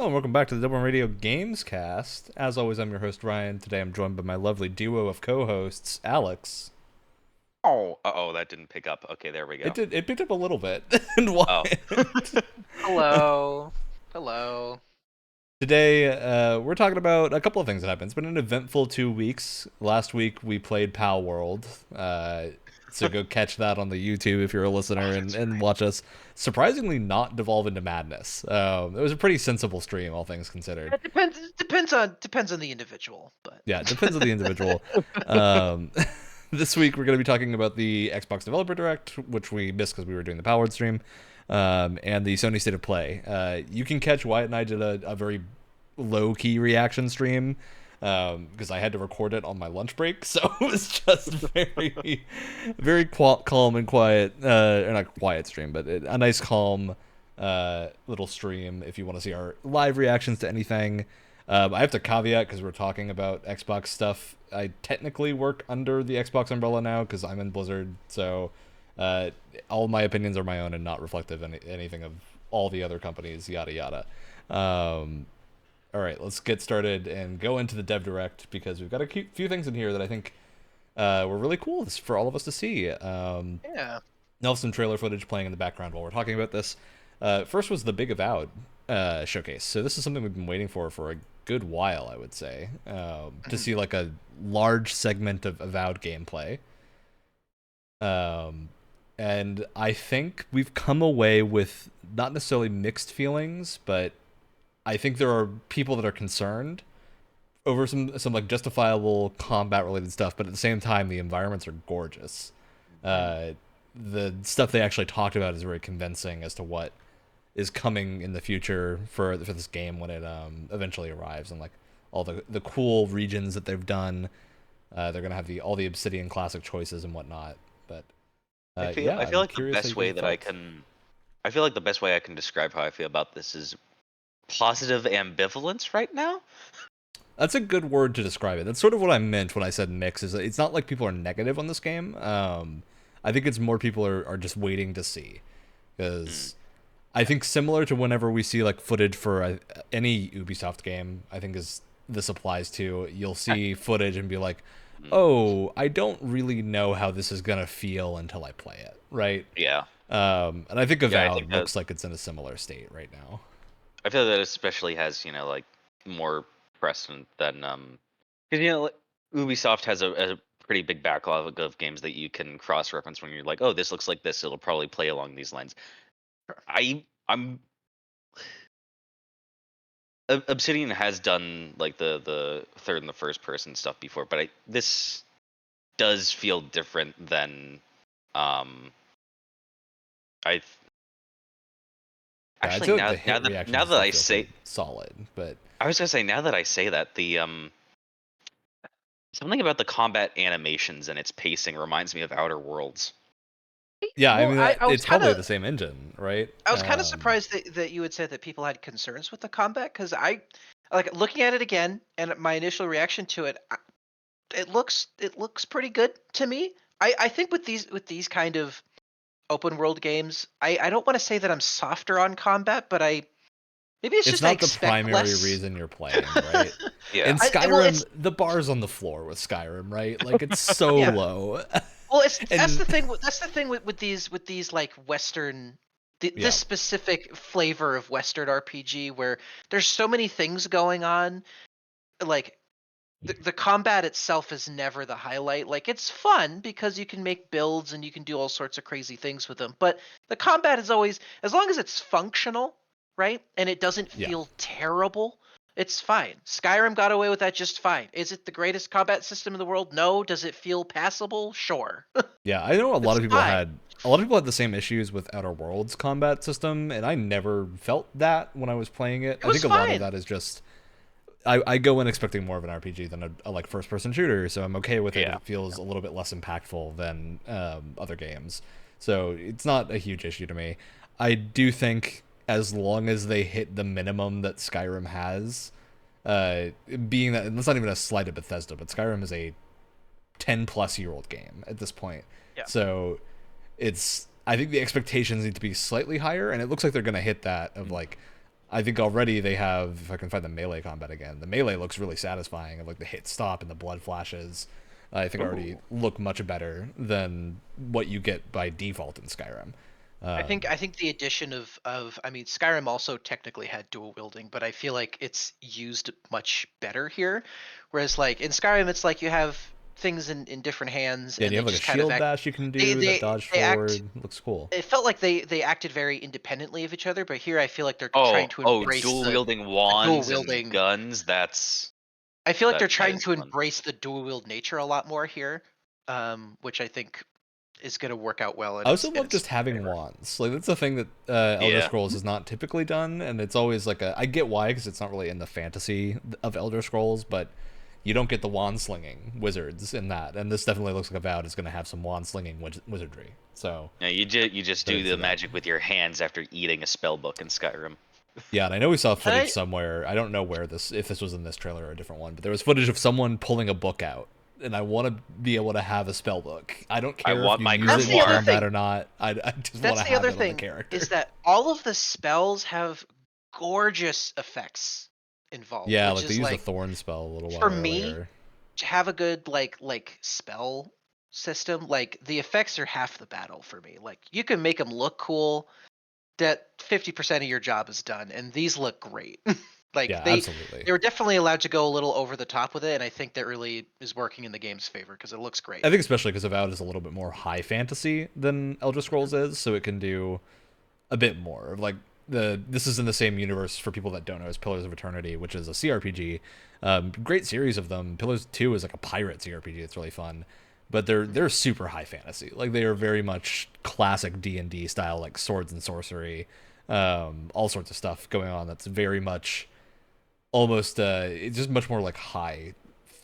Hello and welcome back to the Double Radio Gamescast. As always, I'm your host, Ryan. Today I'm joined by my lovely duo of co-hosts, Alex. Oh, that didn't pick up. Okay, there we go. It picked up a little bit. And why? Oh. Hello. Hello. Today, we're talking about a couple of things that happened. It's been an eventful 2 weeks. Last week, we played Pal World. So go catch that on the YouTube if you're a listener and watch us surprisingly not devolve into madness. It was a pretty sensible stream, all things considered. It depends on the individual, but Yeah, it depends on the individual. This week we're going to be talking about the Xbox Developer Direct, which we missed because we were doing the Pal World stream, and the Sony State of Play. You can catch Wyatt and I did a very low-key reaction stream, because I had to record it on my lunch break, so it was just very, very calm and quiet, or not quiet stream, but a nice calm little stream if you want to see our live reactions to anything. I have to caveat, because we're talking about Xbox stuff, I technically work under the Xbox umbrella now, because I'm in Blizzard, so all my opinions are my own and not reflective of anything of all the other companies, yada yada. All right, let's get started and go into the Dev Direct, because we've got a few things in here that I think were really cool for all of us to see. yeah. Now some trailer footage playing in the background while we're talking about this. First was the Big Avowed showcase. So this is something we've been waiting for a good while, I would say, to see like a large segment of Avowed gameplay. And I think we've come away with not necessarily mixed feelings, but I think there are people that are concerned over some like justifiable combat related stuff, but at the same time the environments are gorgeous. The stuff they actually talked about is very convincing as to what is coming in the future for this game when it eventually arrives, and like all the cool regions that they've done. They're gonna have all the Obsidian classic choices and whatnot. But I feel like the best way that I feel like the best way I can describe how I feel about this is positive ambivalence right now. That's a good word to describe it. That's sort of what I meant when I said mix. Is it's not like people are negative on this game. I think it's more people are just waiting to see, because I think similar to whenever we see like footage for any Ubisoft game, I think this applies to. You'll see footage and be like, oh, I don't really know how this is gonna feel until I play it, right? Yeah. And I think Avowed looks like it's in a similar state right now. I feel that especially has like more precedent than because like, Ubisoft has a pretty big backlog of games that you can cross-reference when you're like, oh, this looks like this, it'll probably play along these lines. I'm Obsidian has done like the third and the first person stuff before, but this does feel different than I actually now that I say solid, but I was gonna say now that I say that the something about the combat animations and its pacing reminds me of Outer Worlds. Yeah, I mean, it's probably the same engine, right? I was kind of surprised that you would say that people had concerns with the combat, because I like looking at it again, and my initial reaction to it, it looks pretty good to me. I think with these kind of open world games, I don't want to say that I'm softer on combat, but maybe it's just not the primary reason you're playing, right? Yeah. In Skyrim, the bar's on the floor with Skyrim, right? Like it's so low. Well, that's the thing. That's the thing with these like Western, this specific flavor of Western RPG, where there's so many things going on. Like the combat itself is never the highlight. Like it's fun because you can make builds and you can do all sorts of crazy things with them. But the combat is always, as long as it's functional, right, and it doesn't feel terrible, it's fine. Skyrim got away with that just fine. Is it the greatest combat system in the world? No. Does it feel passable? Sure. Yeah, I know a lot of people had the same issues with Outer Worlds combat system, and I never felt that when I was playing it. I think a lot of that is just I go in expecting more of an RPG than a like first person shooter, so I'm okay with it. It feels a little bit less impactful than other games, so it's not a huge issue to me. I do think as long as they hit the minimum that Skyrim has, being that, and that's not even a slight at Bethesda, but Skyrim is a 10-plus-year-old game at this point. Yeah. So I think the expectations need to be slightly higher, and it looks like they're going to hit that of like, I think already they have, if I can find the melee combat again, the melee looks really satisfying, of like the hit stop and the blood flashes. I think already look much better than what you get by default in Skyrim. I think the addition of I mean, Skyrim also technically had dual wielding, but I feel like it's used much better here. Whereas like in Skyrim, it's like you have things in different hands, Yeah, and you they have like a just kind of shield act. dash you can do, that dodge forward. Looks cool. It felt like they acted very independently of each other, but here I feel like they're trying to Oh, embrace dual the wielding dual wands wielding. and guns. I feel like they're that trying is to fun. embrace the dual wield nature a lot more here, which I think is going to work out well. I also love just having wands. Like that's the thing that Elder Scrolls has not typically done, and it's always like I get why, because it's not really in the fantasy of Elder Scrolls, but you don't get the wand slinging wizards in that, and this definitely looks like Avowed is going to have some wand slinging wizardry. So yeah, you just do the magic with your hands after eating a spell book in Skyrim. Yeah, and I know we saw footage somewhere. I don't know where if this was in this trailer or a different one, but there was footage of someone pulling a book out. And I want to be able to have a spell book. I don't care if you use it in combat or not. I just want to have it on the character. Is that all of the spells have gorgeous effects involved? Yeah, like they used a thorn spell a little while for earlier. Me, to have a good like spell system, like the effects are half the battle for me. Like you can make them look cool. That 50% of your job is done, and these look great. Like yeah, they absolutely. were definitely allowed to go a little over the top with it, and I think that really is working in the game's favor because it looks great. I think especially because Avowed is a little bit more high fantasy than Elder Scrolls is, so it can do a bit more. Like this is in the same universe, for people that don't know, as Pillars of Eternity, which is a CRPG. Great series of them. Pillars 2 is like a pirate CRPG. It's really fun. But they're super high fantasy. Like they are very much classic D&D style, like swords and sorcery, all sorts of stuff going on. That's very much almost it's just much more like high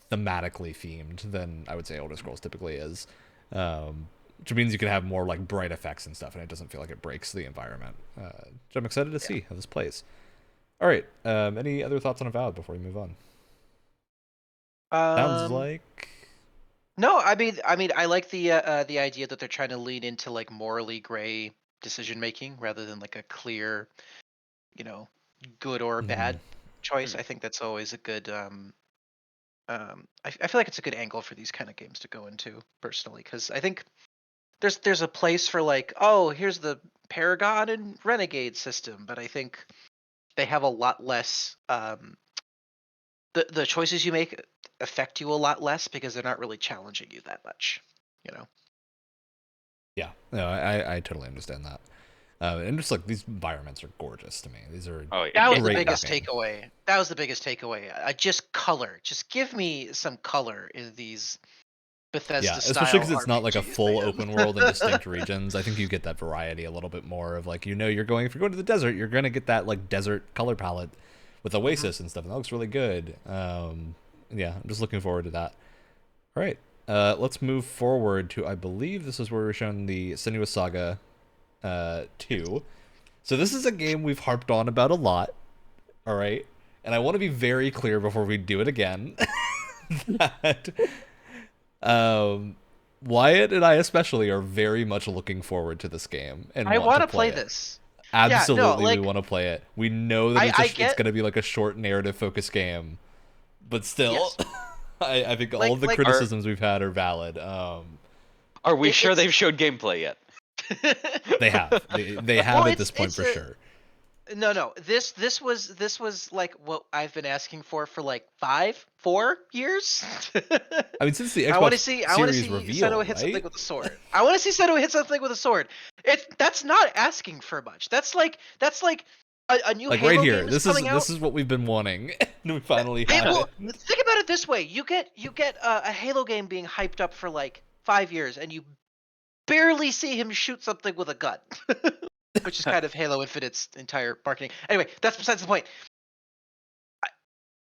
thematically themed than I would say Elder Scrolls typically is. Which means you can have more like bright effects and stuff, and it doesn't feel like it breaks the environment. Which I'm excited to see how this plays. All right. Any other thoughts on Avowed before we move on? Sounds like. No, I mean, I like the idea that they're trying to lean into like morally gray decision making rather than like a clear, good or bad choice. I think that's always a good. I feel like it's a good angle for these kind of games to go into personally, because I think there's a place for like, oh, here's the Paragon and Renegade system, but I think they have a lot less. The choices you make affect you a lot less because they're not really challenging you that much, Yeah, no, I totally understand that. And just like these environments are gorgeous to me. These are that was the biggest takeaway. That was the biggest takeaway. Just color. Just give me some color in these Bethesda style especially because it's RPGs, not like a full open world and distinct regions. I think you get that variety a little bit more of like, if you're going to the desert, you're going to get that like desert color palette with Oasis and stuff, and that looks really good. Yeah, I'm just looking forward to that. All right, let's move forward to, I believe this is where we're showing the Senua's Saga 2. So this is a game we've harped on about a lot, all right? And I want to be very clear before we do it again that Wyatt and I especially are very much looking forward to this game, and I want to play this. Absolutely, we want to play it. We know that it's going to be like a short narrative focused game, but still, yes. I think all of the criticisms we've had are valid. Are we sure they've showed gameplay yet? They have. They have at this point for sure. No. This was like what I've been asking for like 4 years. I mean, since the Xbox Series reveal, Senua hit something with a sword. I want to see Senua hit something with a sword. That's not asking for much. That's like a new like Halo right here. game This is what we've been wanting. We finally have it. Think about it this way: you get a Halo game being hyped up for like 5 years, and you barely see him shoot something with a gun. Which is kind of Halo Infinite's entire marketing. Anyway, that's besides the point.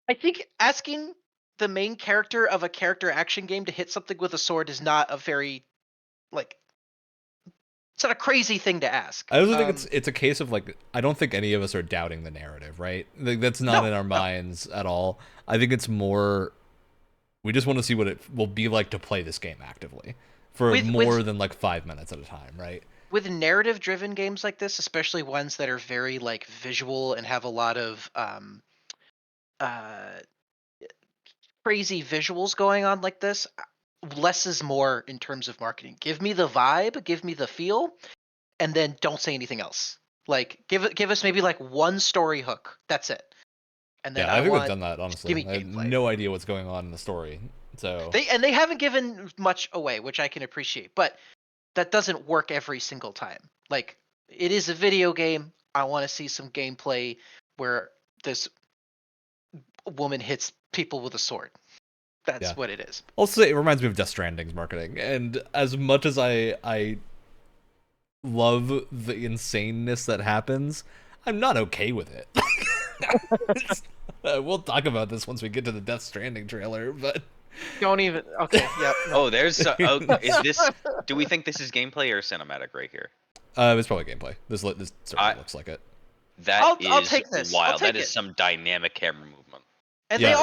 I think asking the main character of a character action game to hit something with a sword is not a very, it's not a crazy thing to ask. I also think it's a case of like, I don't think any of us are doubting the narrative, right? Like, that's not in our minds at all. I think it's more, we just want to see what it will be like to play this game actively for more than like 5 minutes at a time, right? with narrative driven games like this, especially ones that are very like visual and have a lot of uh crazy visuals going on like this, less is more in terms of marketing. Give me the vibe, give me the feel, and then don't say anything else. Like give us maybe like one story hook. That's it. And then Yeah, I think they've done that, honestly. give me I have gameplay. no idea what's going on in the story. So They haven't given much away, which I can appreciate, but that doesn't work every single time. Like, it is a video game. I want to see some gameplay where this woman hits people with a sword. That's what it is. Also, it reminds me of Death Stranding's marketing, and as much as I love the insaneness that happens, I'm not okay with it. We'll talk about this once we get to the Death Stranding trailer, but Don't even. Okay, yep. Oh, there's. Is this? Do we think this is gameplay or cinematic right here? it's probably gameplay. This certainly looks like it. I'll I'll take this. wild. That is some dynamic camera movement. And Yeah.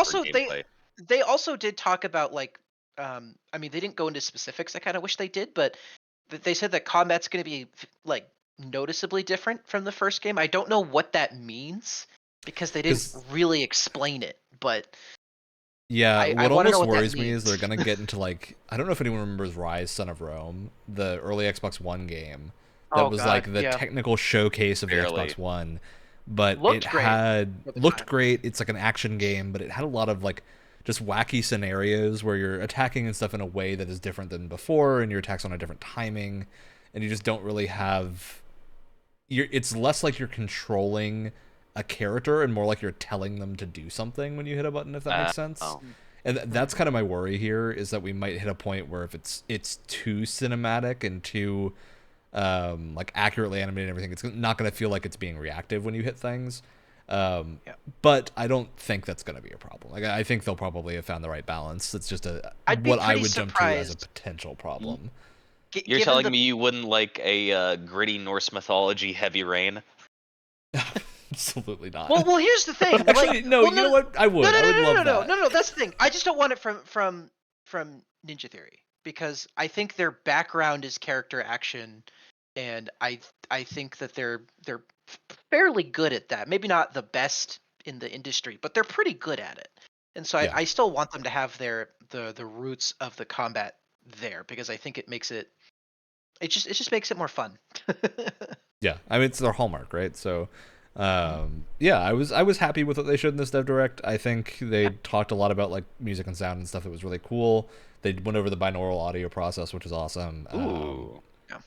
they also did talk about like I mean they didn't go into specifics. I kind of wish they did, but they said that combat's going to be like noticeably different from the first game. I don't know what that means because they didn't really explain it, but yeah, what almost worries me means. is they're gonna get into like, I don't know if anyone remembers Rise: Son of Rome, the early Xbox One game that was like the technical showcase of the Xbox One, but looked looked great. It's like an action game, but it had a lot of like just wacky scenarios where you're attacking and stuff in a way that is different than before, and your attacks on a different timing, and you just don't really have. It's less like you're controlling a character and more like you're telling them to do something when you hit a button, if that makes sense. And that's kind of my worry here, is that we might hit a point where if it's too cinematic and too like accurately animated and everything, it's not going to feel like it's being reactive when you hit things. But I don't think that's going to be a problem. Like, I think they'll probably have found the right balance. It's just what I would jump to as a potential problem. You're telling me you wouldn't like a gritty Norse mythology heavy rain? Absolutely not. Well, here's the thing. Actually, like, no. You know what? I would. I would love that. No. That's the thing. I just don't want it from Ninja Theory, because I think their background is character action, and I think that they're fairly good at that. Maybe not the best in the industry, but they're pretty good at it. And so I still want them to have the roots of the combat there, because I think it makes it just makes it more fun. Yeah, I mean, it's their hallmark, right? So yeah, I was happy with what they showed in this Dev Direct. I think they talked a lot about like music and sound and stuff that was really cool. They went over the binaural audio process, which is awesome.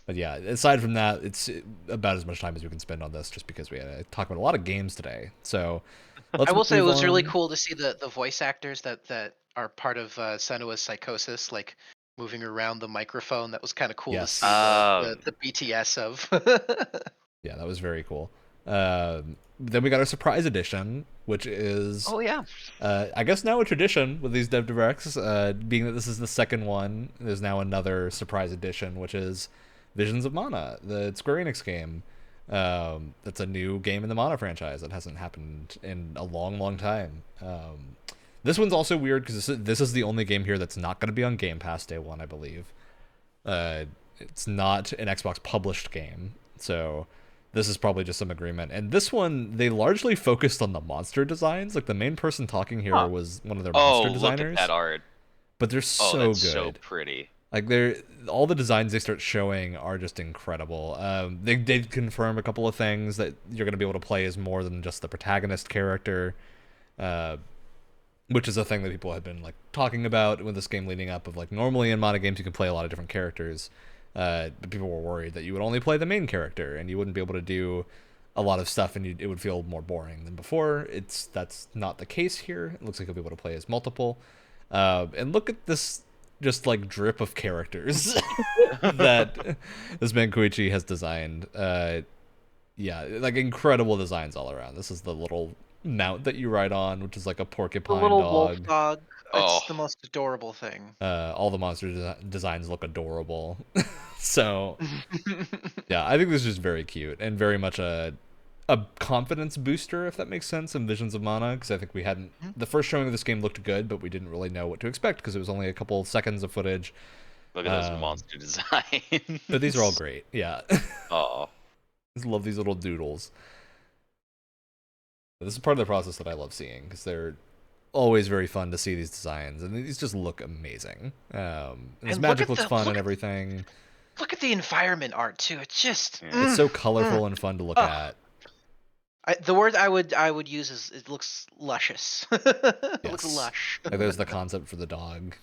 But yeah, aside from that, it's about as much time as we can spend on this, just because we had to talk about a lot of games today. So I will say it was really cool to see the voice actors that are part of Senua's Psychosis, like moving around the microphone. That was kind of cool to see the BTS of. Yeah, that was very cool. Then we got our surprise edition, which is I guess now a tradition with these Dev Directs, being that this is the second one. There's now another surprise edition, which is Visions of Mana, the Square Enix game. That's a new game in the Mana franchise that hasn't happened in a long time. This one's also weird because this is the only game here that's not going to be on Game Pass day one, I believe. It's not an Xbox published game, so this is probably just some agreement. And this one, they largely focused on the monster designs. Like, the main person talking here was one of their monster designers. Look at that art. But they're so good. So pretty. Like, all the designs they start showing are just incredible. They did confirm a couple of things, that you're going to be able to play as more than just the protagonist character, which is a thing that people had been like talking about with this game leading up. Of like, normally in Mana games you can play a lot of different characters. But people were worried that you would only play the main character and you wouldn't be able to do a lot of stuff, and it would feel more boring than before. That's not the case here. It looks like you'll be able to play as multiple. And look at this just like drip of characters that this man Koichi has designed. Yeah, like incredible designs all around. This is the little mount that you ride on, which is like a porcupine little dog. wolf dog. It's the most adorable thing. All the monster designs look adorable. So, yeah, I think this is just very cute and very much a confidence booster, if that makes sense, in Visions of Mana, because I think we hadn't... The first showing of this game looked good, but we didn't really know what to expect because it was only a couple seconds of footage. Look at those monster designs. But these are all great. Yeah. Oh. I just love these little doodles. This is part of the process that I love seeing because they're always very fun to see these designs, and these just look amazing. And this magic looks fun and everything. Look at the environment art too. It's just it's so colorful and fun to look at. The word I would use is it looks luscious. It looks lush. Like there's the concept for the dog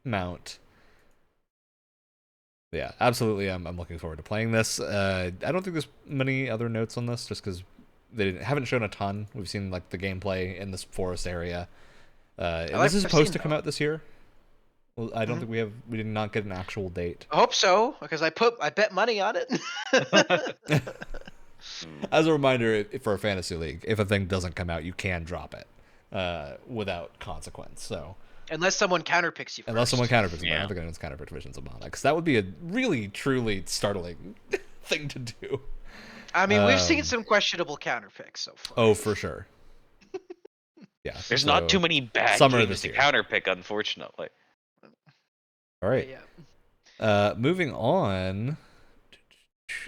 mount. Yeah, absolutely. I'm looking forward to playing this. I don't think there's many other notes on this, just because they haven't shown a ton. We've seen like the gameplay in this forest area. This is supposed to come out this year. Well, I don't think we did not get an actual date. I hope so, because I bet money on it. As a reminder, for a fantasy league, if a thing doesn't come out, you can drop it without consequence. So unless someone counterpicks you first. Unless someone counterpicks you. I don't think anyone's counterpicked Visions of Mana, because that would be a really, truly startling thing to do. I mean, we've seen some questionable counterpicks so far. Oh, for sure. Yeah. There's not too many bad games to counterpick, unfortunately. All right. Yeah. Moving on.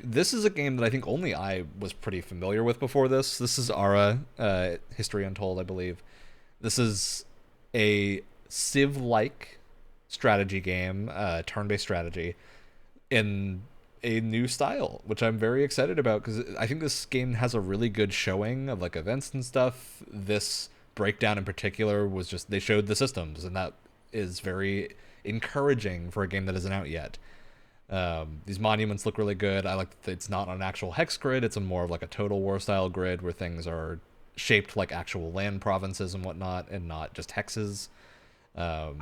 This is a game that I think only I was pretty familiar with before this. This is Ara, History Untold, I believe. This is a Civ-like strategy game, turn-based strategy, in a new style, which I'm very excited about, because I think this game has a really good showing of like events and stuff. This breakdown in particular was just, they showed the systems, and that is very encouraging for a game that isn't out yet. These monuments look really good. I like that it's not on an actual hex grid. It's a more of like a Total War style grid where things are shaped like actual land provinces and whatnot, and not just hexes. Have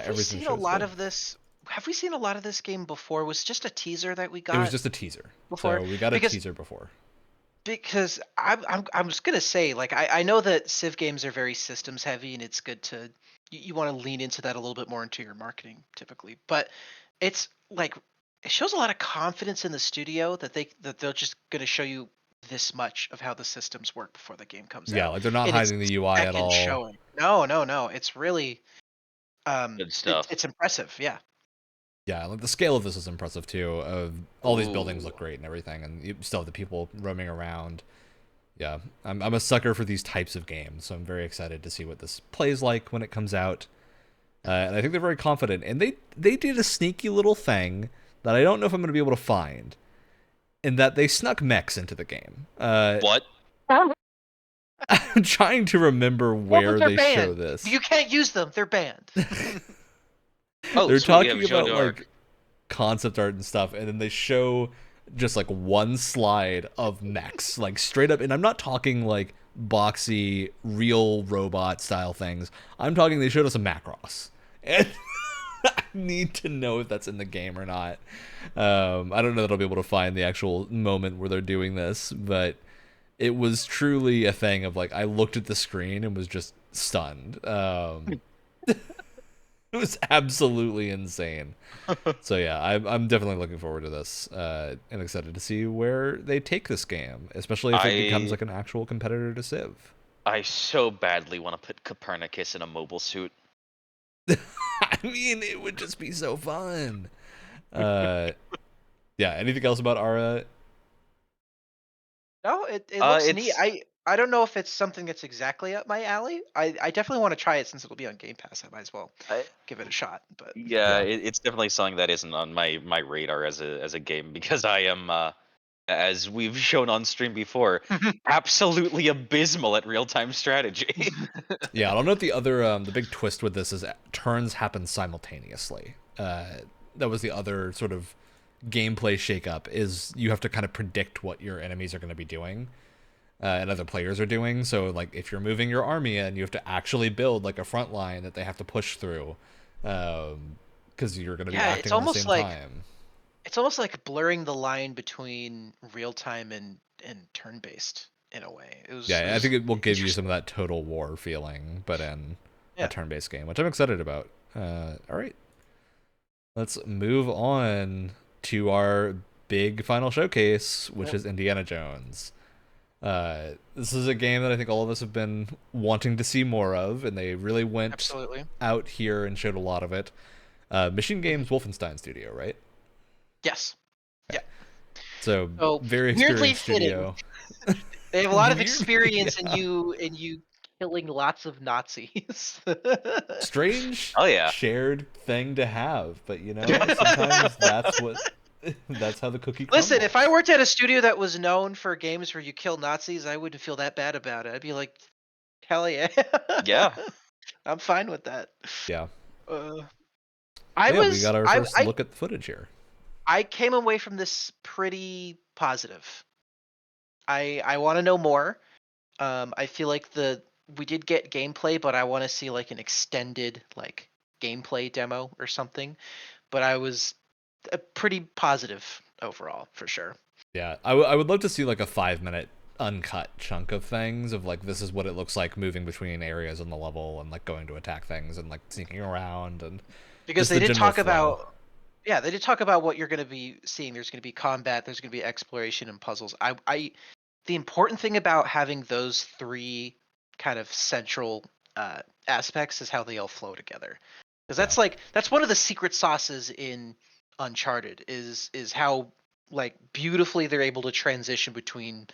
we seen a lot of this? Have we seen a lot of this game before? Was it just a teaser that we got? It was just a teaser. Before? So we got a teaser before. Because I'm just gonna say, like, I know that Civ games are very systems heavy, and it's good to you want to lean into that a little bit more into your marketing typically. But it's like, it shows a lot of confidence in the studio that they're just gonna show you this much of how the systems work before the game comes out. Yeah, like they're not hiding the UI at all. Showing. No. It's really good stuff. It's impressive, yeah. Yeah, like the scale of this is impressive too. All these buildings look great and everything, and you still have the people roaming around. Yeah, I'm a sucker for these types of games, so I'm very excited to see what this plays like when it comes out. And I think they're very confident, and they did a sneaky little thing that I don't know if I'm going to be able to find, in that they snuck mechs into the game. What? I'm trying to remember where they show this. You can't use them. They're banned. They're talking about like concept art and stuff, and then they show just like one slide of mechs, like straight up. And I'm not talking like boxy, real robot style things. I'm talking they showed us a Macross. And I need to know if that's in the game or not. I don't know that I'll be able to find the actual moment where they're doing this, but it was truly a thing of like, I looked at the screen and was just stunned. It was absolutely insane. So yeah, I'm definitely looking forward to this, and excited to see where they take this game, especially if it becomes like an actual competitor to Civ. I so badly want to put Copernicus in a mobile suit. I mean, it would just be so fun. Yeah, anything else about Ara? No, it looks neat. I don't know if it's something that's exactly up my alley. I definitely want to try it since it'll be on Game Pass. I might as well give it a shot. But yeah, it's definitely something that isn't on my radar as a game, because I am, as we've shown on stream before, absolutely abysmal at real-time strategy. Yeah, I don't know if the other the big twist with this is turns happen simultaneously. That was the other sort of gameplay shakeup, is you have to kind of predict what your enemies are going to be doing. And other players are doing. So like if you're moving your army in, you have to actually build like a front line that they have to push through, because you're going to be acting at the same time. It's almost like blurring the line between real time and turn based in a way. I think it will give you some of that Total War feeling, but in a turn based game, which I'm excited about. All right, let's move on to our big final showcase, which is Indiana Jones. This is a game that I think all of us have been wanting to see more of, and they really went out here and showed a lot of it. Machine Games Wolfenstein Studio, right? Yes. Yeah. So very weirdly experienced fitting. studio. They have a lot of Weirdly, experience yeah. in you killing lots of Nazis. Strange Oh yeah. shared thing to have, but sometimes that's how the cookie crumbles. Listen, if I worked at a studio that was known for games where you kill Nazis, I wouldn't feel that bad about it. I'd be like, hell yeah. Yeah. I'm fine with that. Yeah. We got our first look at the footage here. I came away from this pretty positive. I want to know more. I feel like we did get gameplay, but I want to see like an extended like gameplay demo or something. But I was pretty positive overall for sure. Yeah, I would love to see like a 5-minute uncut chunk of things of like this is what it looks like moving between areas on the level and like going to attack things and like sneaking around and because they did talk flow. about they did talk about what you're going to be seeing. There's going to be combat, there's going to be exploration and puzzles. The important thing about having those three kind of central aspects is how they all flow together, because that's one of the secret sauces in Uncharted is how like beautifully they're able to transition between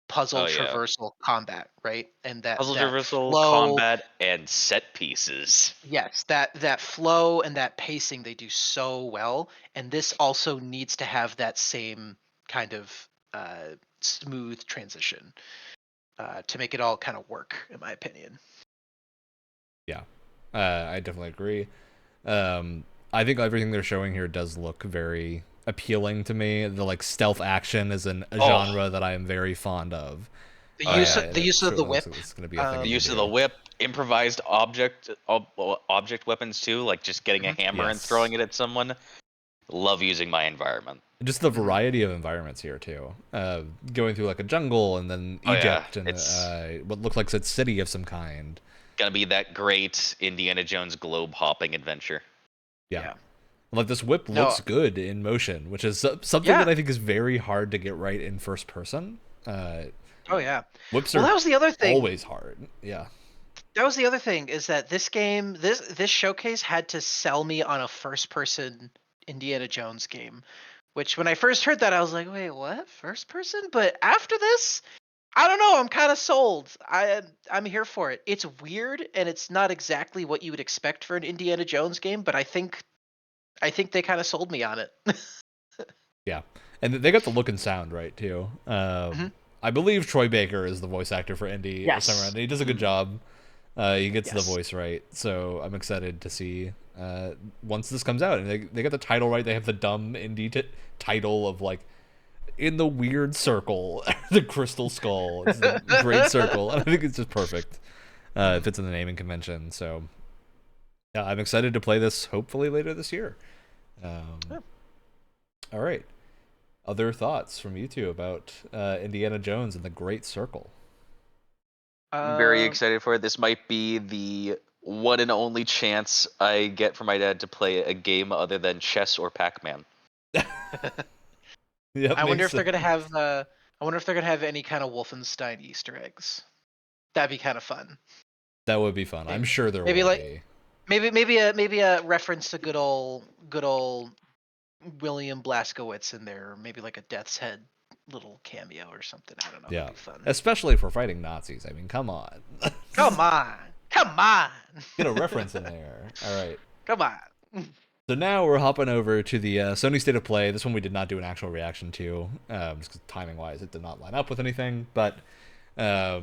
puzzle traversal combat, right? And that puzzle traversal flow, combat and set pieces. yes, that flow and that pacing they do so well, and this also needs to have that same kind of smooth transition to make it all kind of work, in my opinion. Yeah, I definitely agree. I think everything they're showing here does look very appealing to me. The like stealth action is a genre that I am very fond of. The use of the whip. It's going to be a thing the use of the whip, improvised object weapons too, like just getting a hammer and throwing it at someone. Love using my environment. Just the variety of environments here too. Going through like a jungle and then Egypt and what looks like a city of some kind. Gonna be that great Indiana Jones globe hopping adventure. Yeah. Like this whip looks good in motion, which is something that I think is very hard to get right in first person. Whips are that was the other thing. Always hard. Yeah. That was the other thing is that this game, this showcase had to sell me on a first person Indiana Jones game, which when I first heard that I was like, wait, what? First person? But after this, I don't know, I'm kind of sold. I'm here for it. It's weird and it's not exactly what you would expect for an Indiana Jones game, but I think they kind of sold me on it. Yeah. And they got the look and sound right too. I believe Troy Baker is the voice actor for Indy. Yes. This time around. He does a good job. He gets the voice right, so I'm excited to see once this comes out. And they got the title right. They have the dumb indie title of like in the weird circle, the crystal skull. It's the great circle, and I think it's just perfect. It fits in the naming convention. So yeah, I'm excited to play this. Hopefully later this year. All right. Other thoughts from you two about Indiana Jones and the Great Circle? I'm very excited for it. This might be the one and only chance I get for my dad to play a game other than chess or Pac-Man. Yep, I wonder if they're gonna have. I wonder if they're gonna have any kind of Wolfenstein Easter eggs. That'd be kind of fun. That would be fun. I'm sure there will be. Maybe a reference to good old William Blazkowicz in there, or maybe like a Death's Head little cameo or something. I don't know. Yeah, that'd be fun. Especially for fighting Nazis. I mean, come on. Come on. Get a reference in there. All right. Come on. So now we're hopping over to the Sony State of Play. This one we did not do an actual reaction to, just because timing-wise it did not line up with anything. But yeah,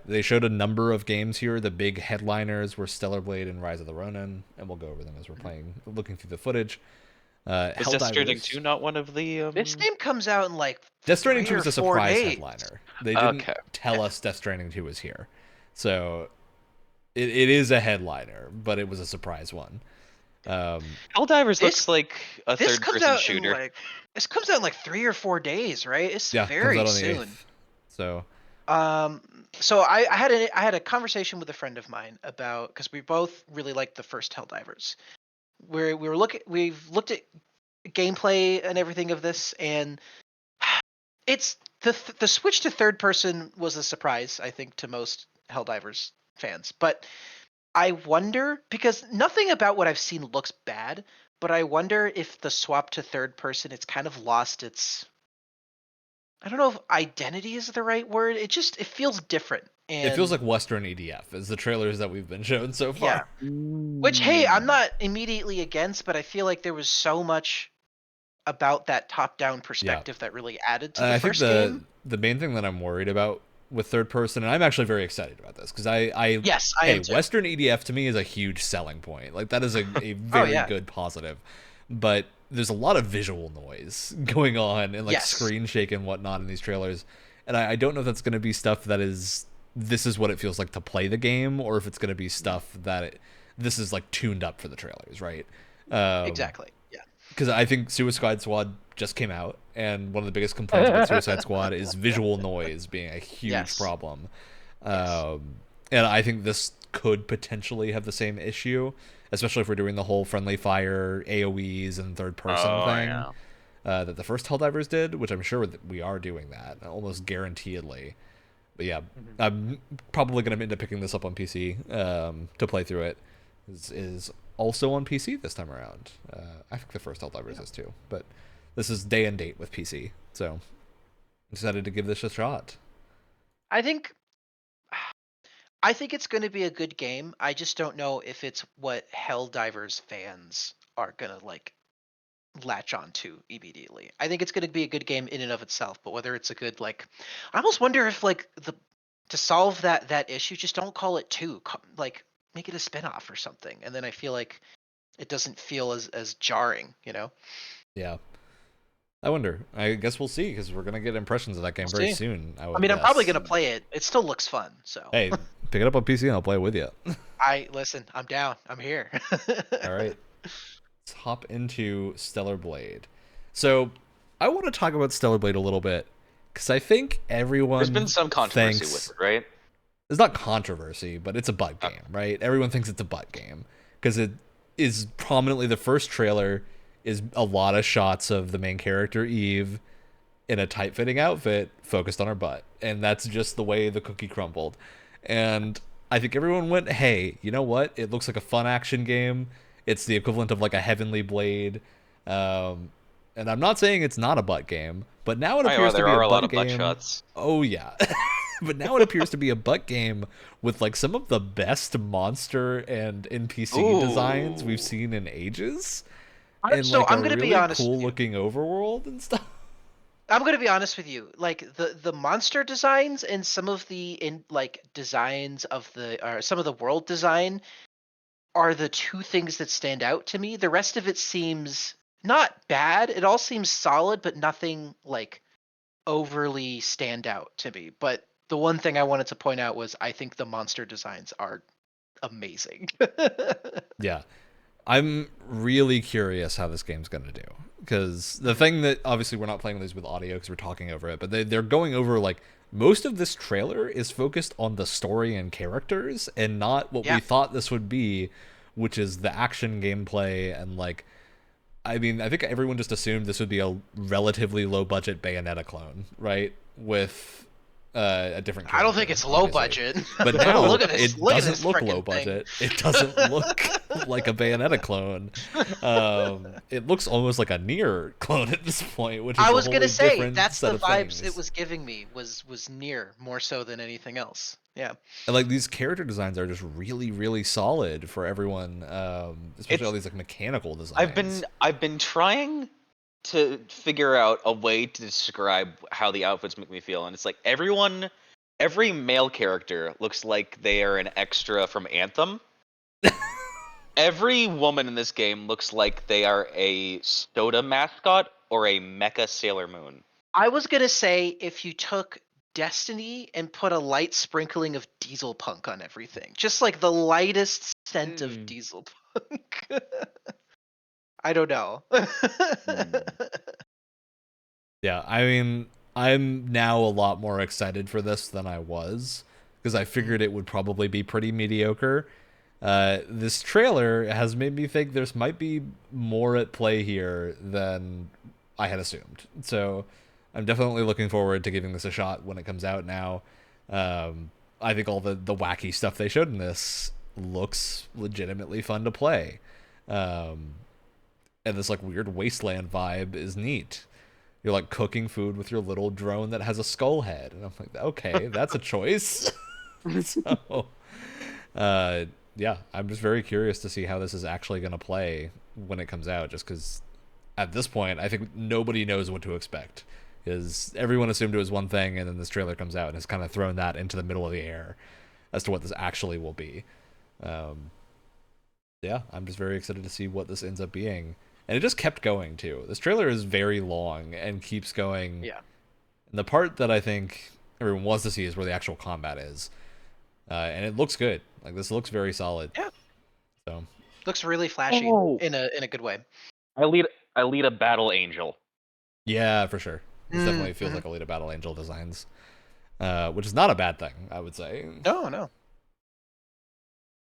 they showed a number of games here. The big headliners were Stellar Blade and Rise of the Ronin, and we'll go over them as we're looking through the footage. Is Death Stranding 2 not one of the... This game comes out in like Death Stranding 2 is a surprise days. headliner. They didn't tell us Death Stranding 2 was here. So it is a headliner, but it was a surprise one. Helldivers looks like a third-person shooter. This comes out in like 3 or 4 days, right? It's very comes out on soon. the 8th. So I had a conversation with a friend of mine about, because we both really liked the first Helldivers. We've looked at gameplay and everything of this, and it's the switch to third person was a surprise, I think, to most Helldivers fans. But I wonder, because nothing about what I've seen looks bad, but I wonder if the swap to third person, it's kind of lost its, I don't know if identity is the right word. It feels different. It feels And like Western EDF as the trailers that we've been shown so yeah, far. which, hey, I'm not immediately against, but I feel like there was so much about that top-down perspective that really added to the I think first game. the main thing that I'm worried about with third person, and I'm actually very excited about this because Yes, I am too. Western EDF to me is a huge selling point. Like that is a Oh, very good positive, but there's a lot of visual noise going on and like Yes. screen shake and whatnot in these trailers, and I don't know if that's going to be stuff that is this is what it feels like to play the game, or if it's going to be stuff that this is like tuned up for the trailers, right? Exactly. Yeah. Because I think Suicide Squad just came out, and one of the biggest complaints about Suicide Squad is visual noise being a huge problem. And I think this could potentially have the same issue, especially if we're doing the whole friendly fire AoEs and third person thing that the first Helldivers did, which I'm sure that we are doing that almost guaranteedly. But yeah, I'm probably going to end up picking this up on PC to play through it. Is also on PC this time around. I think the first Helldivers is too, but this is day and date with PC, so I decided to give this a shot. I think it's going to be a good game. I just don't know if it's what Helldivers fans are going to like latch on to immediately. I think it's going to be a good game in and of itself, but whether it's a good like, I almost wonder if like to solve that issue, just don't call it 2, like make it a spinoff or something, and then I feel like it doesn't feel as jarring, you know? Yeah. I wonder. I guess we'll see, because we're going to get impressions of that game very soon. I mean, I'm probably going to play it. It still looks fun, so. Hey, pick it up on PC and I'll play it with you. Listen, I'm down. I'm here. All right. Let's hop into Stellar Blade. So, I want to talk about Stellar Blade a little bit, because I think everyone There's been some controversy with it, right? It's not controversy, but it's a butt game, right? Everyone thinks it's a butt game, because it is prominently the first trailer is a lot of shots of the main character Eve in a tight-fitting outfit focused on her butt, and that's just the way the cookie crumbled. And I think everyone went, hey, you know what? It looks like a fun action game. It's the equivalent of like a Heavenly Blade. And I'm not saying it's not a butt game, but now it appears to be a butt game. Shots. Oh yeah. But now it appears to be a butt game with like some of the best monster and NPC designs we've seen in ages. And so like I'm gonna be honest. Cool looking overworld and stuff. I'm gonna be honest with you. Like the monster designs and some of the designs of some of the world design are the two things that stand out to me. The rest of it seems not bad. It all seems solid, but nothing like overly stand out to me. But the one thing I wanted to point out was I think the monster designs are amazing. Yeah. I'm really curious how this game's going to do, because the thing that obviously we're not playing these with audio because we're talking over it, but they're going over like most of this trailer is focused on the story and characters and not what we thought this would be, which is the action gameplay. And like, I mean, I think everyone just assumed this would be a relatively low budget Bayonetta clone, right? With a different. I don't think it's low budget. But now look at this, it doesn't look low budget. It doesn't look like a Bayonetta clone. It looks almost like a Nier clone at this point, which is I was gonna say that's the vibes it was giving me was Nier more so than anything else. Yeah, and like these character designs are just really, really solid for everyone, especially all these like mechanical designs. I've been trying to figure out a way to describe how the outfits make me feel, and it's like every male character looks like they are an extra from Anthem. Every woman in this game looks like they are a Soda mascot or a Mecha Sailor Moon. I was gonna say if you took Destiny and put a light sprinkling of Diesel Punk on everything, just like the lightest scent of Diesel Punk. I don't know. Yeah, I mean, I'm now a lot more excited for this than I was, because I figured it would probably be pretty mediocre. This trailer has made me think there might be more at play here than I had assumed. So I'm definitely looking forward to giving this a shot when it comes out now. I think all the wacky stuff they showed in this looks legitimately fun to play. And this like weird wasteland vibe is neat. You're like cooking food with your little drone that has a skull head, and I'm like, okay, that's a choice. So, yeah, I'm just very curious to see how this is actually going to play when it comes out. Just because at this point, I think nobody knows what to expect. Because everyone assumed it was one thing, and then this trailer comes out and has kind of thrown that into the middle of the air as to what this actually will be. Yeah, I'm just very excited to see what this ends up being. And it just kept going, too. This trailer is very long and keeps going. Yeah. And the part that I think everyone wants to see is where the actual combat is. And it looks good. Like, this looks very solid. Yeah. So Looks really flashy in a good way. I lead a battle angel. yeah, for sure. This definitely feels like Alita Battle Angel designs. Which is not a bad thing, I would say. No.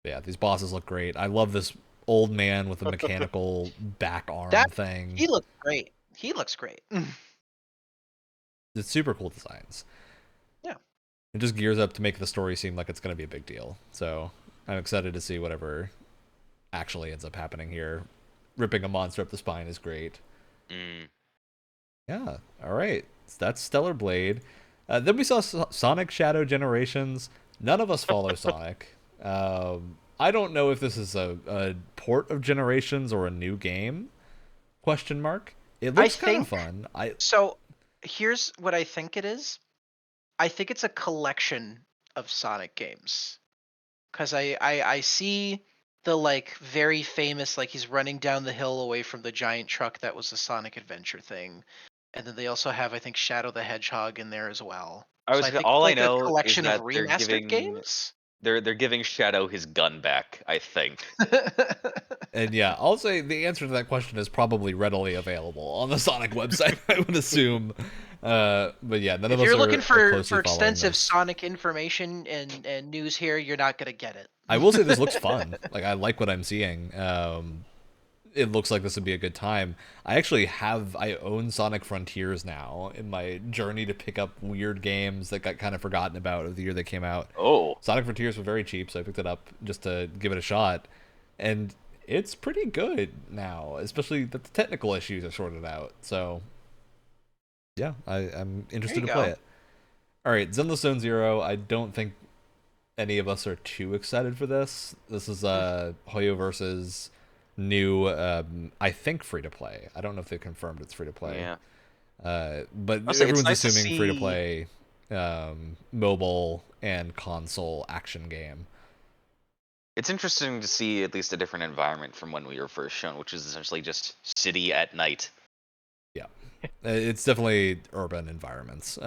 Yeah, these bosses look great. I love this old man with a mechanical back arm thing. He looks great. It's super cool designs. Yeah. It just gears up to make the story seem like it's going to be a big deal. So I'm excited to see whatever actually ends up happening here. Ripping a monster up the spine is great. Yeah, all right. So that's Stellar Blade. Then we saw Sonic Shadow Generations. None of us follow Sonic. I don't know if this is a port of Generations or a new game. Question mark. It looks kind of fun. So here's what I think it is. I think it's a collection of Sonic games. Because I see the like very famous, like he's running down the hill away from the giant truck that was the Sonic Adventure thing. And then they also have, I think, Shadow the Hedgehog in there as well. I think all it's I like know a collection is that of remastered games. They're giving Shadow his gun back, I think. And yeah, I'll say the answer to that question is probably readily available on the Sonic website, I would assume. But yeah, none of us are if you're looking for closely extensive Sonic information and news here, you're not gonna get it. I will say this looks fun. Like, I like what I'm seeing. It looks like this would be a good time. I own Sonic Frontiers now in my journey to pick up weird games that got kind of forgotten about of the year they came out. Oh. Sonic Frontiers was very cheap, so I picked it up just to give it a shot. And it's pretty good now, especially that the technical issues are sorted out. So, yeah, I'm interested to play it. All right, Zenless Zone Zero. I don't think any of us are too excited for this. This is Hoyo versus new, I think free to play. I don't know if they confirmed it's free to play. Yeah. But everyone's assuming free to play, mobile and console action game. It's interesting to see at least a different environment from when we were first shown, which is essentially just city at night. Yeah, it's definitely urban environments.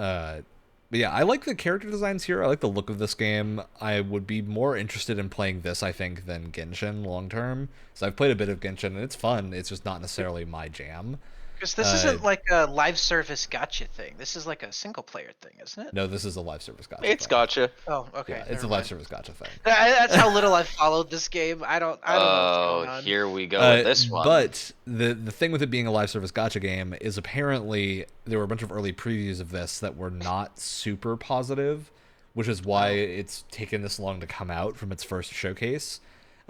But yeah, I like the character designs here. I like the look of this game. I would be more interested in playing this, I think, than Genshin long term. So I've played a bit of Genshin, and it's fun. It's just not necessarily my jam. Because this isn't like a live service gacha thing. This is like a single player thing, isn't it? No, this is a live service gacha. It's thing. gacha. Oh, okay. Yeah, it's a live service gacha thing. That's how little I've followed this game. I don't know what's going on. Here we go with this one. But the thing with it being a live service gacha game is apparently there were a bunch of early previews of this that were not super positive, which is why it's taken this long to come out from its first showcase.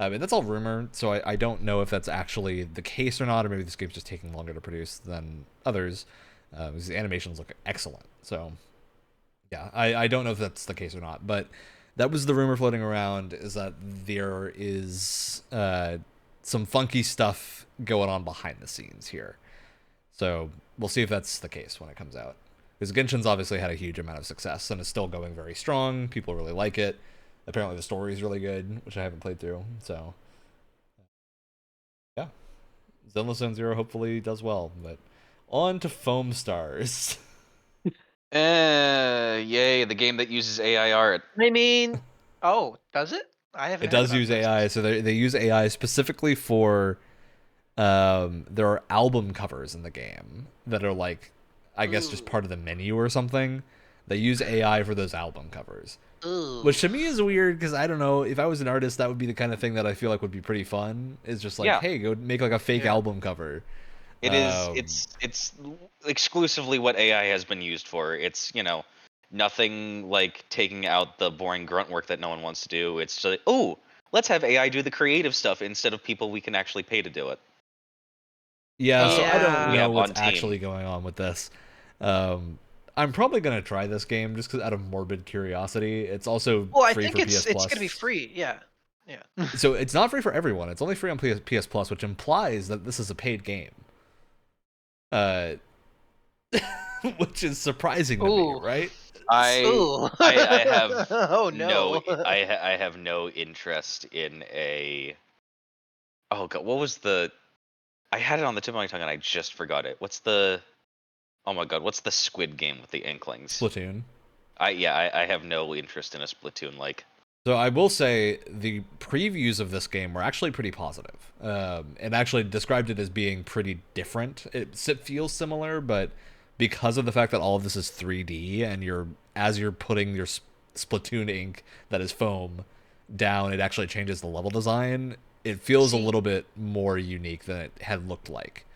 And that's all rumor, so I don't know if that's actually the case or not, or maybe this game's just taking longer to produce than others, because the animations look excellent. So, yeah, I don't know if that's the case or not, but that was the rumor floating around, is that there is some funky stuff going on behind the scenes here. So we'll see if that's the case when it comes out. Because Genshin's obviously had a huge amount of success, and is still going very strong. People really like it. Apparently the story is really good, which I haven't played through. So, yeah. Zenless Zone Zero hopefully does well. But on to Foam Stars. Yay, the game that uses AI art. I mean, does it? I haven't. It does use AI, so they use AI specifically for... there are album covers in the game that are like, I guess, just part of the menu or something. They use AI for those album covers. Ooh. Which to me is weird, because I don't know, if I was an artist, that would be the kind of thing that I feel like would be pretty fun. It's just like, hey, go make like a fake album cover. It is. It's exclusively what AI has been used for. It's, nothing like taking out the boring grunt work that no one wants to do. It's just like, let's have AI do the creative stuff instead of people we can actually pay to do it. Yeah, so I don't Yeah. know what's On team. actually going on with this. I'm probably gonna try this game just out of morbid curiosity. It's also Well, I free think for it's PS Plus. gonna be free. Yeah. So it's not free for everyone. It's only free on PS Plus, which implies that this is a paid game. Which is surprising to me, right? Ooh. I have Oh no. I have no interest in a. Oh god, what was the? I had it on the tip of my tongue and I just forgot it. What's the? Oh my god, what's the Squid Game with the Inklings? Splatoon. I have no interest in a Splatoon like. So I will say the previews of this game were actually pretty positive. And actually described it as being pretty different. It feels similar, but because of the fact that all of this is 3D and as you're putting your Splatoon ink that is foam down, it actually changes the level design. It feels a little bit more unique than it had looked like.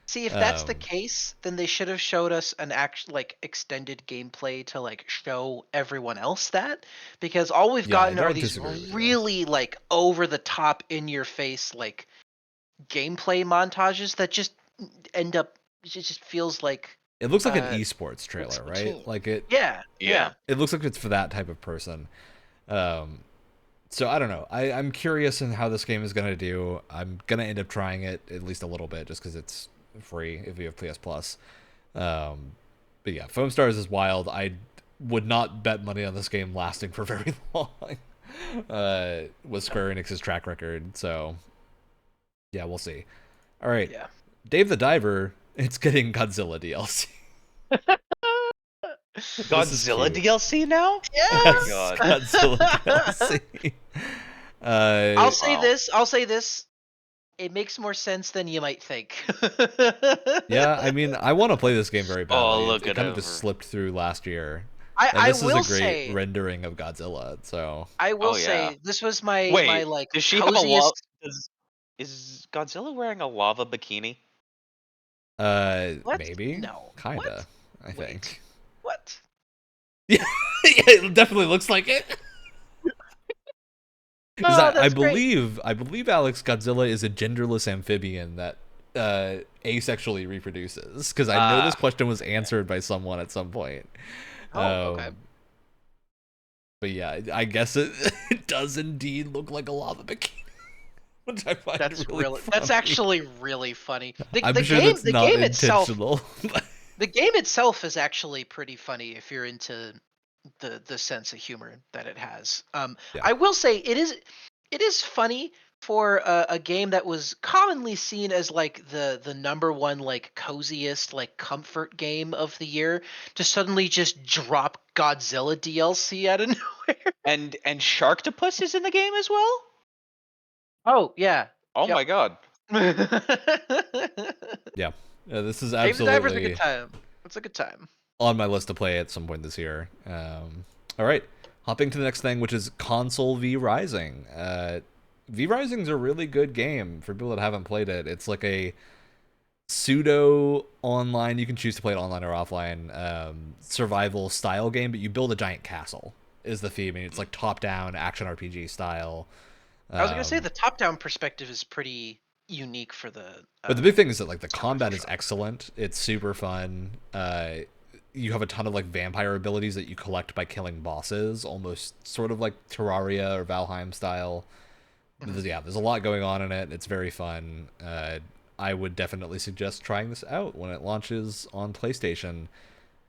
See, if that's the case, then they should have showed us an extended gameplay to show everyone else that, because all we've gotten are these really over the top, in your face gameplay montages that just end up. It just feels like it looks like an esports trailer, right? Like it. Yeah. It looks like it's for that type of person. So I don't know. I'm curious in how this game is gonna do. I'm gonna end up trying it at least a little bit, just because it's free if you have PS Plus. But yeah, Foam Stars is wild. I would not bet money on this game lasting for very long with Square Enix's track record. So yeah, we'll see. All right, Yeah. Dave the Diver, it's getting Godzilla DLC. Godzilla DLC now? Yes! Oh my god. Godzilla DLC. I'll say this. It makes more sense than you might think. Yeah, I mean, I want to play this game very badly. Oh, look it at kind of over. just slipped through last year. This is a great rendering of Godzilla. So I will say this was my does she coziest... Is Godzilla wearing a lava bikini? What? Maybe. No. Kinda. What? I think. What? Yeah, it definitely looks like it. I believe Alex, Godzilla is a genderless amphibian that asexually reproduces. Because I know this question was answered by someone at some point. Okay. But yeah, I guess it does indeed look like a lava bikini. Which I find really funny. That's actually really funny. I'm sure that's not intentional. The game itself is actually pretty funny if you're into the sense of humor that it has. I will say it is funny for a game that was commonly seen as the number one coziest comfort game of the year to suddenly just drop Godzilla DLC out of nowhere. And Sharktopus is in the game as well? Oh yeah. Oh my god. Yeah. This is Dave the Diver's a absolutely good time. It's a good time. on my list to play at some point this year. All right, hopping to the next thing, which is Console V Rising. V Rising's a really good game for people that haven't played it. It's like a pseudo online, you can choose to play it online or offline, survival style game, but you build a giant castle is the theme, and it's like top down action RPG style. I was gonna say the top down perspective is pretty unique for the but the big thing is that the combat is excellent. It's super fun. You have a ton of vampire abilities that you collect by killing bosses, almost sort of like Terraria or Valheim style. Yeah, there's a lot going on in it. It's very fun. I would definitely suggest trying this out when it launches on PlayStation.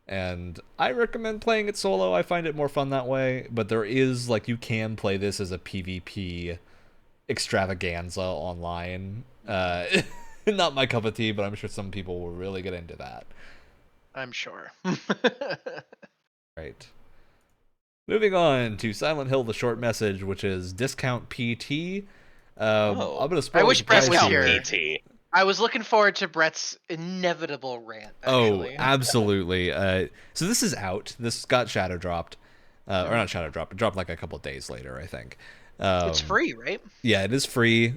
And I recommend playing it solo. I find it more fun that way. But there is, you can play this as a PvP extravaganza online. Not my cup of tea, but I'm sure some people will really get into that. I'm sure. Right. Moving on to Silent Hill: The Short Message, which is Discount PT. I'm gonna spoil. I wish Brett was here. PT. I was looking forward to Brett's inevitable rant. Actually. Oh, absolutely. So this is out. This got shadow dropped, or not shadow dropped. It dropped a couple of days later, I think. It's free, right? Yeah, it is free.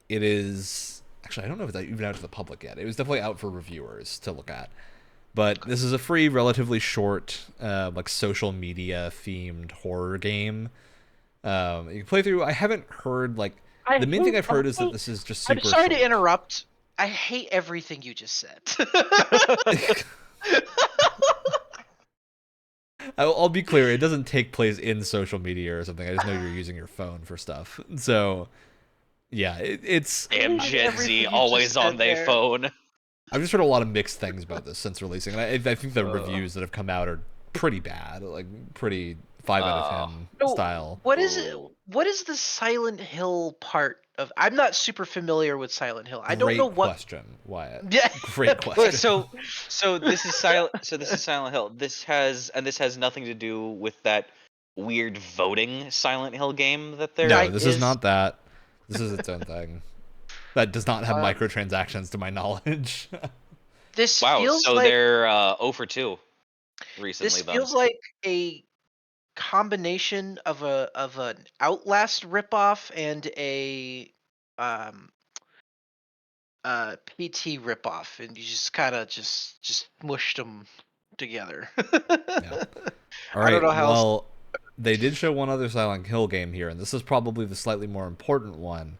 It is actually, I don't know if it's even out to the public yet. It was definitely out for reviewers to look at. But this is a free, relatively short, social media themed horror game. You can play through. I haven't heard like the main thing I've heard is that this is just super. I'm sorry short. to interrupt. I hate everything you just said. I'll be clear. It doesn't take place in social media or something. I just know you're using your phone for stuff. So, yeah, it's. Damn Gen Z, always on their phone. I've just heard a lot of mixed things about this since releasing, and I think the reviews that have come out are pretty bad, like pretty 5 out of 10 style. What is it? What is the Silent Hill part of? I'm not super familiar with Silent Hill. I don't know what. Great question, Wyatt. Yeah. Great question. So this is Silent. So this is Silent Hill. This has nothing to do with that weird voting Silent Hill game that there. No, this is not that. This is its own thing. That does not have microtransactions, to my knowledge. This wow. Feels so like, they're 0 for 2 recently. This feels like a combination of an Outlast ripoff and a PT ripoff, and you just kind of just mushed them together. Yeah. All right. I don't know how. Well, they did show one other Silent Hill game here, and this is probably the slightly more important one.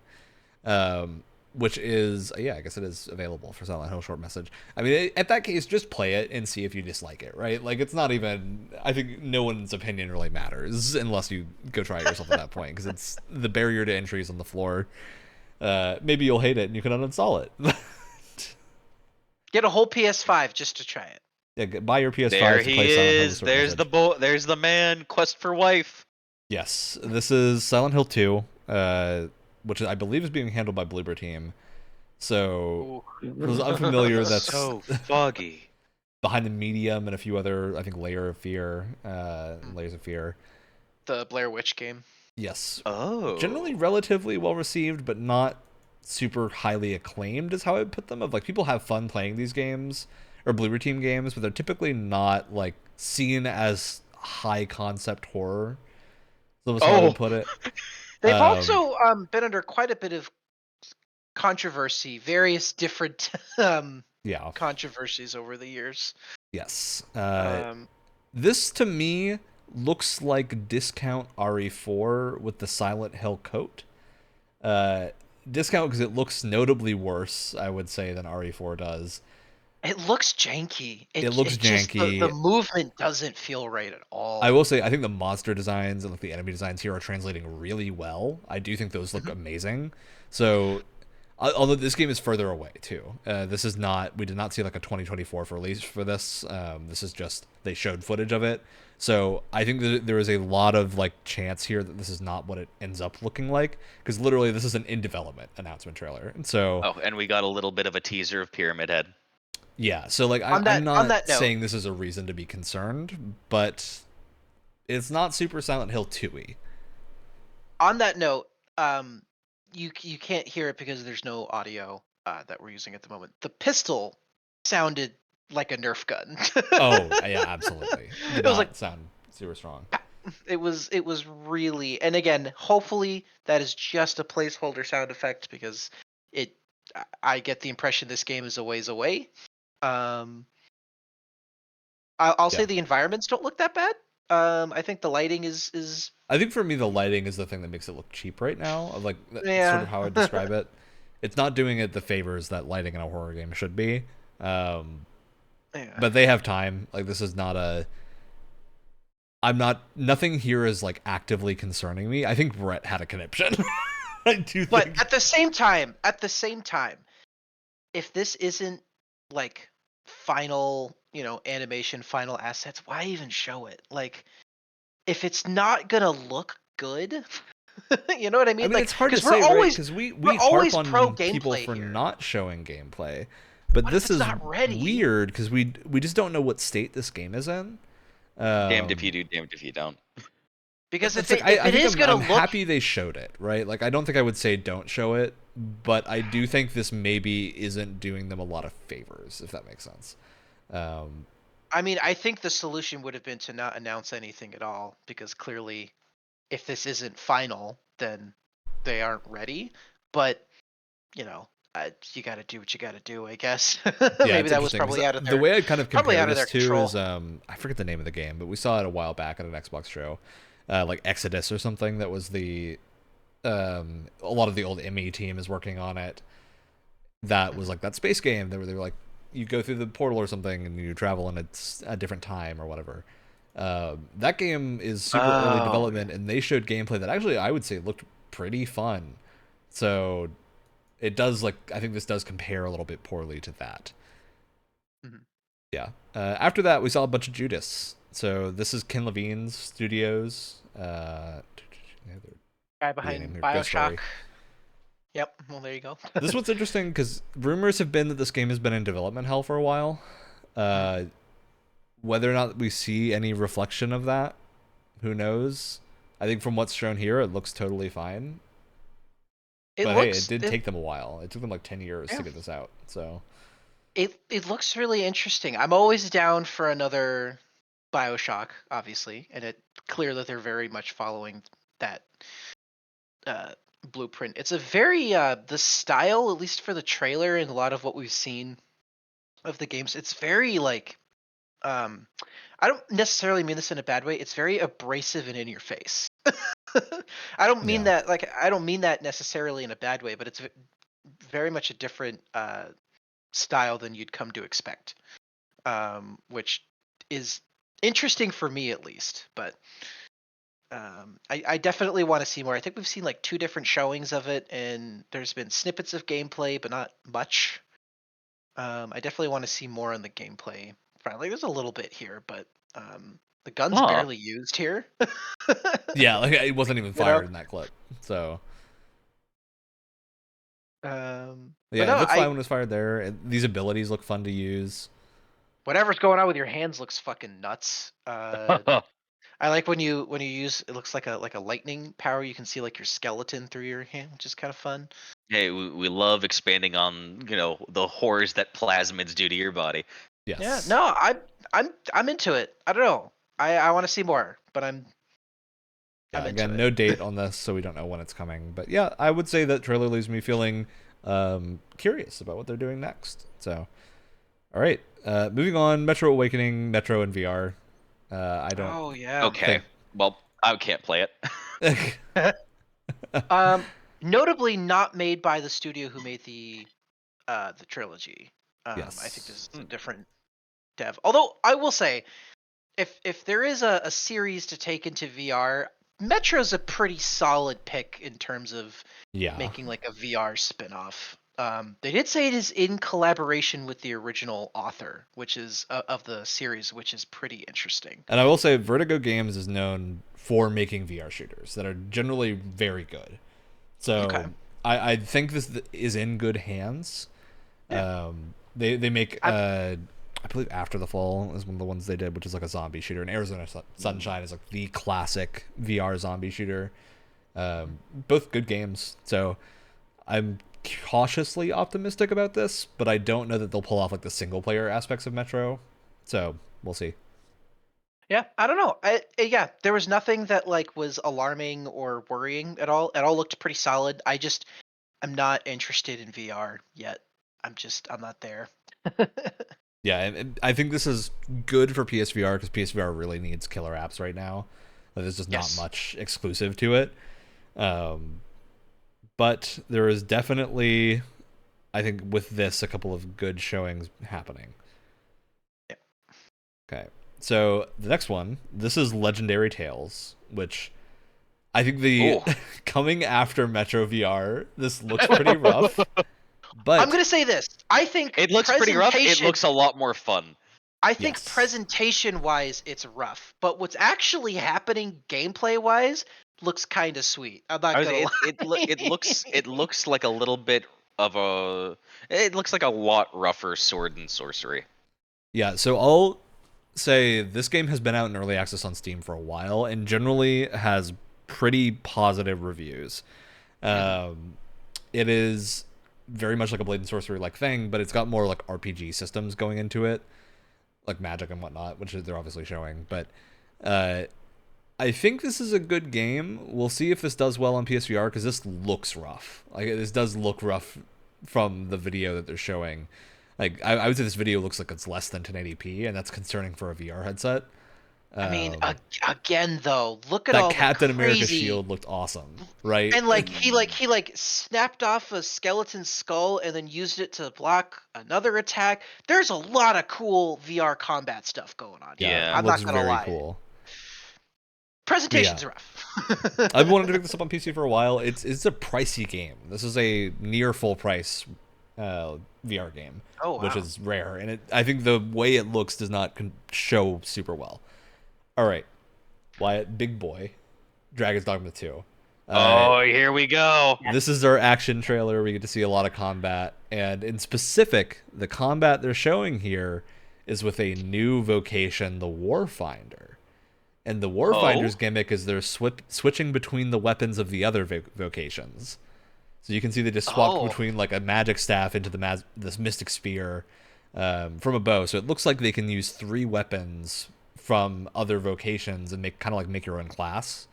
Which is, I guess it is available for Silent Hill Short Message. I mean, at that case, just play it and see if you dislike it, right? Like, it's not even, I think no one's opinion really matters unless you go try it yourself at that point, because it's the barrier to entry is on the floor. Maybe you'll hate it and you can uninstall it. Get a whole PS5 just to try it. Yeah, buy your PS5 there to he play Silent Hill is. Short There's Message. there's the man. Quest for wife. Yes, this is Silent Hill 2. Which I believe is being handled by Bloober Team. So, for those unfamiliar, that's so foggy. Behind the Medium and a few other, I think, Layers of Fear. The Blair Witch game. Yes. Oh. Generally relatively well received, but not super highly acclaimed is how I would put them. Of like, people have fun playing these games, or Bloober Team games, but they're typically not like seen as high concept horror. So that's how I would put it. They've also been under quite a bit of controversy, various different controversies over the years. Yes. This, to me, looks like discount RE4 with the Silent Hill coat. Discount because it looks notably worse, I would say, than RE4 does. It looks janky. It looks janky. The movement doesn't feel right at all. I will say, I think the monster designs and like the enemy designs here are translating really well. I do think those look amazing. So, although this game is further away too. This is not. We did not see like a 2024 release for this. This is just they showed footage of it. So I think that there is a lot of like chance here that this is not what it ends up looking like, because literally this is an in development announcement trailer. And so. Oh, and we got a little bit of a teaser of Pyramid Head. Yeah, so like I'm not saying this is a reason to be concerned, but it's not super Silent Hill 2-y. On that note, you can't hear it because there's no audio that we're using at the moment. The pistol sounded like a Nerf gun. Oh yeah, absolutely. It was like sound super strong. It was really, and again, hopefully that is just a placeholder sound effect, because I get the impression this game is a ways away. I'll say the environments don't look that bad. I think the lighting is. I think for me the lighting is the thing that makes it look cheap right now. Like that's sort of how I describe it. It's not doing it the favors that lighting in a horror game should be. But they have time. Like this is not a. Nothing here is like actively concerning me. I think Brett had a conniption. I do. But at the same time, if this isn't like final, animation, final assets, why even show it? Like, if it's not gonna look good, you know what I mean? Like, it's hard to say, right? Because we harp on people for not showing gameplay, but this is weird because we just don't know what state this game is in. Damned if you do, damned if you don't. Because I'm happy they showed it, right? Like, I don't think I would say don't show it, but I do think this maybe isn't doing them a lot of favors, if that makes sense. I mean, I think the solution would have been to not announce anything at all, because clearly, if this isn't final, then they aren't ready. But, you got to do what you got to do, I guess. Maybe that was probably out of their. The way I kind of compare this to control. is, I forget the name of the game, but we saw it a while back at an Xbox show. like Exodus or something. That was the a lot of the old ME team is working on it. That was like that space game. They were like, you go through the portal or something and you travel and it's a different time or whatever. That game is super early development, and they showed gameplay that actually I would say looked pretty fun. So it does, like, I think this does compare a little bit poorly to that. Mm-hmm. Yeah. After that, we saw a bunch of Judas. So this is Ken Levine's studios. Guy behind Ghost Bioshock. Story. Yep. Well, there you go. This one's interesting because rumors have been that this game has been in development hell for a while. Whether or not we see any reflection of that, who knows? I think from what's shown here, it looks totally fine. It did take them a while. It took them like 10 years to get this out. So it looks really interesting. I'm always down for another Bioshock, obviously, and it's clear that they're very much following that blueprint. It's a very the style, at least for the trailer and a lot of what we've seen of the games, it's very like I don't necessarily mean this in a bad way. It's very abrasive and in your face. I don't mean that I don't mean that necessarily in a bad way, but it's very much a different style than you'd come to expect, which is interesting for me at least. But I definitely want to see more. I think we've seen like 2 different showings of it, and there's been snippets of gameplay, but not much. I definitely want to see more on the gameplay front. Like, there's a little bit here, but the gun's barely used here. yeah, like it wasn't even fired in that clip. So yeah, it looks fine when it's fired there. These abilities look fun to use. Whatever's going on with your hands looks fucking nuts. I like when you use, it looks like a lightning power. You can see like your skeleton through your hand, which is kind of fun. Hey, we love expanding on the horrors that plasmids do to your body. Yes. Yeah. No, I'm into it. I don't know. I want to see more, but I'm again, no date on this, so we don't know when it's coming. But yeah, I would say that trailer leaves me feeling curious about what they're doing next. So, all right, moving on. Metro Awakening, Metro in VR. I don't. Oh yeah. Okay. Well, I can't play it. Notably not made by the studio who made the trilogy. Yes. I think this is a different dev. Although I will say, if there is a series to take into VR, Metro's a pretty solid pick in terms of making like a VR spin-off. They did say it is in collaboration with the original author, which is of the series, which is pretty interesting. And I will say, Vertigo Games is known for making VR shooters that are generally very good. So I think this is in good hands. Yeah. They make I believe After the Fall is one of the ones they did, which is like a zombie shooter. And Arizona Sunshine is like the classic VR zombie shooter. Both good games. So I'm cautiously optimistic about this, but I don't know that they'll pull off like the single player aspects of Metro. So we'll see. Yeah, I don't know. Yeah, there was nothing that like was alarming or worrying at all. It all looked pretty solid. I'm not interested in VR yet. I'm not there. Yeah, and I think this is good for PSVR because PSVR really needs killer apps right now. There's just not much exclusive to it. But there is definitely, I think, with this, a couple of good showings happening. Yeah. Okay. So the next one, this is Legendary Tales, which I think coming after Metro VR, this looks pretty rough. But I'm gonna say this. I think it looks pretty rough. It looks a lot more fun. I think presentation-wise, it's rough, but what's actually happening gameplay-wise looks kind of sweet. I'm not gonna lie. It looks like a little bit of a. It looks like a lot rougher sword and sorcery. Yeah. So I'll say this game has been out in early access on Steam for a while and generally has pretty positive reviews. It is very much like a Blade and Sorcery like thing, but it's got more like RPG systems going into it, like magic and whatnot, which they're obviously showing. But I think this is a good game. We'll see if this does well on PSVR because this looks rough. Like this does look rough from the video that they're showing. Like I would say this video looks like it's less than 1080p, and that's concerning for a VR headset. I mean, again though, look at that all Captain the America crazy... shield looked awesome, right? And he snapped off a skeleton skull and then used it to block another attack. There's a lot of cool VR combat stuff going on. Yeah. I'm looks not gonna very lie. Cool. Presentation's rough. I've been wanting to pick this up on PC for a while. It's a pricey game. This is a near full price VR game, which is rare, and I think the way it looks does not show super well. All right, Wyatt, big boy, Dragon's Dogma 2. Here we go. This is our action trailer. We get to see a lot of combat, and in specific, the combat they're showing here is with a new vocation, the Warfinder. And the Warfinder's gimmick is they're switching between the weapons of the other vocations. So you can see they just swapped between like a magic staff into this mystic spear from a bow. So it looks like they can use 3 weapons from other vocations and make your own class.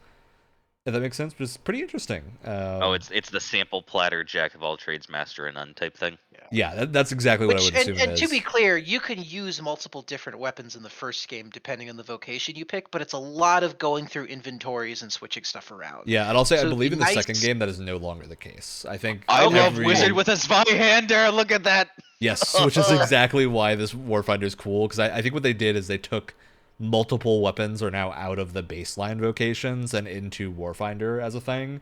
If that makes sense, but it's pretty interesting. It's the sample platter, jack of all trades, master of none type thing. Yeah, that's exactly what I would assume. And to be clear, you can use multiple different weapons in the first game depending on the vocation you pick, but it's a lot of going through inventories and switching stuff around. Yeah, and I'll say I believe in the second game that is no longer the case. I think I love Wizard with a Zweihander. Look at that. Yes, which is exactly why this Warfinder is cool, because I think what they did is they took multiple weapons are now out of the baseline vocations and into Warfinder as a thing,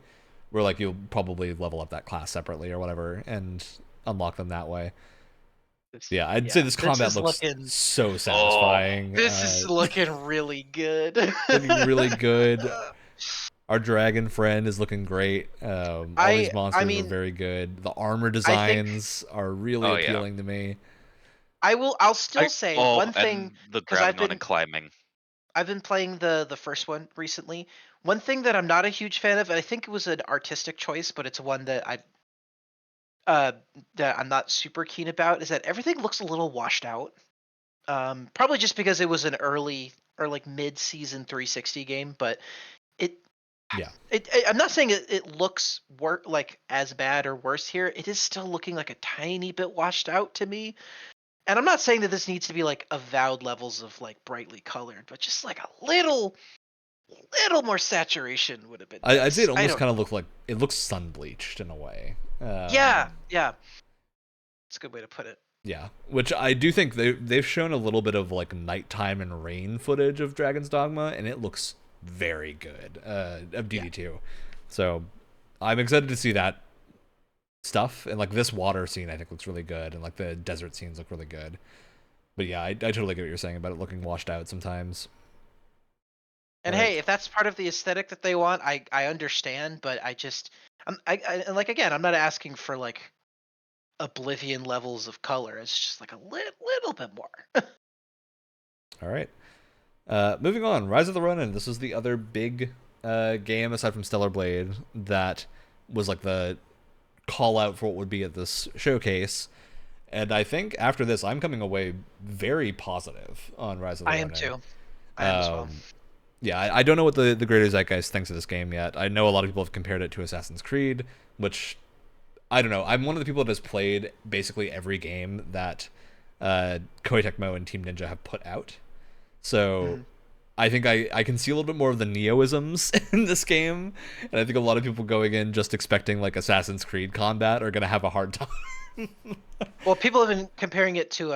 where like you'll probably level up that class separately or whatever and unlock them that way. Yeah, I'd say this combat looks so satisfying. This is looking really good. Looking really good. Our dragon friend is looking great. All these monsters are very good. The armor designs are really appealing to me. I'll still say one thing, the grabbing on and climbing. I've been playing the first one recently. One thing that I'm not a huge fan of, and I think it was an artistic choice, but it's one that I'm not super keen about, is that everything looks a little washed out. Probably just because it was an early or like mid-season 360 game, but I'm not saying it looks like as bad or worse here. It is still looking like a tiny bit washed out to me. And I'm not saying that this needs to be like avowed levels of like brightly colored, but just like a little more saturation would have been nice. I'd say it almost kind of looks sun bleached in a way. Yeah. It's a good way to put it. Yeah, which I do think they've shown a little bit of like nighttime and rain footage of Dragon's Dogma, and it looks very good of DD2. Yeah. So I'm excited to see that stuff, and like this water scene I think looks really good, and like the desert scenes look really good. But yeah, I totally get what you're saying about it looking washed out sometimes. And hey, if that's part of the aesthetic that they want, I understand, but I'm not asking for like Oblivion levels of color. It's just like a little bit more. All right. Moving on, Rise of the Ronin. This is the other big game aside from Stellar Blade that was like the call out for what would be at this showcase. And I think after this, I'm coming away very positive on Rise of the Ronin. I am too. I am as well. Yeah, I don't know what the greater zeitgeist thinks of this game yet. I know a lot of people have compared it to Assassin's Creed, which, I don't know. I'm one of the people that has played basically every game that Koei Tecmo and Team Ninja have put out. So I think I can see a little bit more of the Neo-isms in this game. And I think a lot of people going in just expecting like Assassin's Creed combat are going to have a hard time. Well, people have been comparing it to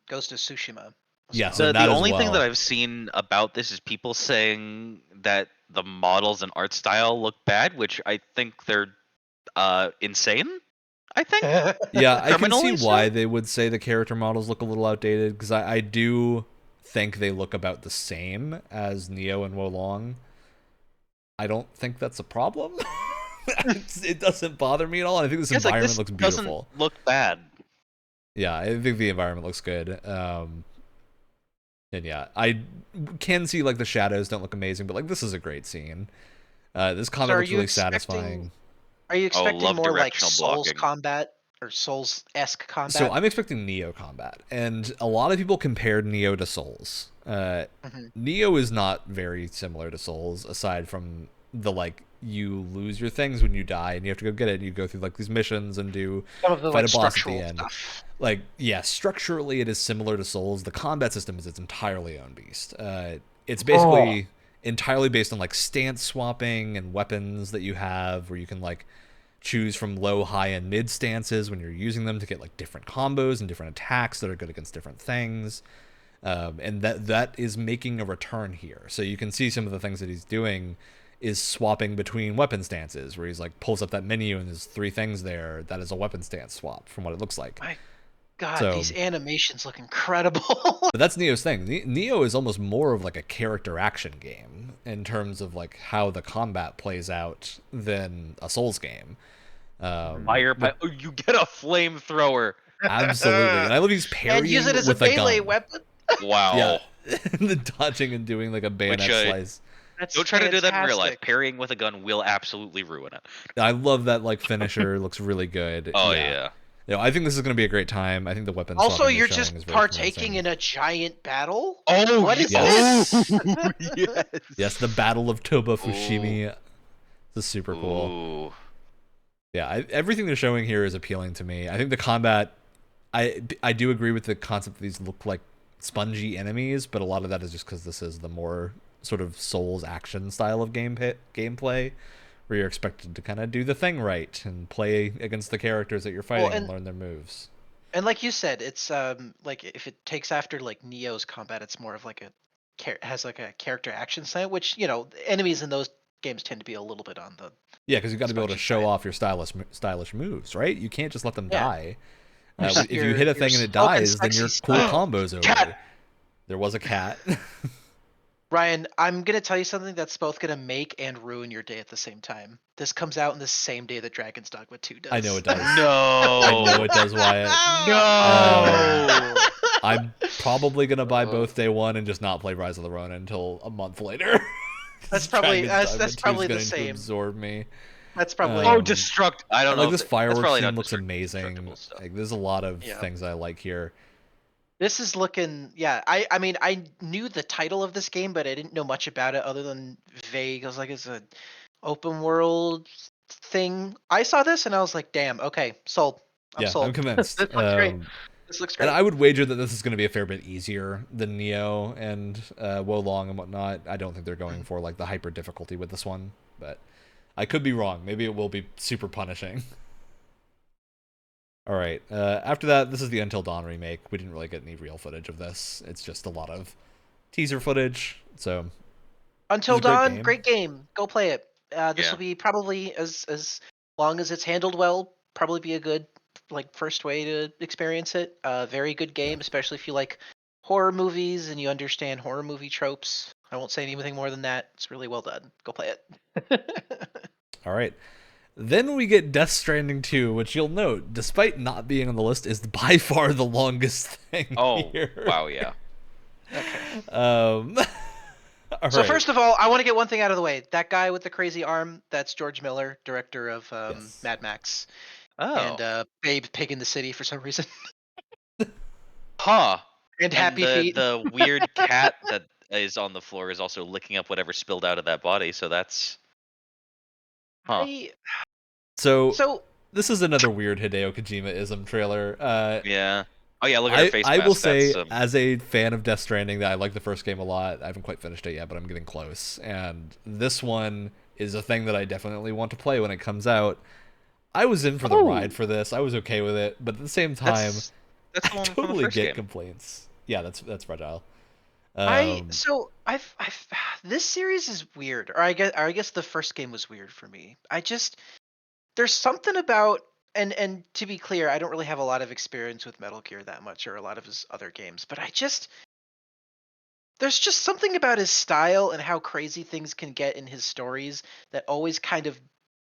Ghost of Tsushima. Yeah, so the only thing that I've seen about this is people saying that the models and art style look bad, which I think they're insane. I think. Yeah, I can see why they would say the character models look a little outdated, because I do think they look about the same as Neo and Wo Long. I don't think that's a problem. It doesn't bother me at all. I think this environment looks beautiful. Doesn't look bad. Yeah, I think the environment looks good. And yeah, I can see like the shadows don't look amazing, but like this is a great scene. This combat looks really satisfying. Are you expecting more like Souls combat or Souls-esque combat? So I'm expecting Neo combat, and a lot of people compared Neo to Souls. Neo is not very similar to Souls, aside from the like you lose your things when you die and you have to go get it, and you go through like these missions and fight a boss at the end. Like, yeah, structurally it is similar to Souls. The combat system is its entirely own beast. it's basically entirely based on like stance swapping and weapons that you have, where you can like choose from low, high, and mid stances when you're using them to get like different combos and different attacks that are good against different things. And that is making a return here. So you can see some of the things that he's doing is swapping between weapon stances, where he's like pulls up that menu and there's 3 things there. That is a weapon stance swap from what it looks like. My God, these animations look incredible. But that's Neo's thing. Neo is almost more of like a character action game in terms of like how the combat plays out than a Souls game. Fire! Oh, you get a flamethrower. Absolutely, and I love he's parrying and use it as with a melee gun. weapon. Wow. Yeah, the dodging and doing like a bayonet slice. Don't try to do that in real life. Parrying with a gun will absolutely ruin it. I love that like finisher. Looks really good. Oh yeah. You know, I think this is going to be a great time. I think the weapons. Also, you're just partaking in a giant battle. Oh, what is this? Yes. Yes, the Battle of Toba Fushimi. This is super cool. Ooh. Yeah, everything they're showing here is appealing to me. I think the combat. I do agree with the concept that these look like spongy enemies, but a lot of that is just because this is the more sort of Souls action style of gameplay, where you're expected to kind of do the thing right and play against the characters that you're fighting and learn their moves. And like you said, it's like if it takes after like Neo's combat, it's more of like has like a character action style, which enemies in those games tend to be a little bit on the because you got to be able to show off your stylish moves, right? You can't just let them die. If you hit a thing and it dies, then your cool combo's over. Cat. There was a cat. Ryan, I'm going to tell you something that's both going to make and ruin your day at the same time. This comes out in the same day that Dragon's Dogma 2 does. I know it does. No. I know it does, Wyatt. No. I'm probably going to buy both day one and just not play Rise of the Ronin until a month later. That's probably the same. Absorb me. That's probably destruct. I don't know. Like this fireworks scene looks amazing. Like there's a lot of things I like here. This is looking, I mean, I knew the title of this game, but I didn't know much about it other than vague. I was like, it's an open world thing. I saw this and I was like, damn, okay, sold. I'm sold. I'm convinced. This looks great. This looks great. And I would wager that this is going to be a fair bit easier than Neo and Wolong and whatnot. I don't think they're going for like the hyper difficulty with this one, but I could be wrong. Maybe it will be super punishing. All right. After that, this is the Until Dawn remake. We didn't really get any real footage of this. It's just a lot of teaser footage. So, Until Dawn, great game. Go play it. This will be probably as long as it's handled well. Probably be a good first way to experience it. Very good game, especially if you like horror movies and you understand horror movie tropes. I won't say anything more than that. It's really well done. Go play it. All right. Then we get Death Stranding 2, which you'll note, despite not being on the list, is by far the longest thing here. Wow, yeah. Okay. So first of all, I want to get one thing out of the way. That guy with the crazy arm, that's George Miller, director of Mad Max. Oh. And Babe Pig in the City for some reason. Huh. And Happy Feet. The weird cat that is on the floor is also licking up whatever spilled out of that body, so that's... Huh. So this is another weird Hideo Kojima-ism trailer. Yeah. Oh yeah, look at her face I mask. will say, as a fan of Death Stranding, that I like the first game a lot. I haven't quite finished it yet, but I'm getting close. And this one is a thing that I definitely want to play when it comes out. I was in for the ride for this. I was okay with it, but at the same time, that's I totally get complaints. Yeah, that's Fragile. This series is weird, or I guess the first game was weird for me. There's something about, and to be clear, I don't really have a lot of experience with Metal Gear that much, or a lot of his other games, but there's just something about his style and how crazy things can get in his stories that always kind of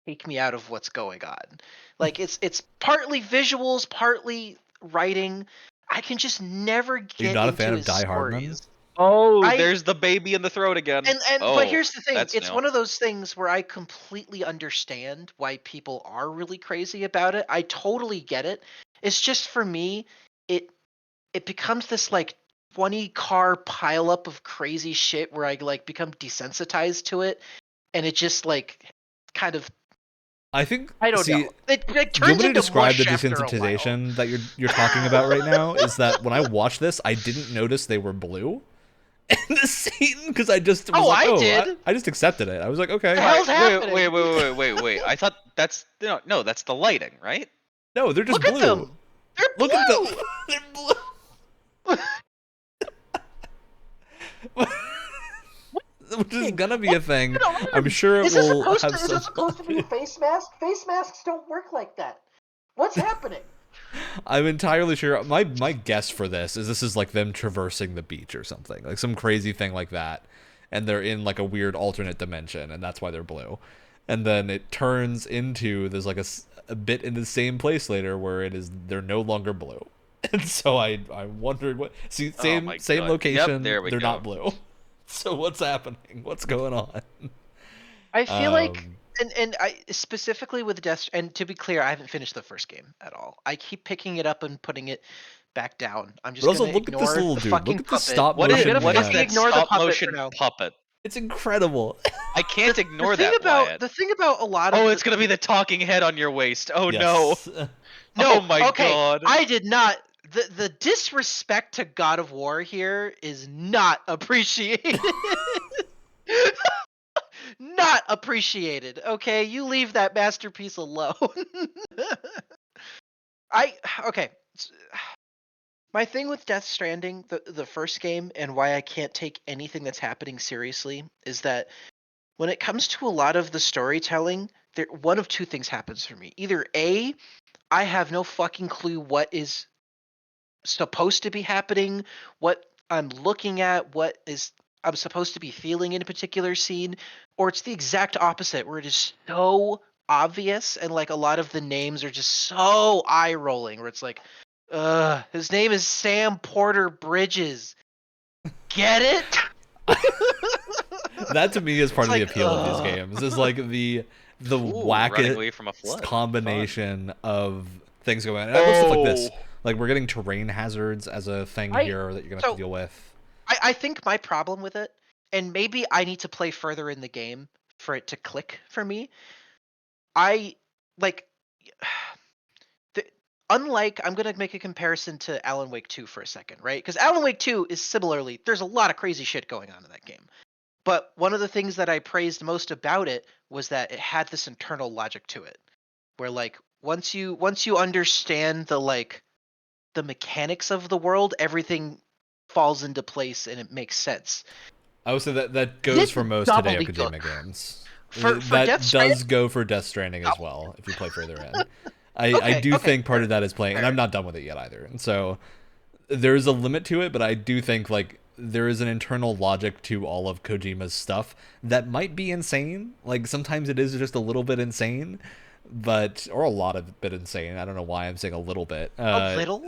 take me out of what's going on. Like it's partly visuals, partly writing. I can just never get into his stories. You're not a fan of Die Hardman? Oh, there's the baby in the throat again. But here's the thing. It's one of those things where I completely understand why people are really crazy about it. I totally get it. It's just for me, it becomes this 20 car pileup of crazy shit where I become desensitized to it, and it just kind of. I think I don't know. It turns into into describe the mush after a desensitization that you're talking about right now is that when I watched this, I didn't notice they were blue. in the scene because I just was I did. I just accepted it. I was like, okay. The hell's happening? Wait. I thought that's no, that's the lighting, right? No, they're just Look blue. at them. They're blue. Look at them. They're blue. Which is gonna be a thing. I'm sure it will have Is it supposed to be a face mask? Face masks don't work like that. What's happening? I'm entirely sure. My guess for this is like them traversing the beach or something, like some crazy thing like that, and they're in like a weird alternate dimension, and that's why they're blue. And then it turns into there's like a bit in the same place later where they're no longer blue. And so I wondered what same location. Yep, there we they're go. not blue. So what's happening? What's going on? I feel like, and I specifically with Death, and to be clear, I haven't finished the first game at all. I keep picking it up and putting it back down. I'm just also gonna look at ignore this little the dude. fucking Look at this puppet. stop What motion. is that ignore the stop puppet motion for now. puppet? It's incredible. I can't ignore the thing that. about Wyatt. the thing about a lot of it's gonna be the talking head on your waist. Oh Yes. no! No, Oh my okay, god! I did not. The disrespect to God of War here is not appreciated. Not appreciated. Okay, you leave that masterpiece alone. Okay. My thing with Death Stranding, the first game, and why I can't take anything that's happening seriously, is that when it comes to a lot of the storytelling, one of two things happens for me. Either A, I have no fucking clue what is supposed to be happening, what I'm looking at, what is I'm supposed to be feeling in a particular scene, or it's the exact opposite, where it is so obvious and like a lot of the names are just so eye-rolling, where it's like, his name is Sam Porter Bridges. Get it? That to me is part It's of the like, appeal of these games. Is like the running away wackest from a flood. combination of things going on. And I love stuff like this. Like we're getting terrain hazards as a thing here that you're gonna have to deal with. I think my problem with it, and maybe I need to play further in the game for it to click for me. I like unlike, I'm gonna make a comparison to Alan Wake 2 for a second, right? Because Alan Wake 2 is similarly, there's a lot of crazy shit going on in that game. But one of the things that I praised most about it was that it had this internal logic to it, where like once you understand the mechanics of the world, everything falls into place and it makes sense. I would say that goes for most Hideo Kojima games. That does go for Death Stranding as well, if you play further in. I do think part of that is playing, and I'm not done with it yet either. And so there's a limit to it, but I do think like there is an internal logic to all of Kojima's stuff that might be insane. Like sometimes it is just a little bit insane, or a lot of bit insane. I don't know why I'm saying a little bit. A little?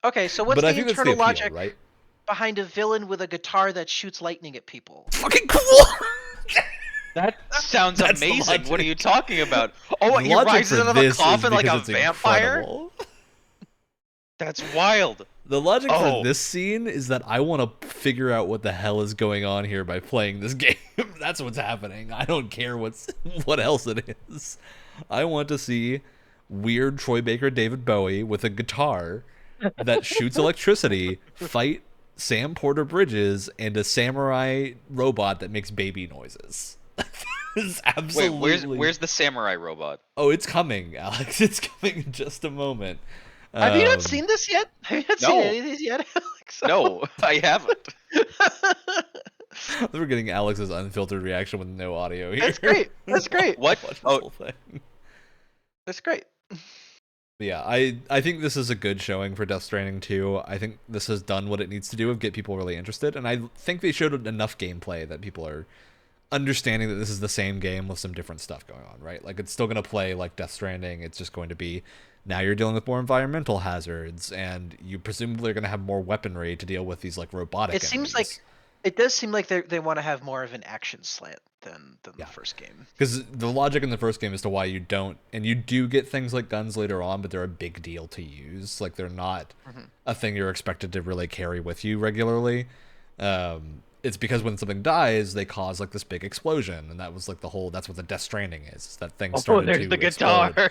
Okay, so what's the internal logic right? behind a villain with a guitar that shoots lightning at people? Fucking cool! That sounds amazing. What are you talking about? Oh, he rises out of a coffin like a vampire? Incredible. That's wild. The logic for this scene is that I want to figure out what the hell is going on here by playing this game. That's what's happening. I don't care what else it is. I want to see weird Troy Baker David Bowie with a guitar that shoots electricity fight Sam Porter Bridges and a samurai robot that makes baby noises. Absolutely. Wait, where's the samurai robot? Oh, it's coming, Alex. It's coming in just a moment. Have you not seen this yet? Have you not seen any of these yet, Alex? No, I haven't. We're getting Alex's unfiltered reaction with no audio here. That's great. That's great. What? Whole thing. That's great. Yeah, I think this is a good showing for Death Stranding 2. I think this has done what it needs to do of get people really interested, and I think they showed enough gameplay that people are understanding that this is the same game with some different stuff going on, right? Like, it's still going to play like Death Stranding. It's just going to be, now you're dealing with more environmental hazards, and you presumably are going to have more weaponry to deal with these, like, robotic enemies. It does seem like they want to have more of an action slant than the first game. Because the logic in the first game as to why you don't, and you do get things like guns later on, but they're a big deal to use. Like, they're not a thing you're expected to really carry with you regularly. It's because when something dies, they cause like this big explosion, and that was like that's what the Death Stranding is. That thing started to there's the explode. guitar.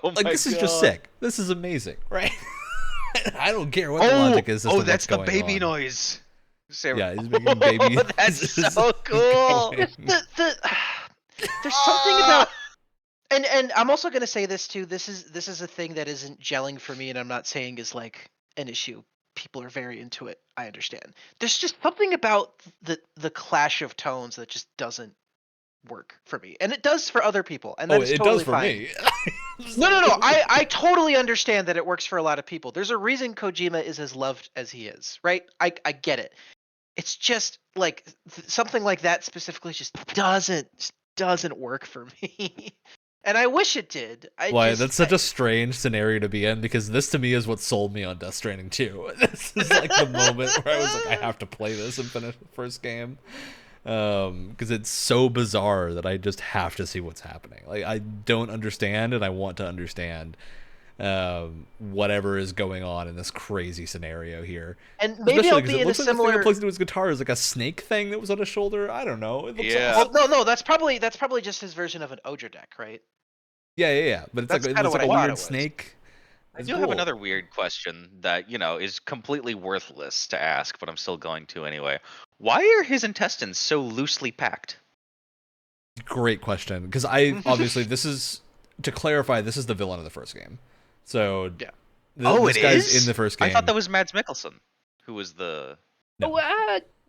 Like, this is just sick. This is amazing, right? I don't care what the logic is. That's the baby noise. Yeah, he's making baby. That's so cool. There's something about, and I'm also gonna say this too. This is a thing that isn't gelling for me, and I'm not saying is like an issue. People are very into it. I understand. There's just something about the clash of tones that just doesn't work for me, and it does for other people, and that's totally does for fine. me. No. I totally understand that it works for a lot of people. There's a reason Kojima is as loved as he is, right? I get it. It's just like something like that specifically just doesn't work for me. And I wish it did. That's such a strange scenario to be in, because this to me is what sold me on Death Stranding 2. This is like the moment where I was like, I have to play this and finish the first game. Because it's so bizarre that I just have to see what's happening. Like, I don't understand, and I want to understand whatever is going on in this crazy scenario here. And maybe I'll be in a similar. The thing that plays into his guitar is like a snake thing that was on his shoulder. I don't know. It looks Well, no, that's probably just his version of an Odra deck, right? Yeah. But it's like a weird snake. I do have another weird question that, is completely worthless to ask, but I'm still going to anyway. Why are his intestines so loosely packed? Great question, because obviously this is, to clarify, this is the villain of the first game. So yeah. This guy's in the first game. I thought that was Mads Mikkelsen, who was the. No.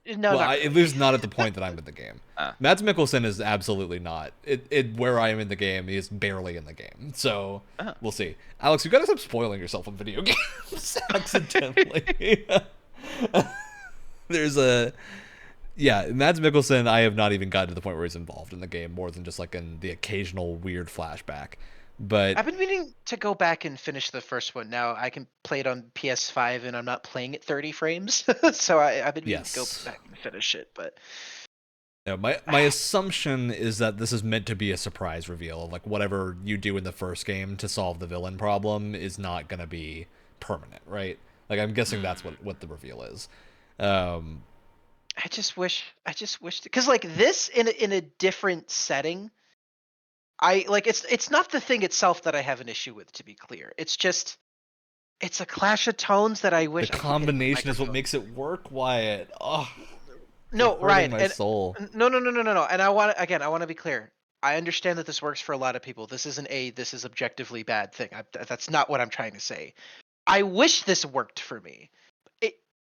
It was not at the point that I'm in the game. Mads Mikkelsen is absolutely not. Where I am in the game, he is barely in the game. So we'll see. Alex, you gotta stop spoiling yourself on video games accidentally. There's Mads Mikkelsen, I have not even gotten to the point where he's involved in the game, more than just like in the occasional weird flashback. But I've been meaning to go back and finish the first one. Now I can play it on PS5, and I'm not playing at 30 frames, so I've been meaning to go back and finish it. But my assumption is that this is meant to be a surprise reveal. Like, whatever you do in the first game to solve the villain problem is not going to be permanent, right? Like, I'm guessing that's what the reveal is. I just wish because like this in a different setting. It's not the thing itself that I have an issue with, to be clear. It's just it's a clash of tones that I wish the combination is what makes it work, Wyatt. Oh, no, Ryan, my soul. No. And I want to be clear. I understand that this works for a lot of people. This isn't this is objectively bad thing. That's not what I'm trying to say. I wish this worked for me.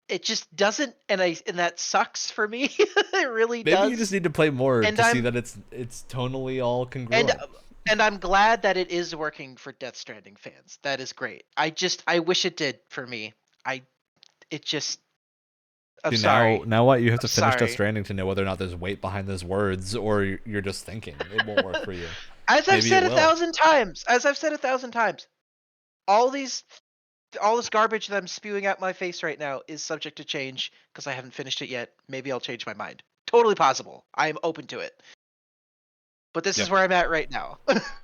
It just doesn't, and that sucks for me. It really does. Maybe you just need to play more to see that it's tonally all congruent. And I'm glad that it is working for Death Stranding fans. That is great. I wish it did for me. I'm sorry. Now what? You have to finish Death Stranding to know whether or not there's weight behind those words, or you're just thinking it won't work for you. As I've said 1,000 times, all this garbage that I'm spewing out my face right now is subject to change because I haven't finished it yet. Maybe I'll change my mind. Totally possible. I am open to it. But this is where I'm at right now.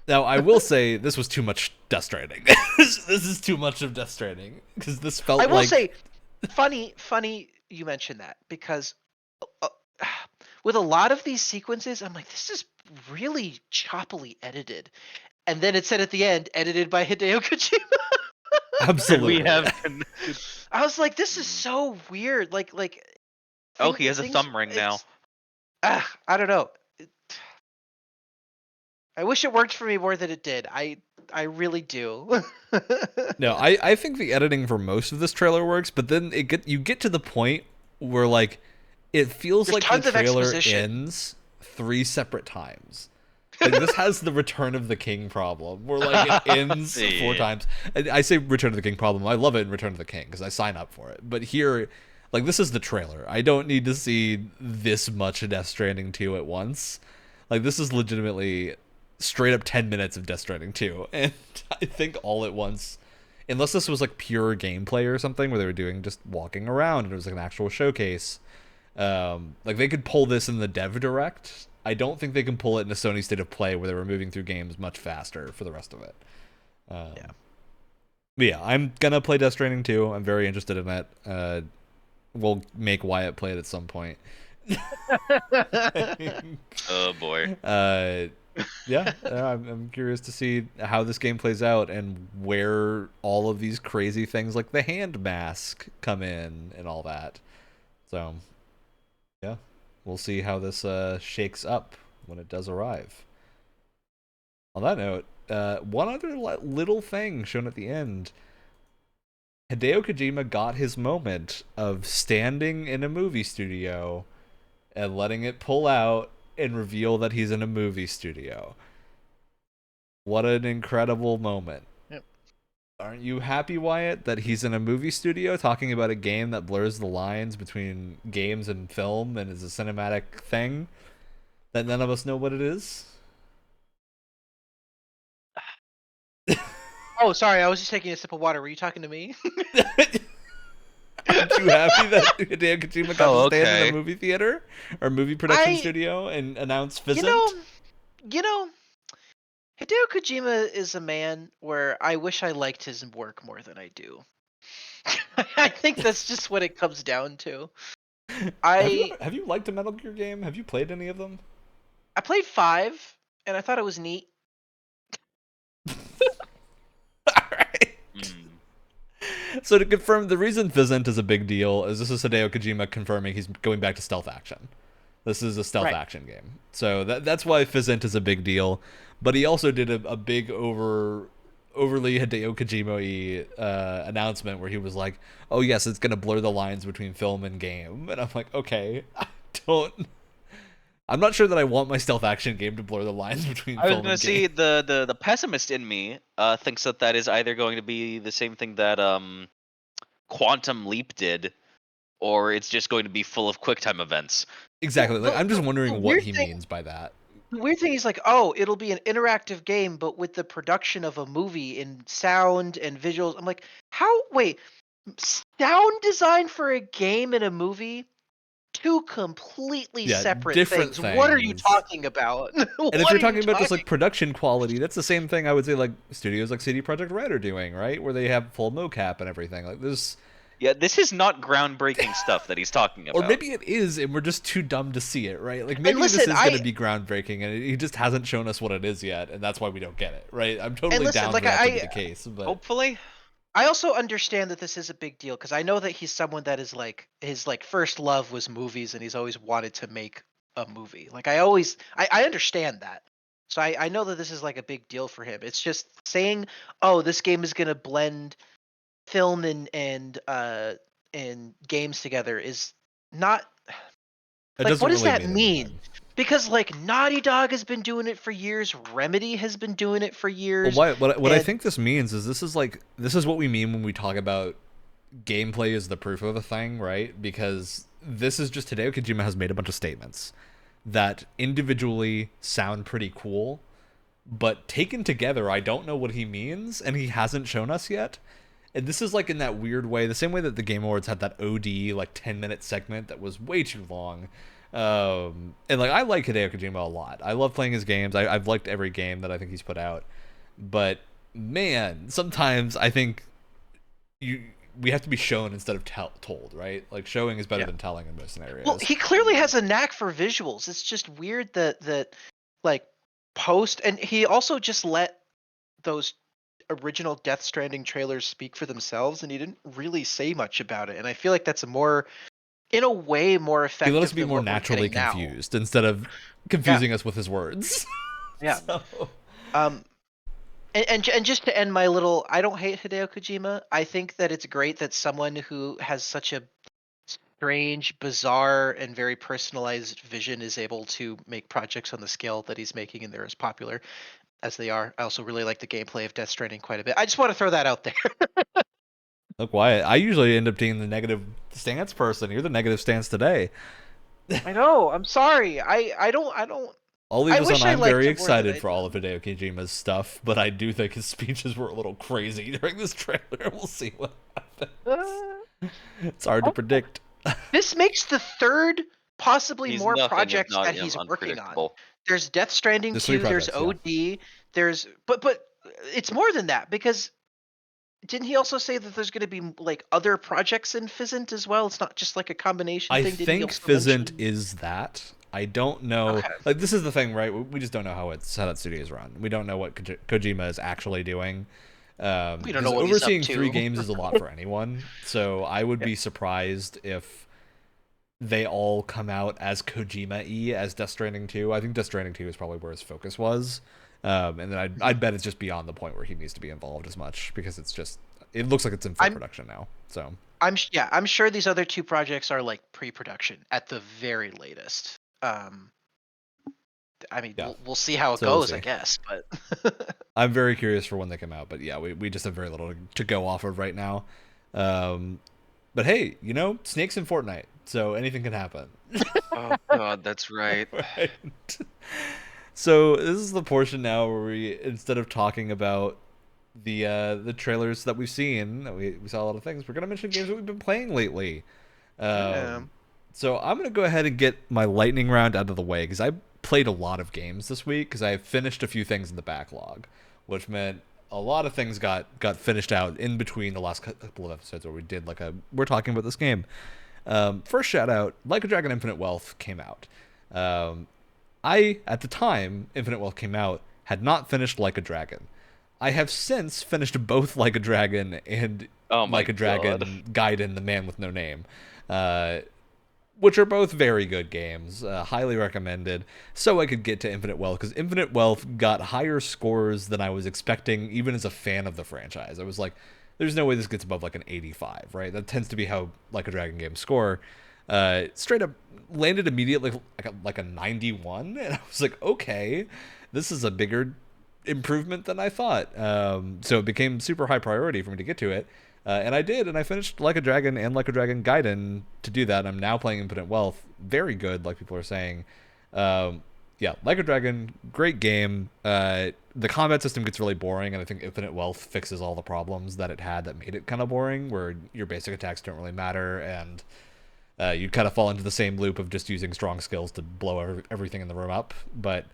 Now, I will say this was too much Death Stranding. This is too much of Death Stranding, because this felt like... I will say, funny you mentioned that, because with a lot of these sequences, I'm like, this is really choppily edited. And then it said at the end, edited by Hideo Kojima. Absolutely. I was like, this is so weird. Like. He has a thumb ring now. I don't know. I wish it worked for me more than it did. I really do. No, I think the editing for most of this trailer works, but then you get to the point where like it feels like the trailer ends 3 separate times. Like, this has the Return of the King problem, where like it ends 4 times. I say Return of the King problem. I love it in Return of the King because I sign up for it. But here, like, this is the trailer. I don't need to see this much Death Stranding 2 at once. Like, this is legitimately straight up 10 minutes of Death Stranding 2, and I think all at once, unless this was like pure gameplay or something where they were doing just walking around and it was like an actual showcase, like they could pull this in the Dev Direct. I don't think they can pull it in a Sony State of Play where they were moving through games much faster for the rest of it. But yeah, I'm gonna play Death Stranding 2. I'm very interested in it. We'll make Wyatt play it at some point. Oh boy. I'm curious to see how this game plays out and where all of these crazy things like the hand mask come in and all that. So We'll see how this shakes up when it does arrive. On that note, one other little thing shown at the end. Hideo Kojima got his moment of standing in a movie studio and letting it pull out and reveal that he's in a movie studio. What an incredible moment. Yep. Aren't you happy, Wyatt, that he's in a movie studio talking about a game that blurs the lines between games and film and is a cinematic thing that none of us know what it is? Oh, sorry, I was just taking a sip of water. Were you talking to me? Aren't you happy that Hideo Kojima got to stand in a movie theater or movie production studio and announce Fizzent? You know, Hideo Kojima is a man where I wish I liked his work more than I do. I think that's just what it comes down to. Have you liked a Metal Gear game? Have you played any of them? I played 5, and I thought it was neat. Alright. So to confirm, the reason Fizzent is a big deal is this is Hideo Kojima confirming he's going back to stealth action. This is a stealth action game. So that's why Fizzent is a big deal. But he also did a big overly Hideo Kojima-y announcement where he was like, oh yes, it's going to blur the lines between film and game. And I'm like, okay, I'm not sure that I want my stealth action game to blur the lines between film and game. I was going to see the pessimist in me thinks that is either going to be the same thing that Quantum Leap did, or it's just going to be full of QuickTime events. Exactly. Like, I'm just wondering what he means by that. The weird thing is like, oh, it'll be an interactive game, but with the production of a movie in sound and visuals. I'm like, wait, sound design for a game and a movie? Two completely separate different things. What are you talking about? And if you're talking about just like production quality, that's the same thing I would say like studios like CD Projekt Red are doing, right? Where they have full mocap and everything. Like this. Yeah, this is not groundbreaking stuff that he's talking about. Or maybe it is, and we're just too dumb to see it, right? Like maybe this is going to be groundbreaking, and he just hasn't shown us what it is yet, and that's why we don't get it, right? I'm totally down for that to be the case. But hopefully. I also understand that this is a big deal because I know that he's someone that is like his like first love was movies, and he's always wanted to make a movie. Like I understand that. So I know that this is like a big deal for him. It's just saying, oh, this game is going to blend film and games together is not like, what does that mean? Because like Naughty Dog has been doing it for years, Remedy has been doing it for years. Well, what I think this means is this is what we mean when we talk about gameplay as the proof of a thing, right? Because this is just Hideo Kojima has made a bunch of statements that individually sound pretty cool, but taken together, I don't know what he means, and he hasn't shown us yet. And this is like in that weird way, the same way that the Game Awards had that OD like 10-minute segment that was way too long. And like I like Hideo Kojima a lot. I love playing his games. I've liked every game that I think he's put out. But man, sometimes I think we have to be shown instead of told, right? Like showing is better than telling in most scenarios. Well, he clearly has a knack for visuals. It's just weird that like post, and he also just let those original Death Stranding trailers speak for themselves, and he didn't really say much about it. And I feel like that's in a way more effective. He let us be more naturally confused instead of confusing us with his words. Yeah. And just to end my little, I don't hate Hideo Kojima. I think that it's great that someone who has such a strange, bizarre, and very personalized vision is able to make projects on the scale that he's making, and they're as popular as they are. I also really like the gameplay of Death Stranding quite a bit. I just want to throw that out there. Look, Wyatt, I usually end up being the negative stance person. You're the negative stance today. I know. I'm sorry. I don't. I'll leave this on. I'm very excited for all of Hideo Kojima's stuff, but I do think his speeches were a little crazy during this trailer. We'll see what happens. It's hard to predict. This makes the third, possibly more projects that he's working on. There's Death Stranding 2. There's OD. There's but it's more than that, because didn't he also say that there's going to be like other projects in Fizzent as well? It's not just like a combination thing. I think Fizzent is that. I don't know. Okay. Like this is the thing, right? We just don't know how that studio is run. We don't know what Kojima is actually doing. We don't know what overseeing he's up to. 3 games is a lot for anyone. So I would be surprised if they all come out as Kojima-y as Death Stranding 2. I think Death Stranding 2 is probably where his focus was. And then I'd bet it's just beyond the point where he needs to be involved as much, because it looks like it's in full production now. So I'm sure these other two projects are like pre-production at the very latest. I mean, we'll see how it goes, I guess. But I'm very curious for when they come out. But yeah, we just have very little to go off of right now. But hey, snakes in Fortnite, so anything can happen. Oh God, that's right. Right. So this is the portion now where we, instead of talking about the trailers that we've seen, we saw a lot of things, we're gonna mention games that we've been playing lately. So I'm gonna go ahead and get my lightning round out of the way, because I played a lot of games this week, because I finished a few things in the backlog, which meant a lot of things got finished out in between the last couple of episodes where we're talking about this game. First shout out, Like a Dragon Infinite Wealth came out. I, at the time Infinite Wealth came out, had not finished Like a Dragon. I have since finished both Like a Dragon and Like a Dragon Gaiden, the Man with No Name, which are both very good games, highly recommended, so I could get to Infinite Wealth, because Infinite Wealth got higher scores than I was expecting, even as a fan of the franchise. I was like, there's no way this gets above like an 85, right? That tends to be how Like a Dragon games score. Straight up landed immediately like a 91, and I was like, okay, this is a bigger improvement than I thought. So it became super high priority for me to get to it. And I did, and I finished Like a Dragon and Like a Dragon Gaiden to do that. I'm now playing Infinite Wealth. Very good, like people are saying. Yeah, Like a Dragon, great game. The combat system gets really boring, and I think Infinite Wealth fixes all the problems that it had that made it kind of boring, where your basic attacks don't really matter, and you kind of fall into the same loop of just using strong skills to blow everything in the room up. But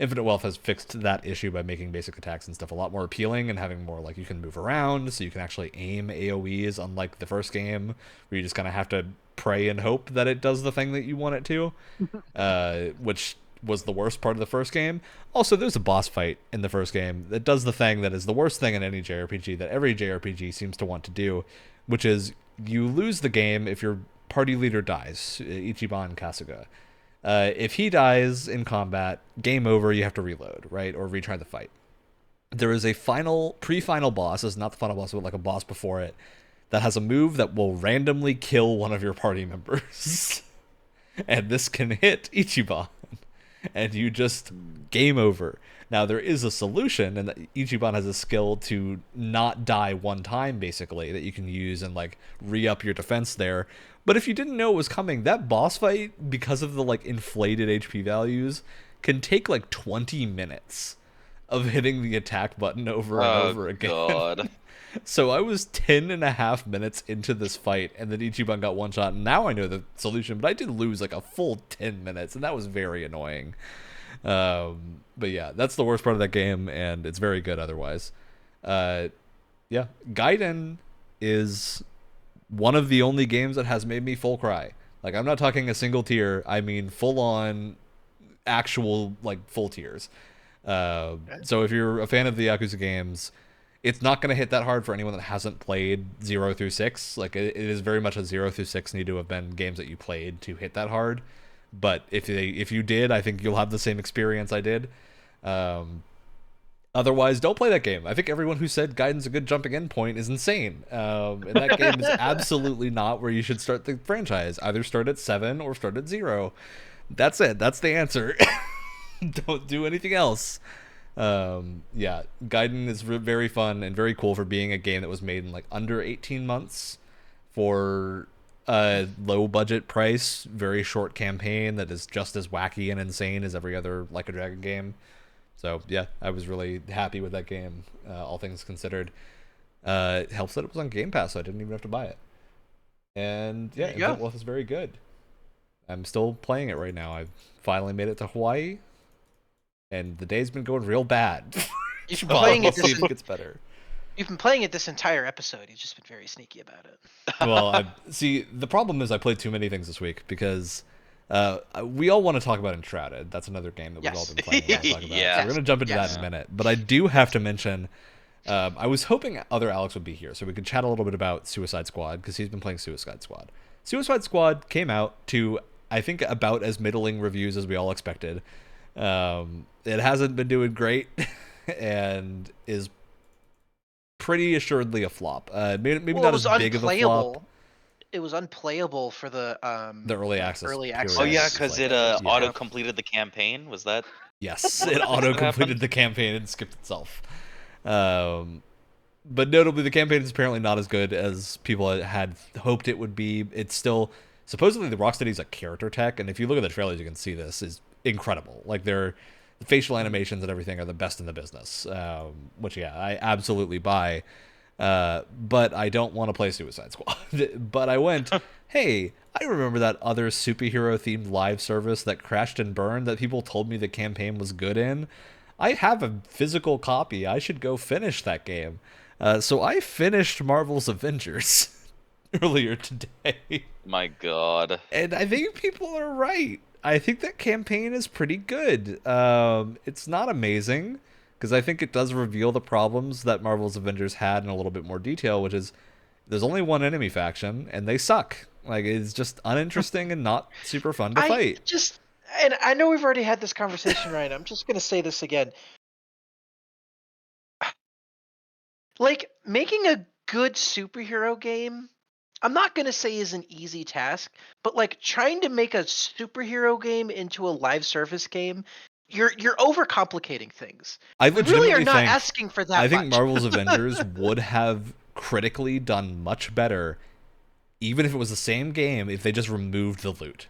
Infinite Wealth has fixed that issue by making basic attacks and stuff a lot more appealing, and having more, like, you can move around, so you can actually aim AoEs, unlike the first game, where you just kind of have to pray and hope that it does the thing that you want it to, which was the worst part of the first game. Also, there's a boss fight in the first game that does the thing that is the worst thing in any JRPG that every JRPG seems to want to do, which is you lose the game if your party leader dies, Ichiban Kasuga. If he dies in combat, game over, you have to reload, right? Or retry the fight. There is a pre-final boss, it's not the final boss, but like a boss before it, that has a move that will randomly kill one of your party members. And this can hit Ichiban. And you just game over. Now, there is a solution, and that Ichiban has a skill to not die one time, basically, that you can use and, like, re-up your defense there. But if you didn't know it was coming, that boss fight, because of the, like, inflated HP values, can take, like, 20 minutes of hitting the attack button over and over again. God. So I was 10.5 minutes into this fight, and then Ichiban got one shot, and now I know the solution, but I did lose like a full 10 minutes, and that was very annoying. But yeah, that's the worst part of that game, and it's very good otherwise. Yeah, Gaiden is one of the only games that has made me full cry. Like, I'm not talking a single tear, I mean full-on, actual, like, full tears. So if you're a fan of the Yakuza games, it's not going to hit that hard for anyone that hasn't played 0 through 6. Like, it is very much a 0 through 6 need to have been games that you played to hit that hard. But if you did, I think you'll have the same experience I did. Otherwise, don't play that game. I think everyone who said Gaiden's a good jumping in point is insane. And that game is absolutely not where you should start the franchise. Either start at 7 or start at 0. That's it. That's the answer. Don't do anything else. Yeah, Gaiden is very fun and very cool for being a game that was made in like under 18 months for a low budget price, very short campaign that is just as wacky and insane as every other Like a Dragon game. So yeah, I was really happy with that game, all things considered. It helps that it was on Game Pass, so I didn't even have to buy it. And yeah, Infinite Wealth is very good. I'm still playing it right now. I've finally made it to Hawaii, and the day's been going real bad. You've been playing it. See if it gets better. You've been playing it this entire episode. You've just been very sneaky about it. Well, see, the problem is I played too many things this week because we all want to talk about Enshrouded. That's another game that we've all been playing. Yeah. So we're going to jump into that in a minute. But I do have to mention, I was hoping other Alex would be here so we could chat a little bit about Suicide Squad, because he's been playing Suicide Squad. Suicide Squad came out to, I think, about as middling reviews as we all expected. It hasn't been doing great and is pretty assuredly a flop. Maybe not as big of a flop. It was unplayable for the early access. Oh yeah, because it auto completed the campaign. Was that? Yes, it auto completed the campaign and skipped itself. But notably, the campaign is apparently not as good as people had hoped it would be. It's still supposedly the Rocksteady's a character tech, and if you look at the trailers, you can see this is incredible. Like their facial animations and everything are the best in the business, which I absolutely buy. But I don't want to play Suicide Squad. But I went, hey, I remember that other superhero-themed live service that crashed and burned that people told me the campaign was good in. I have a physical copy. I should go finish that game. So I finished Marvel's Avengers earlier today. My God. And I think people are right. I think that campaign is pretty good. It's not amazing, because I think it does reveal the problems that Marvel's Avengers had in a little bit more detail, which is there's only one enemy faction, and they suck. Like, it's just uninteresting and not super fun to fight. And I know we've already had this conversation, Ryan. I'm just going to say this again. Like, making a good superhero game, I'm not going to say is an easy task, but like trying to make a superhero game into a live service game, you're overcomplicating things. I really are not asking for that. I think Marvel's Avengers would have critically done much better, even if it was the same game, if they just removed the loot.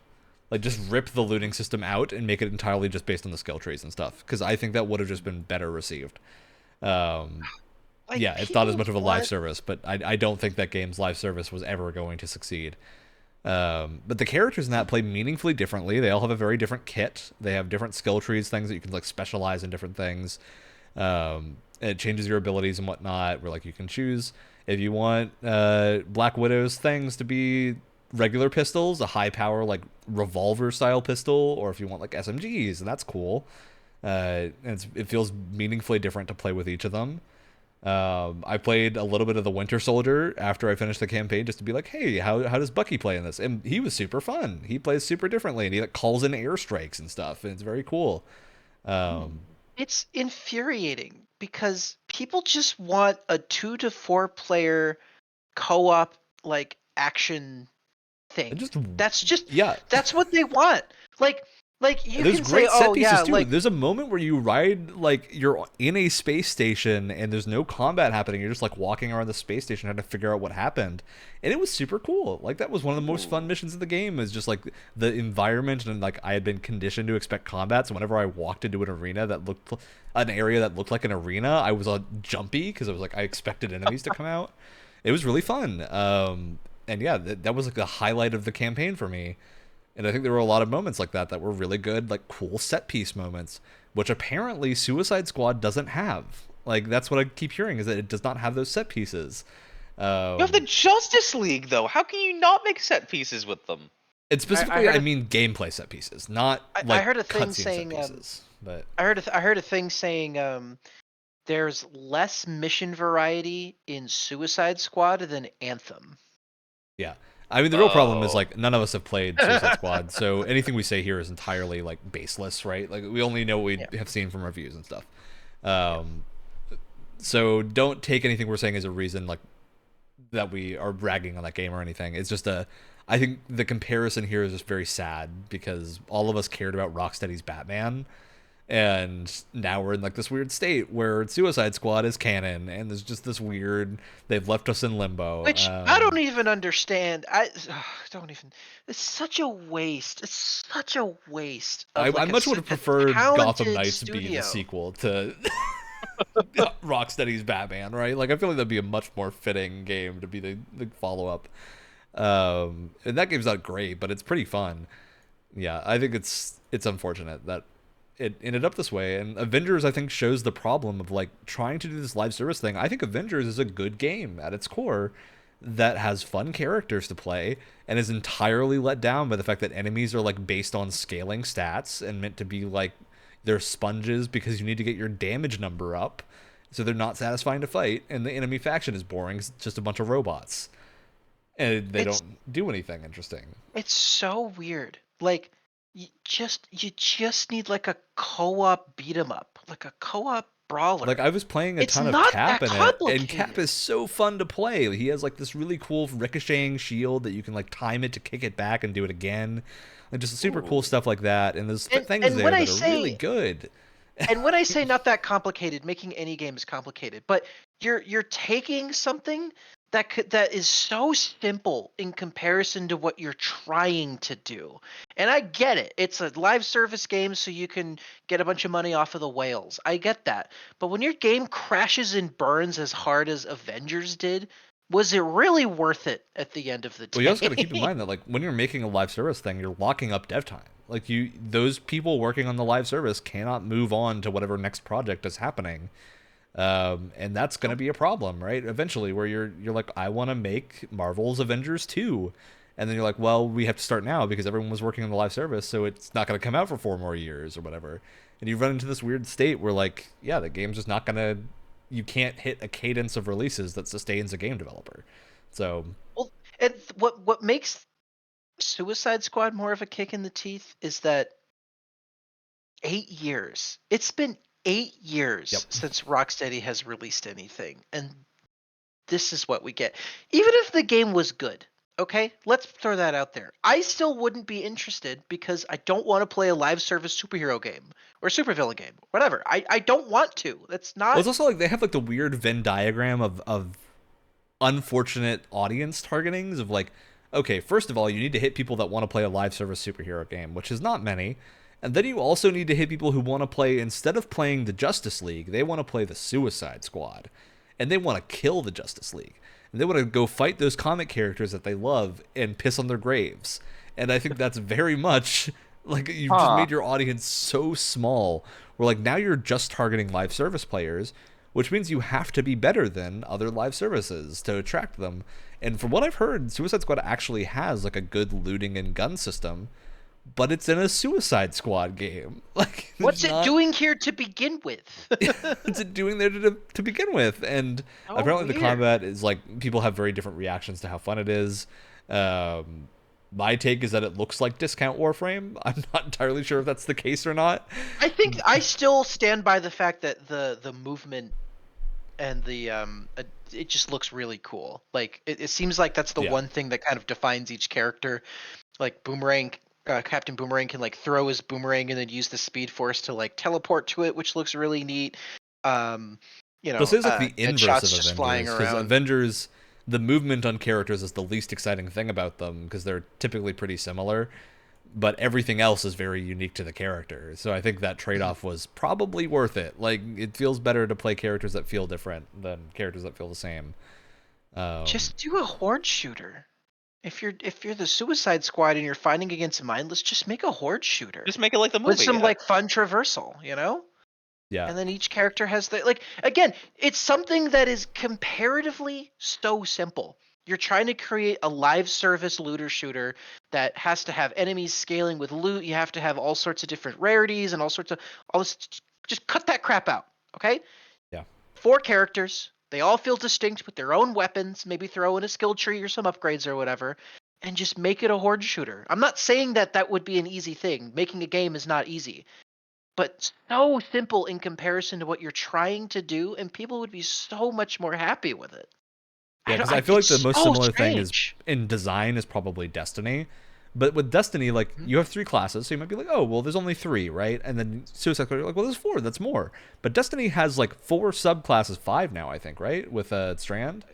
Like, just rip the looting system out and make it entirely just based on the skill trees and stuff, because I think that would have just been better received. Yeah, it's not as much of a live service, but I don't think that game's live service was ever going to succeed. But the characters in that play meaningfully differently. They all have a very different kit. They have different skill trees, things that you can like specialize in different things. It changes your abilities and whatnot, where like you can choose if you want Black Widow's things to be regular pistols, a high power like revolver style pistol, or if you want like SMGs, and that's cool. And it feels meaningfully different to play with each of them. I played a little bit of the Winter Soldier after I finished the campaign, just to be like, hey, how does Bucky play in this? And he was super fun. He plays super differently, and he like calls in airstrikes and stuff, and it's very cool. It's infuriating because people just want a 2 to 4 player co-op like action thing. That's what they want. Like you there's can great say, set oh pieces yeah, too. like There's a moment where you ride like you're in a space station and there's no combat happening. You're just like walking around the space station trying to figure out what happened, and it was super cool. Like that was one of the most fun missions of the game. Is just like the environment, and like I had been conditioned to expect combat. So whenever I walked into an area that looked like an arena, I was all jumpy because I was like I expected enemies to come out. It was really fun. And yeah, that was like the highlight of the campaign for me. And I think there were a lot of moments like that were really good, like cool set piece moments, which apparently Suicide Squad doesn't have. Like that's what I keep hearing, is that it does not have those set pieces. You have the Justice League though. How can you not make set pieces with them? And specifically, I mean gameplay set pieces, not like I heard a thing saying set pieces. But I heard a thing saying there's less mission variety in Suicide Squad than Anthem. Yeah. I mean, the real problem is, like, none of us have played Suicide Squad, so anything we say here is entirely, like, baseless, right? Like, we only know what we have seen from reviews and stuff. So don't take anything we're saying as a reason, like, that we are bragging on that game or anything. It's just I think the comparison here is just very sad, because all of us cared about Rocksteady's Batman, and now we're in like this weird state where Suicide Squad is canon, and there's just this weird, they've left us in limbo, which I don't even understand. It's such a waste. It's such a waste of, I much would have preferred Gotham Knights studio. be the sequel to Rocksteady's Batman, right? Like I feel like that'd be a much more fitting game to be the follow-up. And that game's not great, but it's pretty fun. Yeah, I think it's unfortunate that it ended up this way. And Avengers, I think, shows the problem of like trying to do this live service thing. I think Avengers is a good game at its core that has fun characters to play, and is entirely let down by the fact that enemies are like based on scaling stats and meant to be like they're sponges because you need to get your damage number up, so they're not satisfying to fight, and the enemy faction is boring. It's just a bunch of robots. and they don't do anything interesting. It's so weird. Like you just need like a co-op beat 'em up, like a co-op brawler. Like I was playing a ton of Cap in it, and Cap is so fun to play. He has like this really cool ricocheting shield that you can like time it to kick it back and do it again. Like just super cool stuff like that. And there's things there that are really good. And when I say not that complicated, making any game is complicated, but you're taking something that is so simple in comparison to what you're trying to do. And I get it. It's a live service game, so you can get a bunch of money off of the whales. I get that. But when your game crashes and burns as hard as Avengers did, was it really worth it at the end of the day? Well, you also got to keep in mind that like when you're making a live service thing, you're locking up dev time. Like those people working on the live service cannot move on to whatever next project is happening. And that's going to be a problem, right? Eventually, where you're like, I want to make Marvel's Avengers 2. And then you're like, well, we have to start now because everyone was working on the live service, so it's not going to come out for 4 more years or whatever. And you run into this weird state where like, yeah, the game's just not going to, you can't hit a cadence of releases that sustains a game developer. So, well, and what makes Suicide Squad more of a kick in the teeth is that 8 years. It's been 8 years since Rocksteady has released anything, and this is what we get. Even if the game was good, okay, let's throw that out there. I still wouldn't be interested because I don't want to play a live service superhero game or supervillain game, whatever. I don't want to. That's not. Well, it's also like they have like the weird Venn diagram of unfortunate audience targetings of like, okay, first of all, you need to hit people that want to play a live service superhero game, which is not many. And then you also need to hit people who want to play, instead of playing the Justice League, they want to play the Suicide Squad. And they want to kill the Justice League. And they want to go fight those comic characters that they love and piss on their graves. And I think that's very much, like, you've just made your audience so small. Where, like, now you're just targeting live service players, which means you have to be better than other live services to attract them. And from what I've heard, Suicide Squad actually has, like, a good looting and gun system. But it's in a Suicide Squad game. Like, what's it doing here to begin with? What's it doing there to begin with? And apparently the combat is like, people have very different reactions to how fun it is. My take is that it looks like Discount Warframe. I'm not entirely sure if that's the case or not. I think I still stand by the fact that the movement and the it just looks really cool. Like it seems like that's the one thing that kind of defines each character. Like Boomerang. Captain Boomerang can like throw his boomerang and then use the Speed Force to like teleport to it, which looks really neat. You know, this is like the inverse of Avengers, flying because Avengers, the movement on characters is the least exciting thing about them because they're typically pretty similar, but everything else is very unique to the character. So I think that trade-off was probably worth it. Like, it feels better to play characters that feel different than characters that feel the same. Just do a horde shooter. If you're the Suicide Squad and you're fighting against Mindless, just make a horde shooter. Just make it like the movie with some like fun traversal, you know? Yeah. And then each character has the like. Again, it's something that is comparatively so simple. You're trying to create a live service looter shooter that has to have enemies scaling with loot. You have to have all sorts of different rarities and all this. Just cut that crap out, okay? Yeah. 4 characters. They all feel distinct with their own weapons, maybe throw in a skill tree or some upgrades or whatever, and just make it a horde shooter. I'm not saying that would be an easy thing. Making a game is not easy. But so simple in comparison to what you're trying to do, and people would be so much more happy with it. Yeah, because I feel like the most similar thing is in design is probably Destiny. But with Destiny, like, you have 3 classes, so you might be like, oh, well, there's only 3, right? And then Suicide Squad, you're like, well, there's 4, that's more. But Destiny has, like, 4 subclasses, 5 now, I think, right? With Strand?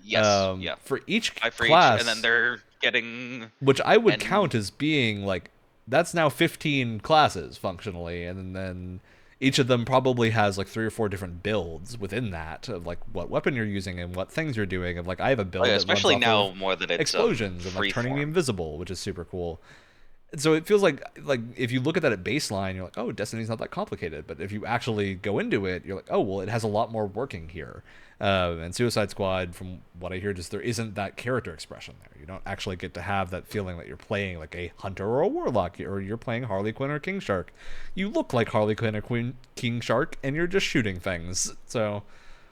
Yes, yeah. For each class. And then they're getting... Which I would count as being, like, that's now 15 classes, functionally. And then each of them probably has, like, 3 or 4 different builds within that, of, like, what weapon you're using and what things you're doing. Of, like, I have a build especially that runs off now, more that it's explosions and, like, turning me invisible, which is super cool. So it feels like if you look at that at baseline, you're like, oh, Destiny's not that complicated. But if you actually go into it, you're like, oh, well, it has a lot more working here. And Suicide Squad, from what I hear, just there isn't that character expression there. You don't actually get to have that feeling that you're playing like a hunter or a warlock, or you're playing Harley Quinn or King Shark. You look like Harley Quinn or King Shark, and you're just shooting things. So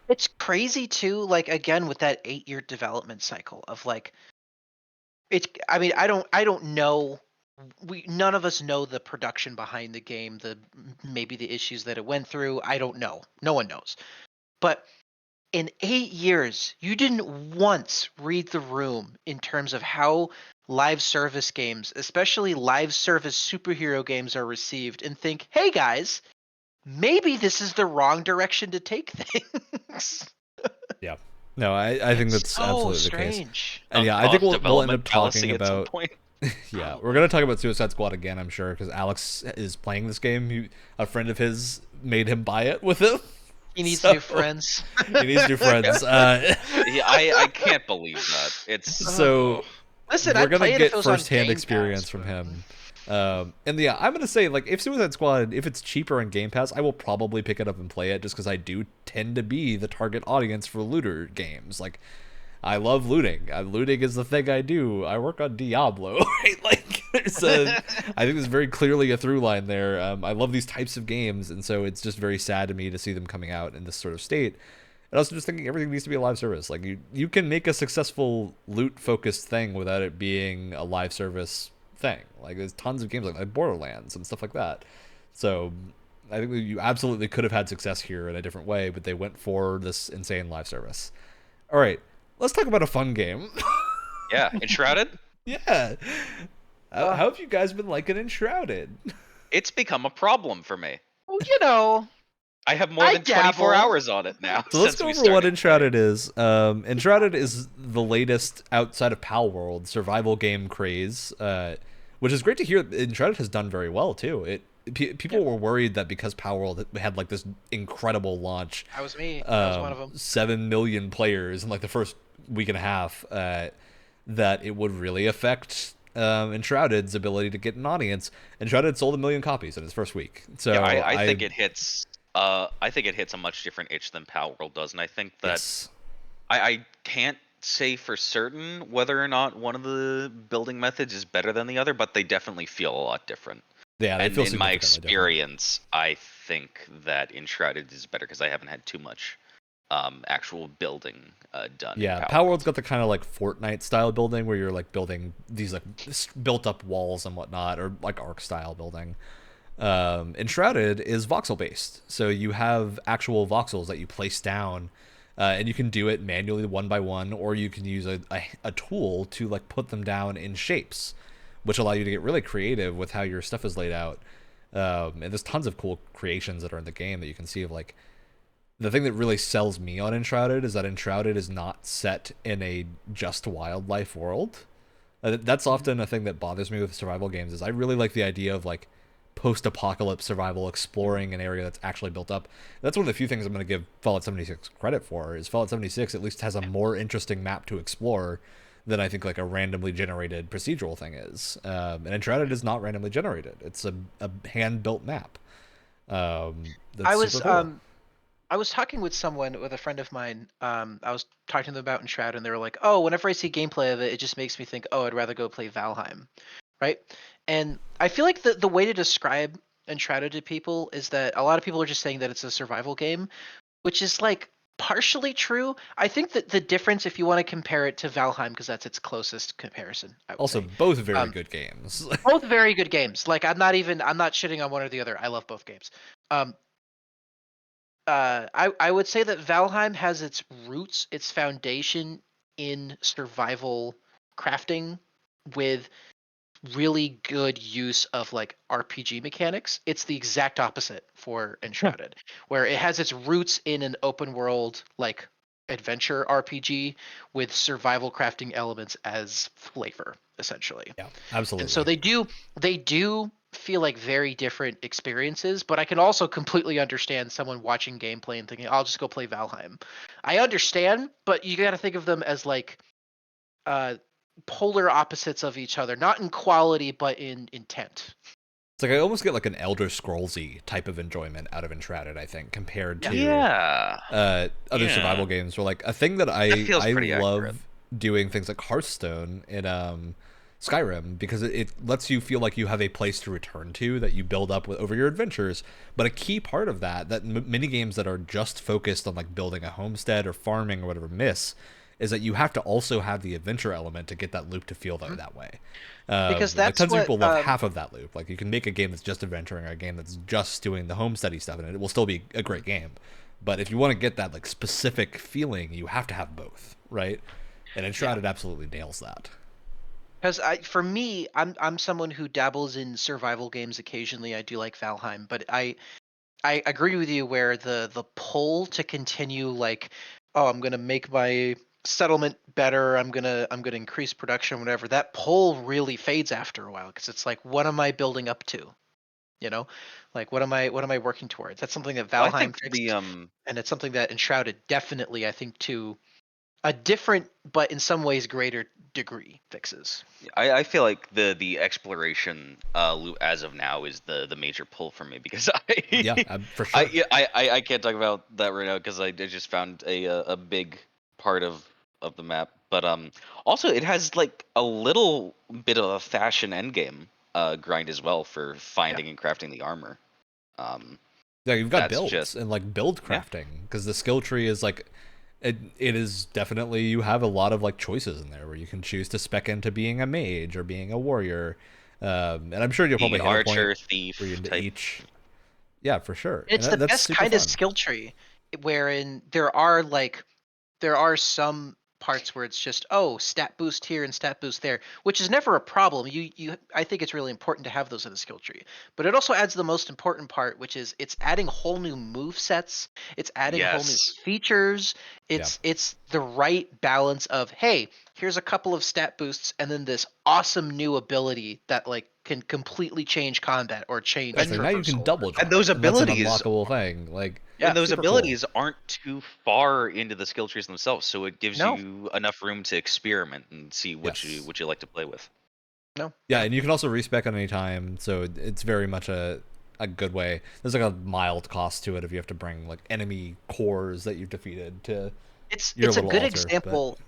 it's crazy too. Like, again, with that 8-year development cycle of like, I mean, I don't know. None of us know the production behind the game, maybe the issues that it went through. I don't know. No one knows. But in 8 years, you didn't once read the room in terms of how live service games, especially live service superhero games, are received, and think, hey guys, maybe this is the wrong direction to take things. Yeah. No, I think It's that's so absolutely the case. strange. And yeah, I think we'll end Development up talking fallacy at some about. point. Yeah, Oh. we're gonna talk about Suicide Squad again, I'm sure, because Alex is playing this game. A friend of his made him buy it with him. He needs So- new friends. He needs new friends. Yeah, I can't believe that. It's So Listen, we're I'd play gonna it if get it was on firsthand Game experience Pass, from but- him. And yeah, I'm gonna say, like, if Suicide Squad, if it's cheaper on Game Pass, I will probably pick it up and play it, just because I do tend to be the target audience for looter games. Like, I love looting. Looting is the thing I do. I work on Diablo, right? Like, I think there's very clearly a through line there. I love these types of games, and so it's just very sad to me to see them coming out in this sort of state. And also just thinking everything needs to be a live service. Like, you can make a successful loot-focused thing without it being a live service thing. Like, there's tons of games like Borderlands and stuff like that. So I think that you absolutely could have had success here in a different way, but they went for this insane live service. All right, let's talk about a fun game. yeah, Enshrouded. Yeah. How have you guys been liking Enshrouded? It's become a problem for me. Well, you know, I have more I than 24 dabble. hours on it now. So let's since go we over what started Enshrouded is. Enshrouded is the latest outside of Pal World survival game craze, which is great to hear. Enshrouded has done very well too. People were worried that because Pal World had like this incredible launch, that was me. That was one of them. 7 million players in like the first week and a half, that it would really affect Enshrouded's ability to get an audience. Enshrouded sold 1 million copies in its first week. So Yeah, I think it hits. I think it hits a much different itch than Pal World does, and I think that yes. I can't say for certain whether or not one of the building methods is better than the other, but they definitely feel a lot different. Yeah, they And feel in my significantly different. experience, I think that Enshrouded is better because I haven't had too much actual building done. in Yeah, Pal Power World's got the kind of like Fortnite style building where you're like building these like built up walls and whatnot, or like Ark style building. Enshrouded is voxel based, so you have actual voxels that you place down, and you can do it manually one by one, or you can use a tool to like put them down in shapes, which allow you to get really creative with how your stuff is laid out. And there's tons of cool creations that are in the game that you can see of like. The thing that really sells me on Enshrouded is that Enshrouded is not set in a just wildlife world. That's often a thing that bothers me with survival games. Is I really like the idea of like post-apocalypse survival, exploring an area that's actually built up. That's one of the few things I'm going to give Fallout 76 credit for. Is Fallout 76 at least has a more interesting map to explore than I think like a randomly generated procedural thing is. And Enshrouded is not randomly generated. It's a hand-built map. That's super cool. I was talking with a friend of mine. I was talking to them about Enshrouded, and they were like, "Oh, whenever I see gameplay of it, it just makes me think, oh, I'd rather go play Valheim," right? And I feel like the way to describe Enshrouded to people is that a lot of people are just saying that it's a survival game, which is like partially true. I think that the difference, if you want to compare it to Valheim, because that's its closest comparison, I would Also, say. both very good games. Both very good games. Like I'm not shitting on one or the other. I love both games. I would say that Valheim has its roots, its foundation in survival crafting with really good use of like RPG mechanics. It's the exact opposite for Enshrouded, where it has its roots in an open world like adventure RPG with survival crafting elements as flavor, essentially. Yeah, absolutely. And so they do feel like very different experiences, but I can also completely understand someone watching gameplay and thinking, I'll just go play Valheim. I understand, but you got to think of them as like polar opposites of each other, not in quality, but in intent. It's like I almost get like an Elder Scrolls-y type of enjoyment out of Enshrouded, I think, compared to other survival games. Where like a thing that I love accurate. doing things like Hearthstone in Skyrim, because it lets you feel like you have a place to return to that you build up over your adventures. But a key part of that mini games that are just focused on like building a homestead or farming or whatever miss is that you have to also have the adventure element to get that loop to feel that way. Because Like that's tons of what people love half of that loop. Like you can make a game that's just adventuring or a game that's just doing the homesteady stuff, and it will still be a great game. But if you want to get that like specific feeling, you have to have both, right? And Enshrouded absolutely nails that. Because for me, I'm someone who dabbles in survival games occasionally. I do like Valheim, but I agree with you where the pull to continue, like, oh, I'm gonna make my settlement better, I'm gonna increase production, whatever. That pull really fades after a while because it's like, what am I building up to? You know, like what am I working towards? That's something that Well, I Valheim think fixed, and it's something that Enshrouded definitely, I think, to a different but in some ways greater degree fixes. I feel like the exploration loop as of now is the major pull for me because For sure. I can't talk about that right now because I just found a big part of the map, but also it has like a little bit of a fashion endgame grind as well for finding and crafting the armor. Yeah, you've got that's builds just and like build crafting because the skill tree is like it is definitely, you have a lot of like choices in there where you can choose to spec into being a mage or being a warrior, and I'm sure you'll probably hit a archer point thief where you're into type. each. Yeah, for sure. It's And the that's best super kind of fun. skill tree, wherein there are some parts where it's just, oh, stat boost here and stat boost there, which is never a problem. I think it's really important to have those in the skill tree. But it also adds the most important part, which is it's adding whole new move sets, it's adding whole new Yes. features. It's the right balance of, hey, here's a couple of stat boosts and then this awesome new ability that like can completely change combat or change That's like, now you can traversal. double jump, And those and that's an abilities unlockable thing. Like, Yeah, and those super abilities cool. aren't too far into the skill trees themselves, so it gives No. you enough room to experiment and see what Yes. you like to play with. No. Yeah, and you can also respec at any time, so it's very much a good way. There's like a mild cost to it if you have to bring like enemy cores that you've defeated to your It's a little good altar. But example.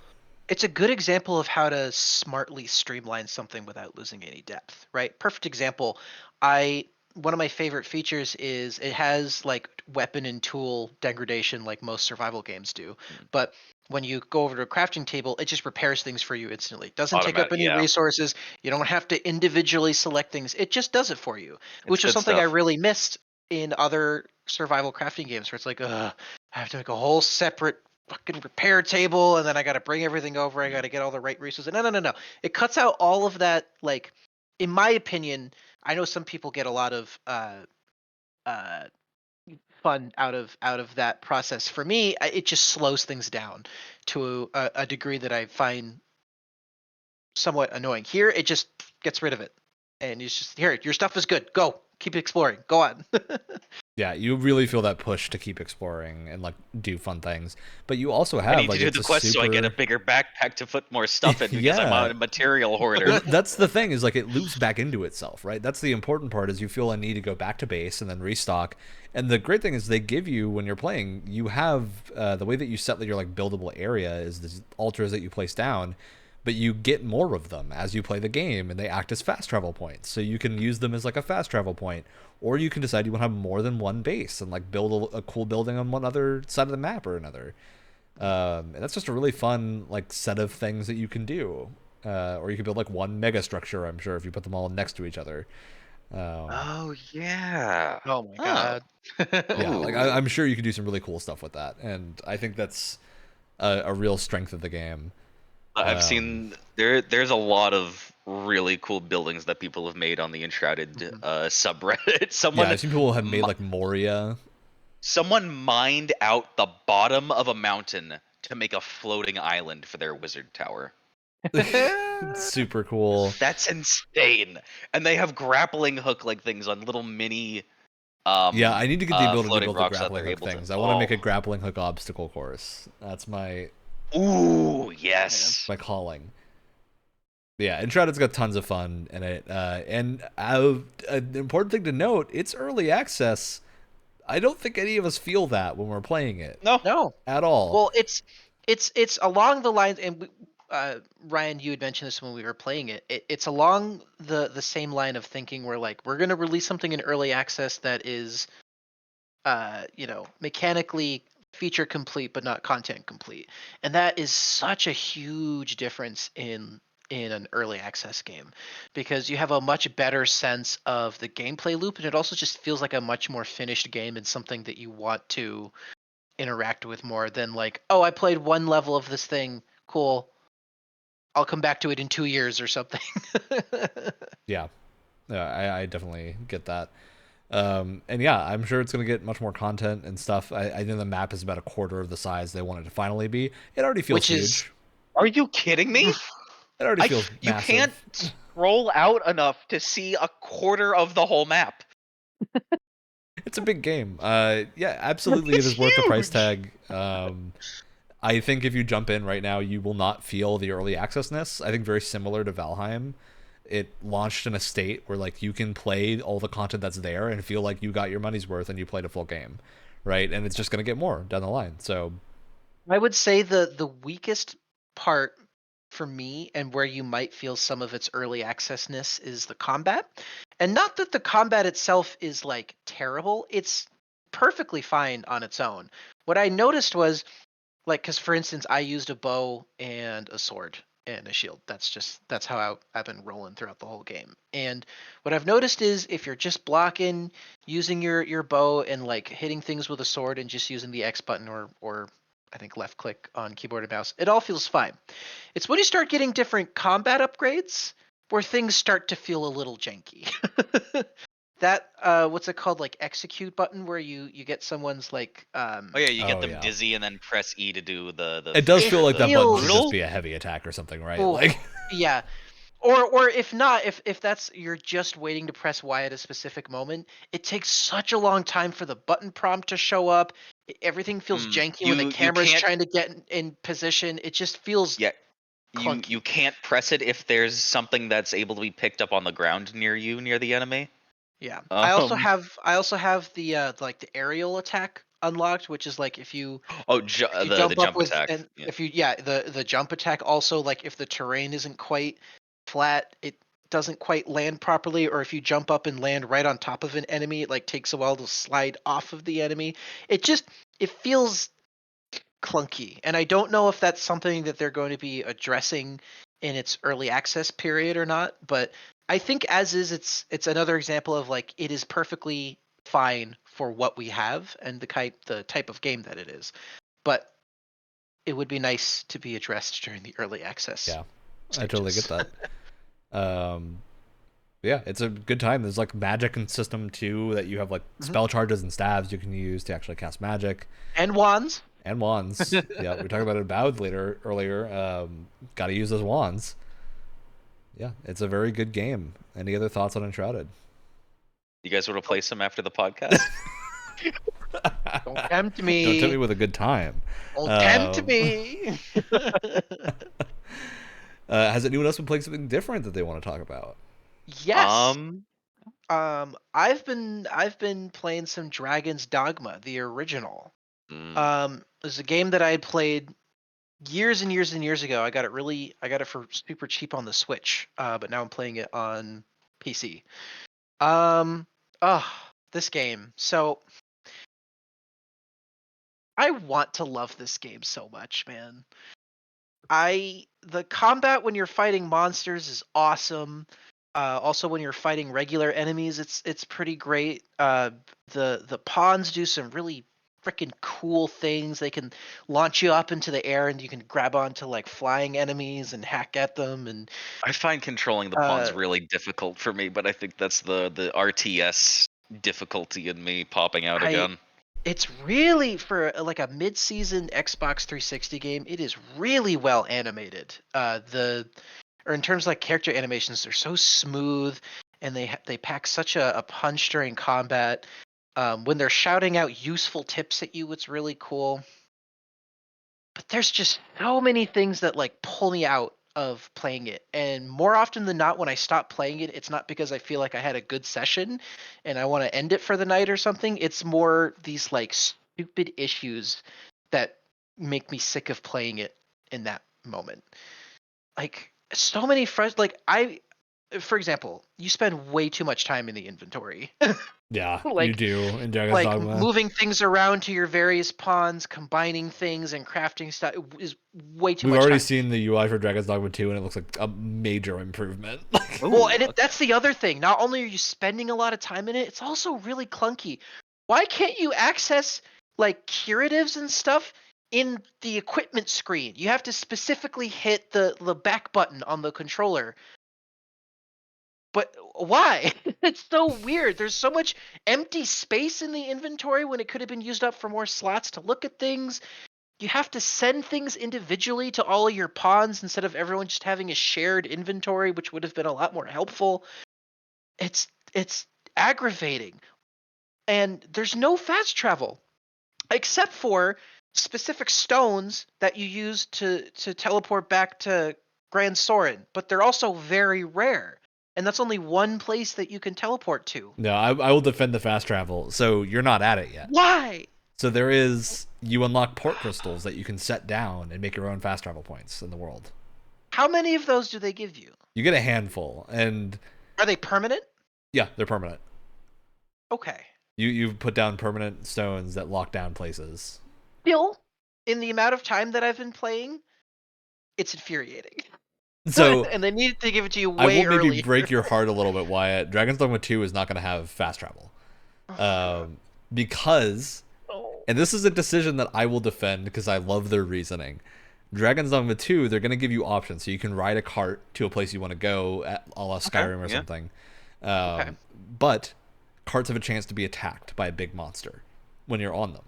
It's a good example of how to smartly streamline something without losing any depth, right? Perfect example. I One of my favorite features is it has like weapon and tool degradation like most survival games do. But when you go over to a crafting table, it just repairs things for you instantly. It doesn't take up Automatic, any yeah. resources. You don't have to individually select things. It just does it for you, It's which was good something I stuff. really missed in other survival crafting games where it's like, I have to make a whole separate fucking repair table, and then I got to bring everything over. I got to get all the right resources. No. It cuts out all of that. Like, in my opinion, I know some people get a lot of uh, fun out of that process. For me, it just slows things down to a degree that I find somewhat annoying. Here, it just gets rid of it, and it's just, here, your stuff is good. Go, keep exploring. Go on. yeah, you really feel that push to keep exploring and like do fun things. But you also I have need like, to do it's the a quest so I get a super bigger backpack to put more stuff in because I'm yeah. a material hoarder. That's the thing, is like it loops back into itself, right? That's the important part, is you feel a need to go back to base and then restock. And the great thing is they give you, when you're playing, you have the way that you set your like buildable area is the altars that you place down, but you get more of them as you play the game, and they act as fast travel points. So you can use them as like a fast travel point, or you can decide you want to have more than one base and like build a cool building on one other side of the map or another. And that's just a really fun like set of things that you can do. Or you can build like one mega structure, I'm sure, if you put them all next to each other. Oh yeah. Oh my Oh. god. Yeah, like Ooh. I'm sure you can do some really cool stuff with that, and I think that's a real strength of the game. I've seen there's a lot of really cool buildings that people have made on the Enshrouded subreddit. Yeah, I've seen people have made like Moria. Someone mined out the bottom of a mountain to make a floating island for their wizard tower. Super cool. That's insane. And they have grappling hook like things on little mini Yeah, I need to get the ability to floating build the rocks that grappling they're hook able to. things. I want to make a grappling hook obstacle course. That's my Ooh, yes. calling. Yeah, Enshrouded's got tons of fun in it, and an important thing to note: it's early access. I don't think any of us feel that when we're playing it. No. At all. Well, it's along the lines, and Ryan, you had mentioned this when we were playing it. It's along the same line of thinking where like we're gonna release something in early access that is, mechanically feature complete but not content complete, and that is such a huge difference in an early access game, because you have a much better sense of the gameplay loop, and it also just feels like a much more finished game and something that you want to interact with more than like, oh, I played one level of this thing, cool, I'll come back to it in 2 years or something. Yeah, I definitely get that. And yeah, I'm sure it's going to get much more content and stuff. I think the map is about a quarter of the size they want it to finally be. It already feels Which is huge. Are you kidding me? It already feels You can't massive. scroll out enough to see a quarter of the whole map. It's a big game. Yeah, absolutely, it It's is worth the price huge. tag. I think if you jump in right now, you will not feel the early accessness. I think very similar to Valheim, it launched in a state where like you can play all the content that's there and feel like you got your money's worth and you played a full game, right? And it's just gonna get more down the line. So I would say the weakest part for me, and where you might feel some of its early accessness, is the combat. And not that the combat itself is like terrible, it's perfectly fine on its own. What I noticed was, like, because for instance, I used a bow and a sword and a shield. That's how I've been rolling throughout the whole game. And what I've noticed is, if you're just blocking, using your bow and like hitting things with a sword and just using the X button, or I think left click on keyboard and mouse, it all feels fine. It's when you start getting different combat upgrades where things start to feel a little janky. That what's it called, like execute button, where you get someone's like Oh yeah, you get oh them yeah, dizzy and then press E to do the it does it feel like that button should just feels, be a heavy attack or something, right? oh Like yeah. Or if not, if that's, you're just waiting to press Y at a specific moment, it takes such a long time for the button prompt to show up. Everything feels janky when the you camera's can't trying to get in position. It just feels yeah you clunky. can't press it if there's something that's able to be picked up on the ground near you near the enemy. Yeah. Um I also have the like the aerial attack unlocked, which is like oh if you the jump up jump with, attack. and Yeah. if you, yeah, the jump attack also, like if the terrain isn't quite flat, it doesn't quite land properly, or if you jump up and land right on top of an enemy, it like takes a while to slide off of the enemy. It just, it feels clunky, and I don't know if that's something that they're going to be addressing in its early access period or not. But I think as is, it's another example of like, it is perfectly fine for what we have and the type of game that it is. But it would be nice to be addressed during the early access yeah, I totally get stages. that. Um, yeah, it's a good time. There's like magic and system too, that you have like Mhm. spell charges and staves you can use to actually cast magic. And wands. And wands. Yeah, we talked about it about earlier. Got to use those wands. Yeah, it's a very good game. Any other thoughts on Enshrouded? You guys want to play some after the podcast? Don't tempt Don't tempt me me. with a good time. Don't tempt Um, me. has anyone else been playing something different that they want to talk about? Yes. um I've been playing some Dragon's Dogma, the original. mm, It was a game that I had played years and years and years ago. I got it for super cheap on the Switch. But now I'm playing it on PC. Um, oh, this game. So I want to love this game so much, man. The combat when you're fighting monsters is awesome. Also, when you're fighting regular enemies, it's pretty great. The pawns do some really freaking cool things. They can launch you up into the air, and you can grab onto like flying enemies and hack at them. And I find controlling the pawns uh, really difficult for me, but I think that's the RTS difficulty in me popping out I again. it's really, for like a mid-season Xbox 360 game, it is really well animated. Or in terms of like character animations, they're so smooth, and they pack such a punch during combat. When they're shouting out useful tips at you, it's really cool. But there's just so many things that like pull me out of playing it, and more often than not, when I stop playing it, it's not because I feel like I had a good session and I want to end it for the night or something. It's more these like stupid issues that make me sick of playing it in that moment. Like, so many like for example, you spend way too much time in the inventory. Yeah, you Like- do in Dragon's Like Dogma. moving things around to your various pawns, combining things, and crafting stuff is way too We've much already time. seen the UI for Dragon's Dogma 2, and it looks like a major improvement. Well, and that's the other thing. Not only are you spending a lot of time in it, it's also really clunky. Why can't you access like curatives and stuff in the equipment screen? You have to specifically hit the back button on the controller. But why? It's so weird. There's so much empty space in the inventory when it could have been used up for more slots to look at things. You have to send things individually to all of your pawns instead of everyone just having a shared inventory, which would have been a lot more helpful. It's aggravating. And there's no fast travel except for specific stones that you use to teleport back to Grand Soren, but they're also very rare. And that's only one place that you can teleport to. No, I will defend the fast travel. So you're not at it yet. Why? So you unlock port crystals that you can set down and make your own fast travel points in the world. How many of those do they give you? You get a handful, and Are they permanent? yeah, they're permanent. Okay. You've put down permanent stones that lock down places. Still, in the amount of time that I've been playing, it's infuriating. So and they needed to give it to you I way will maybe earlier. break your heart a little bit, Wyatt. Dragon's Dogma 2 is not going to have fast travel. Because, and this is a decision that I will defend because I love their reasoning. Dragon's Dogma 2, they're going to give you options. So you can ride a cart to a place you want to go, a la Skyrim or something. But carts have a chance to be attacked by a big monster when you're on them.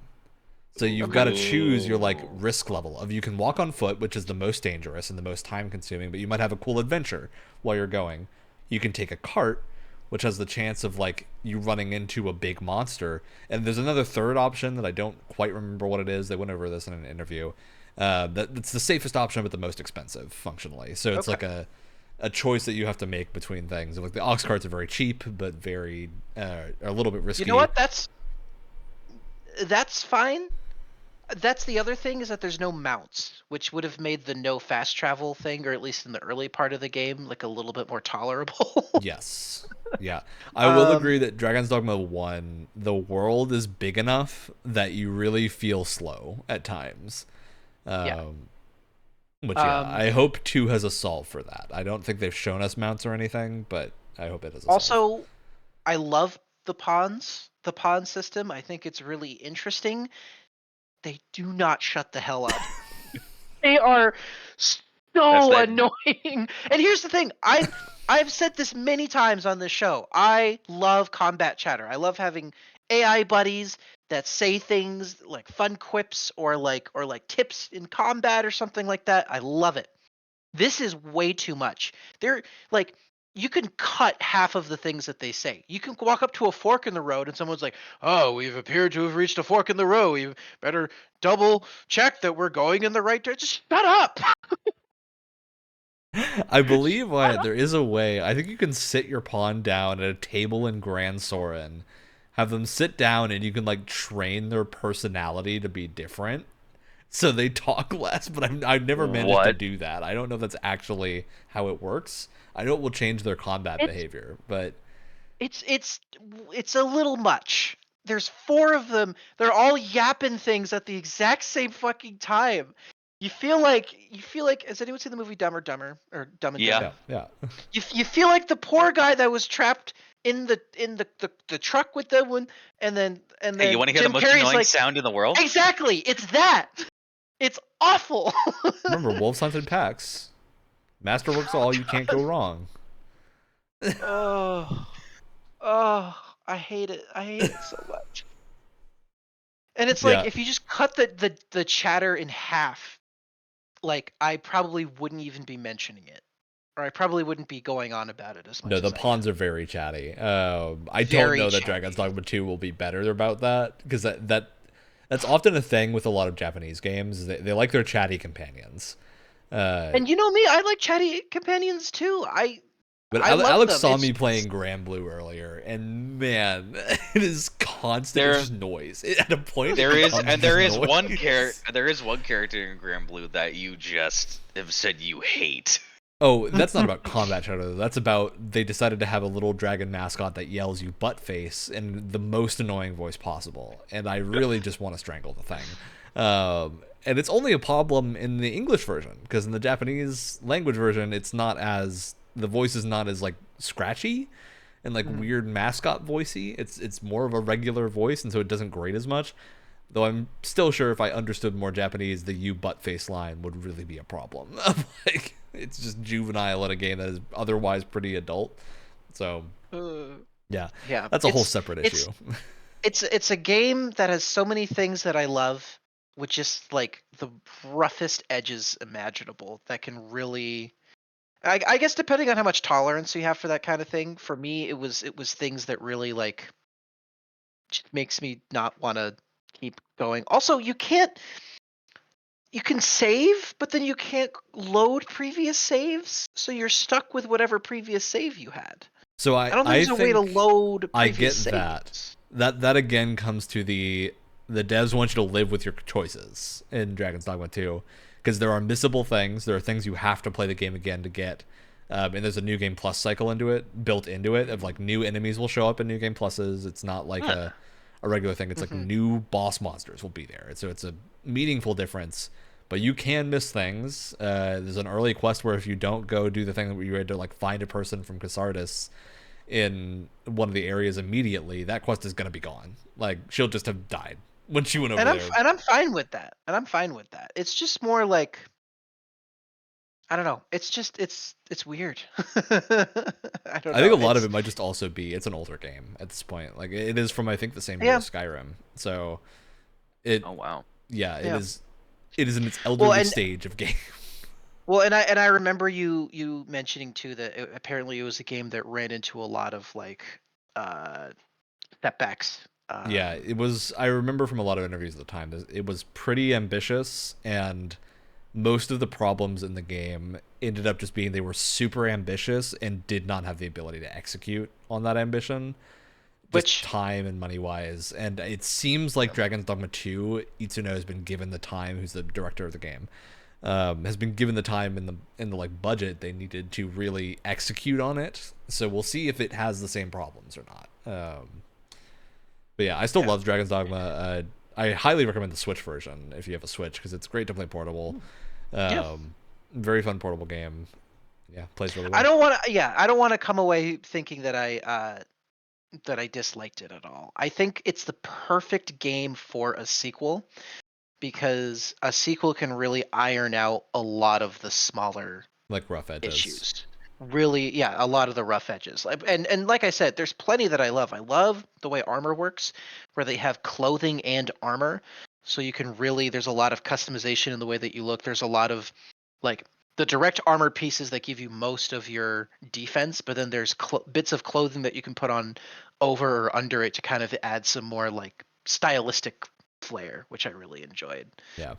So you've got to choose your like risk level of you can walk on foot, which is the most dangerous and the most time consuming, but you might have a cool adventure while you're going. You can take a cart, which has the chance of like you running into a big monster. And there's another third option that I don't quite remember what it is. They went over this in an interview. That's the safest option, but the most expensive functionally. So it's like a choice that you have to make between things. Like the ox carts are very cheap, but very a little bit risky. You know what? That's fine. That's the other thing is that there's no mounts, which would have made the no fast travel thing, or at least in the early part of the game, like a little bit more tolerable. Yes. Yeah. I will agree that Dragon's Dogma 1, the world is big enough that you really feel slow at times. Which, I hope 2 has a solve for that. I don't think they've shown us mounts or anything, but I hope it has a solve. Also, I love the pawns, the pawn system. I think it's really interesting. They do not shut the hell up. They are so annoying. And here's the thing. I've said this many times on this show. I love combat chatter. I love having AI buddies that say things like fun quips or like tips in combat or something like that. I love it. This is way too much. They're like you can cut half of the things that they say. You can walk up to a fork in the road and someone's like, "Oh, we've appeared to have reached a fork in the road. We better double check that we're going in the right direction." Just shut up. I believe there is a way. I think you can sit your pawn down at a table in Grand Soren, have them sit down, and you can like train their personality to be different. So they talk less, but I've never managed to do that. I don't know if that's actually how it works. I know it will change their combat behavior, but it's a little much. There's 4 of them. They're all yapping things at the exact same fucking time. You feel like has anyone seen the movie Dumb and Dumber or Dumb and Dumber? Yeah. You feel like the poor guy that was trapped in the truck with them one, and then Hey, you want to hear Jim the most Carrey's annoying sound in the world? Exactly, it's that. It's awful. Remember, wolves hunt in packs. Master works all. You can't go wrong. Oh, I hate it. I hate it so much. And it's like if you just cut the chatter in half, like I probably wouldn't even be mentioning it, or I probably wouldn't be going on about it as much. No, the pawns are very chatty. I don't know that Dragon's Dogma 2 will be better about that because that's often a thing with a lot of Japanese games. They like their chatty companions. And you know me, I like chatty companions too. But Alex saw me playing Grand Blue earlier, and man, it is constant. It's just noise. At a point, there is one character in Grand Blue that you just have said you hate. Oh, that's not about combat shadow. That's about they decided to have a little dragon mascot that yells you butt face in the most annoying voice possible, and I really just want to strangle the thing. And it's only a problem in the English version, because in the Japanese language version, it's not as the voice is not as like scratchy and like weird mascot voicey. It's more of a regular voice, and so it doesn't grate as much. Though I'm still sure if I understood more Japanese, the "you butt face" line would really be a problem. Like, it's just juvenile in a game that is otherwise pretty adult. So, yeah, that's a whole separate issue. It's a game that has so many things that I love, with just like the roughest edges imaginable. That can really, I guess, depending on how much tolerance you have for that kind of thing. For me, it was things that really like just makes me not want to keep going. Also, you can save, but then you can't load previous saves, so you're stuck with whatever previous save you had. So I don't think there's a way to load previous saves. I get that again comes to the devs want you to live with your choices in Dragon's Dogma 2, because there are missable things. There are things you have to play the game again to get. And there's a new game plus cycle built into it of like new enemies will show up in new game pluses. It's not like a regular thing. It's like new boss monsters will be there. So it's a meaningful difference. But you can miss things. There's an early quest where if you don't go do the thing where you had to like find a person from Casardis in one of the areas immediately, that quest is gonna be gone. Like, she'll just have died when she went over there. And I'm fine with that. It's just more like, I don't know. It's just it's weird. I don't know. I think a lot of it might just also be it's an older game at this point. Like, it is from I think the same year as Skyrim. So it. Oh wow. Yeah, it is. It is in its elderly stage of game. Well, and I remember you mentioning too that apparently it was a game that ran into a lot of like setbacks. Yeah, it was. I remember from a lot of interviews at the time that it was pretty ambitious, and most of the problems in the game ended up just being they were super ambitious and did not have the ability to execute on that ambition. Which time and money wise, and it seems like Dragon's Dogma 2, Itsuno has been given the time, who's the director of the game, has been given the time in the like budget they needed to really execute on it. So we'll see if it has the same problems or not. But yeah, I still love Dragon's Dogma. I highly recommend the Switch version if you have a Switch, because it's great to play portable. Very fun portable game. Yeah, plays really well. I don't want to come away thinking that I disliked it at all. I think it's the perfect game for a sequel, because a sequel can really iron out a lot of the smaller like rough edges issues. Really, a lot of the rough edges. And like I said, there's plenty that I love. I love the way armor works, where they have clothing and armor, so you can really, there's a lot of customization in the way that you look. There's a lot of like the direct armor pieces that give you most of your defense, but then there's bits of clothing that you can put on over or under it to kind of add some more like stylistic flair, which I really enjoyed. Yeah.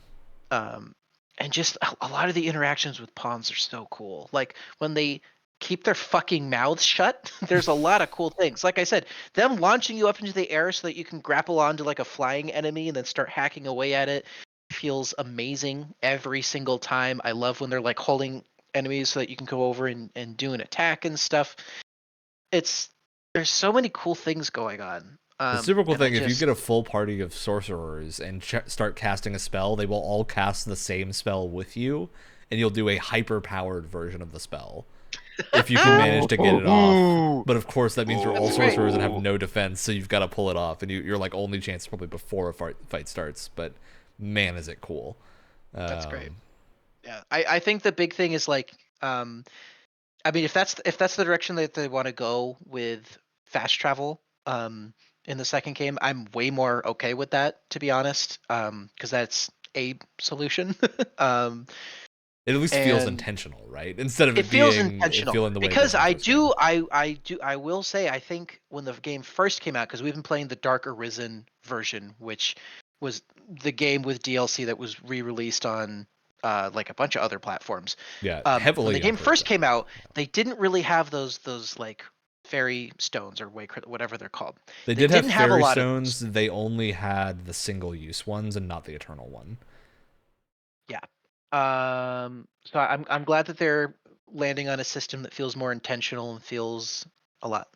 And just a lot of the interactions with pawns are so cool. Like when they keep their fucking mouths shut, there's a lot of cool things. Like I said, them launching you up into the air so that you can grapple onto like a flying enemy and then start hacking away at it feels amazing every single time. I love when they're like holding enemies so that you can go over and do an attack and stuff. There's so many cool things going on. The super cool thing, if you get a full party of sorcerers and start casting a spell, they will all cast the same spell with you, and you'll do a hyper-powered version of the spell if you can manage to get it off. But of course, that means you're all sorcerers and have no defense, so you've got to pull it off, and your like only chance is probably before a fight starts. But man, is it cool! That's great. Yeah, I think the big thing is like, I mean, if that's the direction that they want to go with fast travel, in the second game, I'm way more okay with that, to be honest, because that's a solution. It at least feels intentional, right? Instead of it feels intentional, feeling the way because I will say, I think when the game first came out, because we've been playing the Dark Arisen version, which was the game with DLC that was re-released on like a bunch of other platforms. Yeah, heavily. When the game first came out, they didn't really have those like fairy stones or whatever they're called. They did have fairy stones. They only had the single-use ones and not the eternal one. Yeah. So I'm glad that they're landing on a system that feels more intentional and feels a lot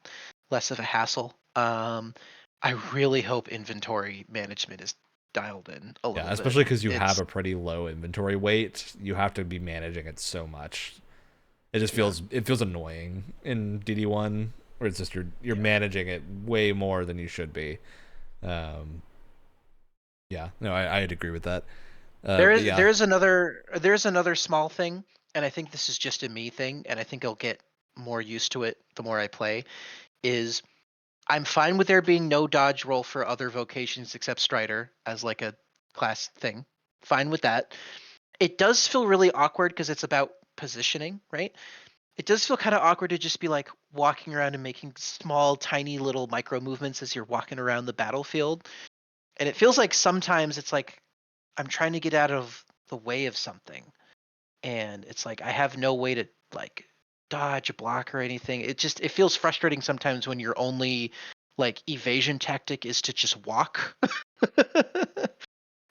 less of a hassle. I really hope inventory management is dialed in a little Yeah, bit. especially because you have a pretty low inventory weight. You have to be managing it so much. It just feels annoying in DD1, where it's just you're managing it way more than you should be. Yeah, no, I'd agree with that. There's another small thing, and I think this is just a me thing, and I think I'll get more used to it the more I play. Is I'm fine with there being no dodge roll for other vocations except Strider as like a class thing. Fine with that. It does feel really awkward because it's about positioning, right? It does feel kind of awkward to just be like walking around and making small, tiny little micro movements as you're walking around the battlefield. And it feels like sometimes it's like I'm trying to get out of the way of something. And it's like I have no way to like dodge, block, or anything. It feels frustrating sometimes when your only like evasion tactic is to just walk.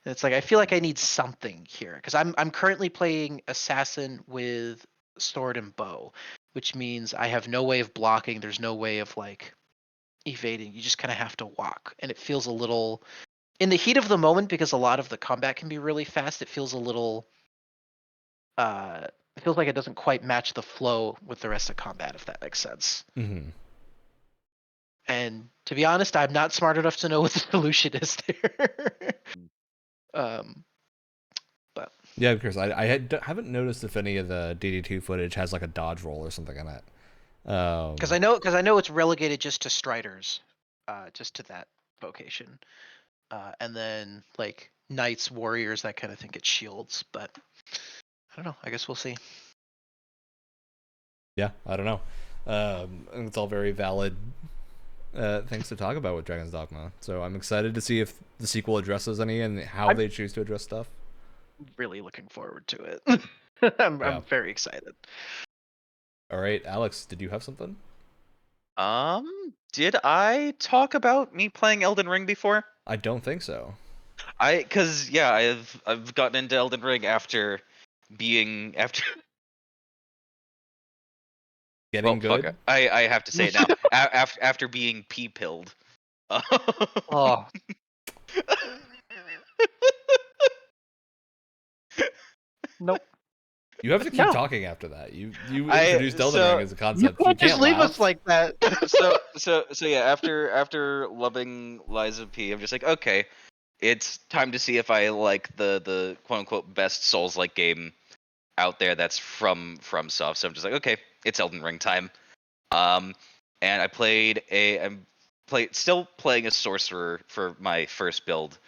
It's like I feel like I need something here because I'm currently playing assassin with sword and bow, which means I have no way of blocking. There's no way of like evading. You just kind of have to walk, and it feels a little in the heat of the moment because a lot of the combat can be really fast. It feels a little. It feels like it doesn't quite match the flow with the rest of combat, if that makes sense. Mm-hmm. And to be honest, I'm not smart enough to know what the solution is there. But yeah, because I haven't noticed if any of the DD2 footage has like a dodge roll or something in it. Because I know it's relegated just to Striders, just to that vocation, and then like knights, warriors, that kind of thing get shields. But I don't know. I guess we'll see. Yeah, I don't know. And it's all very valid things to talk about with Dragon's Dogma. So I'm excited to see if the sequel addresses any and how they choose to address stuff. Really looking forward to it. I'm very excited. All right, Alex, did you have something? Did I talk about me playing Elden Ring before? I don't think so. I've gotten into Elden Ring after getting good. Fuck, I have to say it now. After being pilled. Oh. Nope. You have to keep talking after that. You introduced Elden Ring as a concept. You can't just leave us like that. so yeah. After loving Liza P, I'm just like, okay, it's time to see if I like the quote unquote best Souls-like game out there that's from FromSoft. So I'm just like, okay, it's Elden Ring time. And I'm still playing a sorcerer for my first build.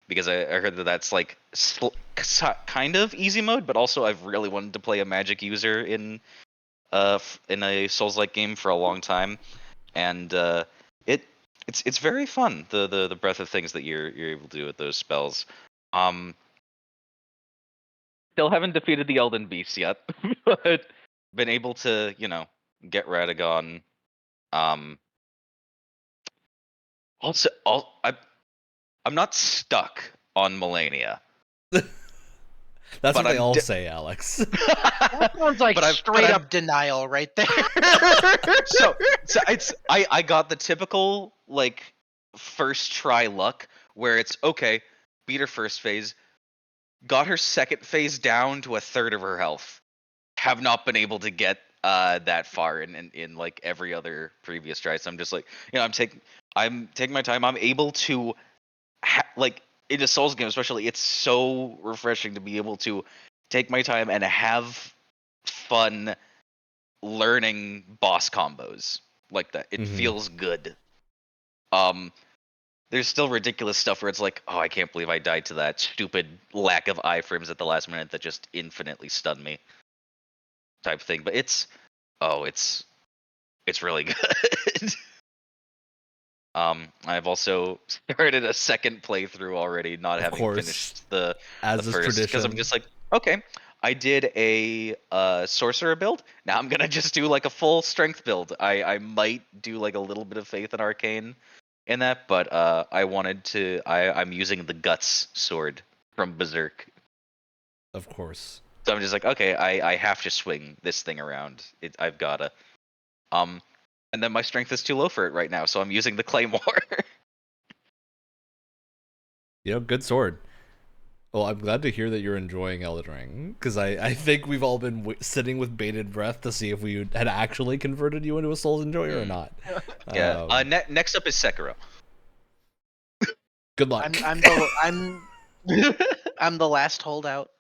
Because I heard that's like kind of easy mode, but also I've really wanted to play a magic user in a Souls-like game for a long time, and it's very fun. The breadth of things that you're able to do with those spells. Still haven't defeated the Elden Beast yet, but been able to get Radagon. I'm not stuck on Melania. That's what they all say, Alex. That sounds like straight up denial right there. so I got the typical like first try luck where it's okay, beat her first phase, got her second phase down to a third of her health. Have not been able to get that far in like every other previous try. So I'm just like, I'm taking my time. I'm able to like in a Souls game especially, it's so refreshing to be able to take my time and have fun learning boss combos like that. It feels good. There's still ridiculous stuff where it's like, oh, I can't believe I died to that stupid lack of iframes at the last minute that just infinitely stunned me type thing. But it's really good. I've also started a second playthrough already, not having finished the first, because I'm just like, okay, I did a sorcerer build. Now I'm gonna just do like a full strength build. I might do like a little bit of faith in arcane in that, but I'm using the guts sword from Berserk. Of course. So I'm just like, okay, I have to swing this thing around. I've gotta. And then my strength is too low for it right now, so I'm using the claymore. Good sword. Well, I'm glad to hear that you're enjoying Elden Ring, because I think we've all been sitting with bated breath to see if we had actually converted you into a Souls enjoyer or not. Yeah. Next up is Sekiro. Good luck. I'm I'm the last holdout.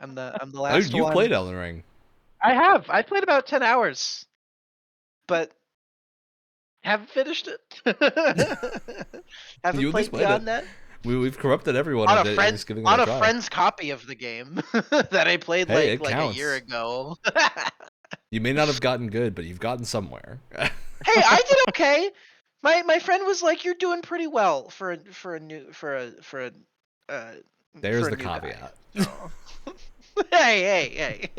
I'm the last You've one. played Elden Ring. I have. I played about 10 hours, but haven't finished it. Haven't played beyond that. We've corrupted everyone On into just giving it a try. friend's copy of the game that I played Hey, like a year ago. You may not have gotten good, but you've gotten somewhere. Hey, I did okay. My friend was like, "You're doing pretty well for a There's the new caveat. Guy. So. Hey.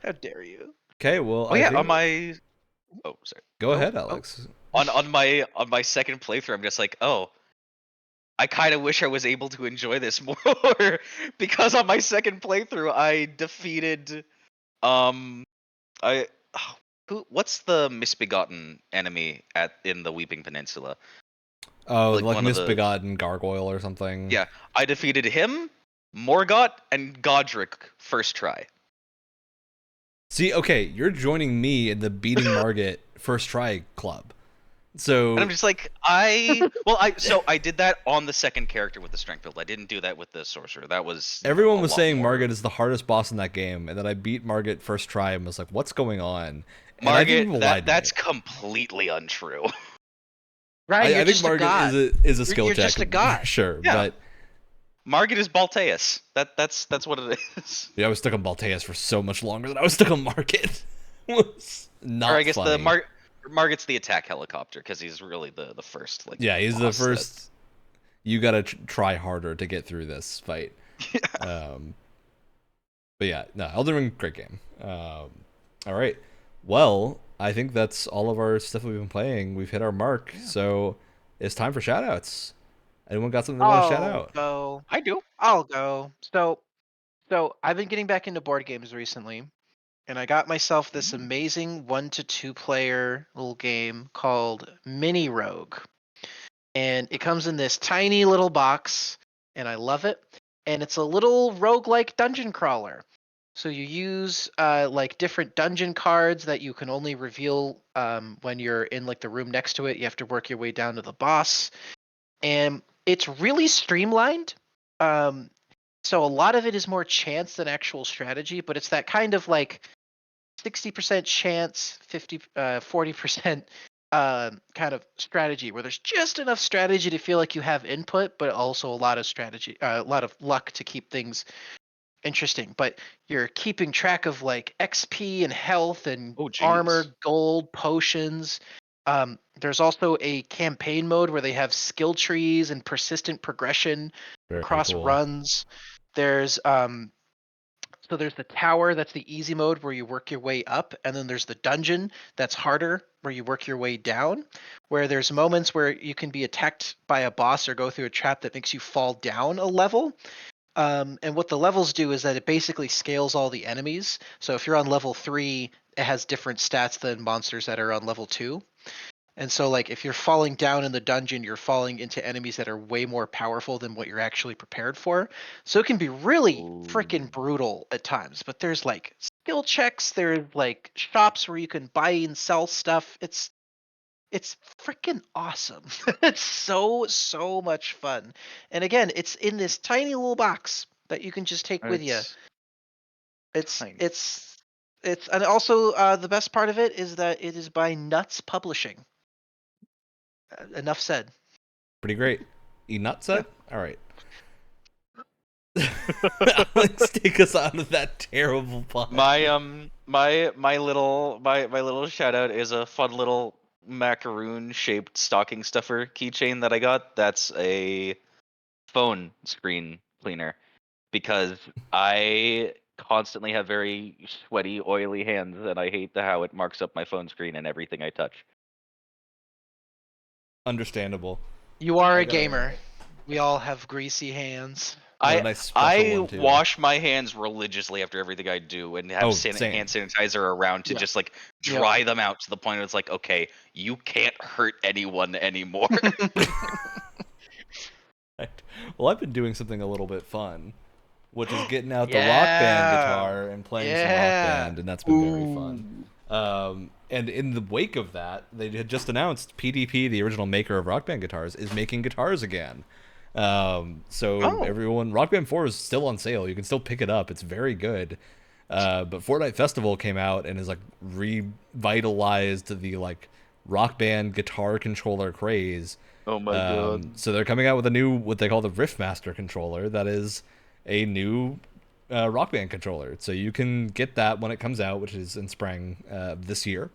How dare you? Okay, well, on my. Oh, sorry. Go ahead, Alex. On my second playthrough, I'm just like, oh, I kind of wish I was able to enjoy this more because on my second playthrough, I defeated, what's the misbegotten enemy in the Weeping Peninsula? Oh, like misbegotten gargoyle or something. Yeah, I defeated him, Morgott, and Godric first try. See, okay, you're joining me in the beating Margit first try club. So and I'm just like, I did that on the second character with the strength build. I didn't do that with the sorcerer. That was everyone was saying Margit is the hardest boss in that game, and then I beat Margit first try and was like, "What's going on?" Margit, that's completely untrue. Right, I think Margit is a skill check. You're just a god. Sure, yeah. But Margit is Balteus. That's what it is. Yeah, I was stuck on Balteus for so much longer than I was stuck on Margit. Not or I guess funny. Margit's the attack helicopter because he's really the first. Yeah, he's the first. You gotta try harder to get through this fight. Yeah. But yeah, no, Elden Ring, great game. All right, well, I think that's all of our stuff we've been playing. We've hit our mark, so it's time for shoutouts. Anyone got something they want to shout out? Go. I do. I'll go. So I've been getting back into board games recently, and I got myself this amazing 1 to 2 player little game called Mini Rogue. And it comes in this tiny little box, and I love it. And it's a little roguelike dungeon crawler. So you use like different dungeon cards that you can only reveal when you're in like the room next to it. You have to work your way down to the boss. And it's really streamlined. So a lot of it is more chance than actual strategy, but it's that kind of like 60% chance, 40% kind of strategy where there's just enough strategy to feel like you have input, but also a lot of strategy, a lot of luck to keep things interesting. But you're keeping track of like XP and health and armor, gold, potions. There's also a campaign mode where they have skill trees and persistent progression across runs. There's so there's the tower, that's the easy mode where you work your way up, and then there's the dungeon that's harder where you work your way down, where there's moments where you can be attacked by a boss or go through a trap that makes you fall down a level. And what the levels do is that it basically scales all the enemies. So if you're on level 3, it has different stats than monsters that are on level 2. And so, like, if you're falling down in the dungeon, you're falling into enemies that are way more powerful than what you're actually prepared for. So it can be really freaking brutal at times. But there's, like, skill checks. There's, like, shops where you can buy and sell stuff. It's freaking awesome. It's so much fun. And again, it's in this tiny little box that you can just take with you. It's and also the best part of it is that it is by Nuts Publishing. Enough said. Pretty great. Enough said? Yeah. All right. Alex, take us out of that terrible pun. My little shout out is a fun little macaroon shaped stocking stuffer keychain that I got. That's a phone screen cleaner because I constantly have very sweaty, oily hands, and I hate how it marks up my phone screen and everything I touch. Understandable. You are a gamer. We all have greasy hands. nice special one, too. wash my hands religiously after everything I do, and have same. hand sanitizer around to just like dry them out to the point where it's like, okay, you can't hurt anyone anymore. Right. Well, I've been doing something a little bit fun, which is getting out the Rock Band guitar and playing some Rock Band, and that's been very fun. And in the wake of that, they had just announced PDP, the original maker of Rock Band guitars, is making guitars again. Everyone, Rock Band 4 is still on sale. You can still pick it up. It's very good. But Fortnite Festival came out and is like revitalized the like Rock Band guitar controller craze. Oh my god. So they're coming out with a new, what they call the Riffmaster controller, that is a new Rock Band controller. So you can get that when it comes out, which is in spring this year.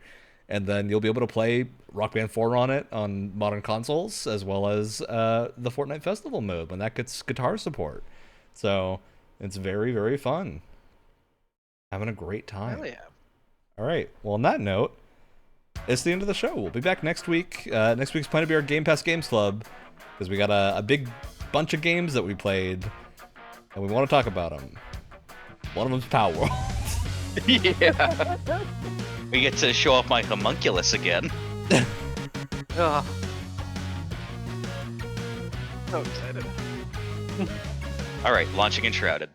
And then you'll be able to play Rock Band 4 on it on modern consoles, as well as the Fortnite Festival mode when that gets guitar support. So it's very, very fun. Having a great time. Hell yeah. All right. Well, on that note, it's the end of the show. We'll be back next week. Next week's plan to be our Game Pass Games Club, because we got a big bunch of games that we played, and we want to talk about them. One of them's Power World. Yeah. We get to show off my homunculus again. Oh. So excited. Alright, launching Enshrouded.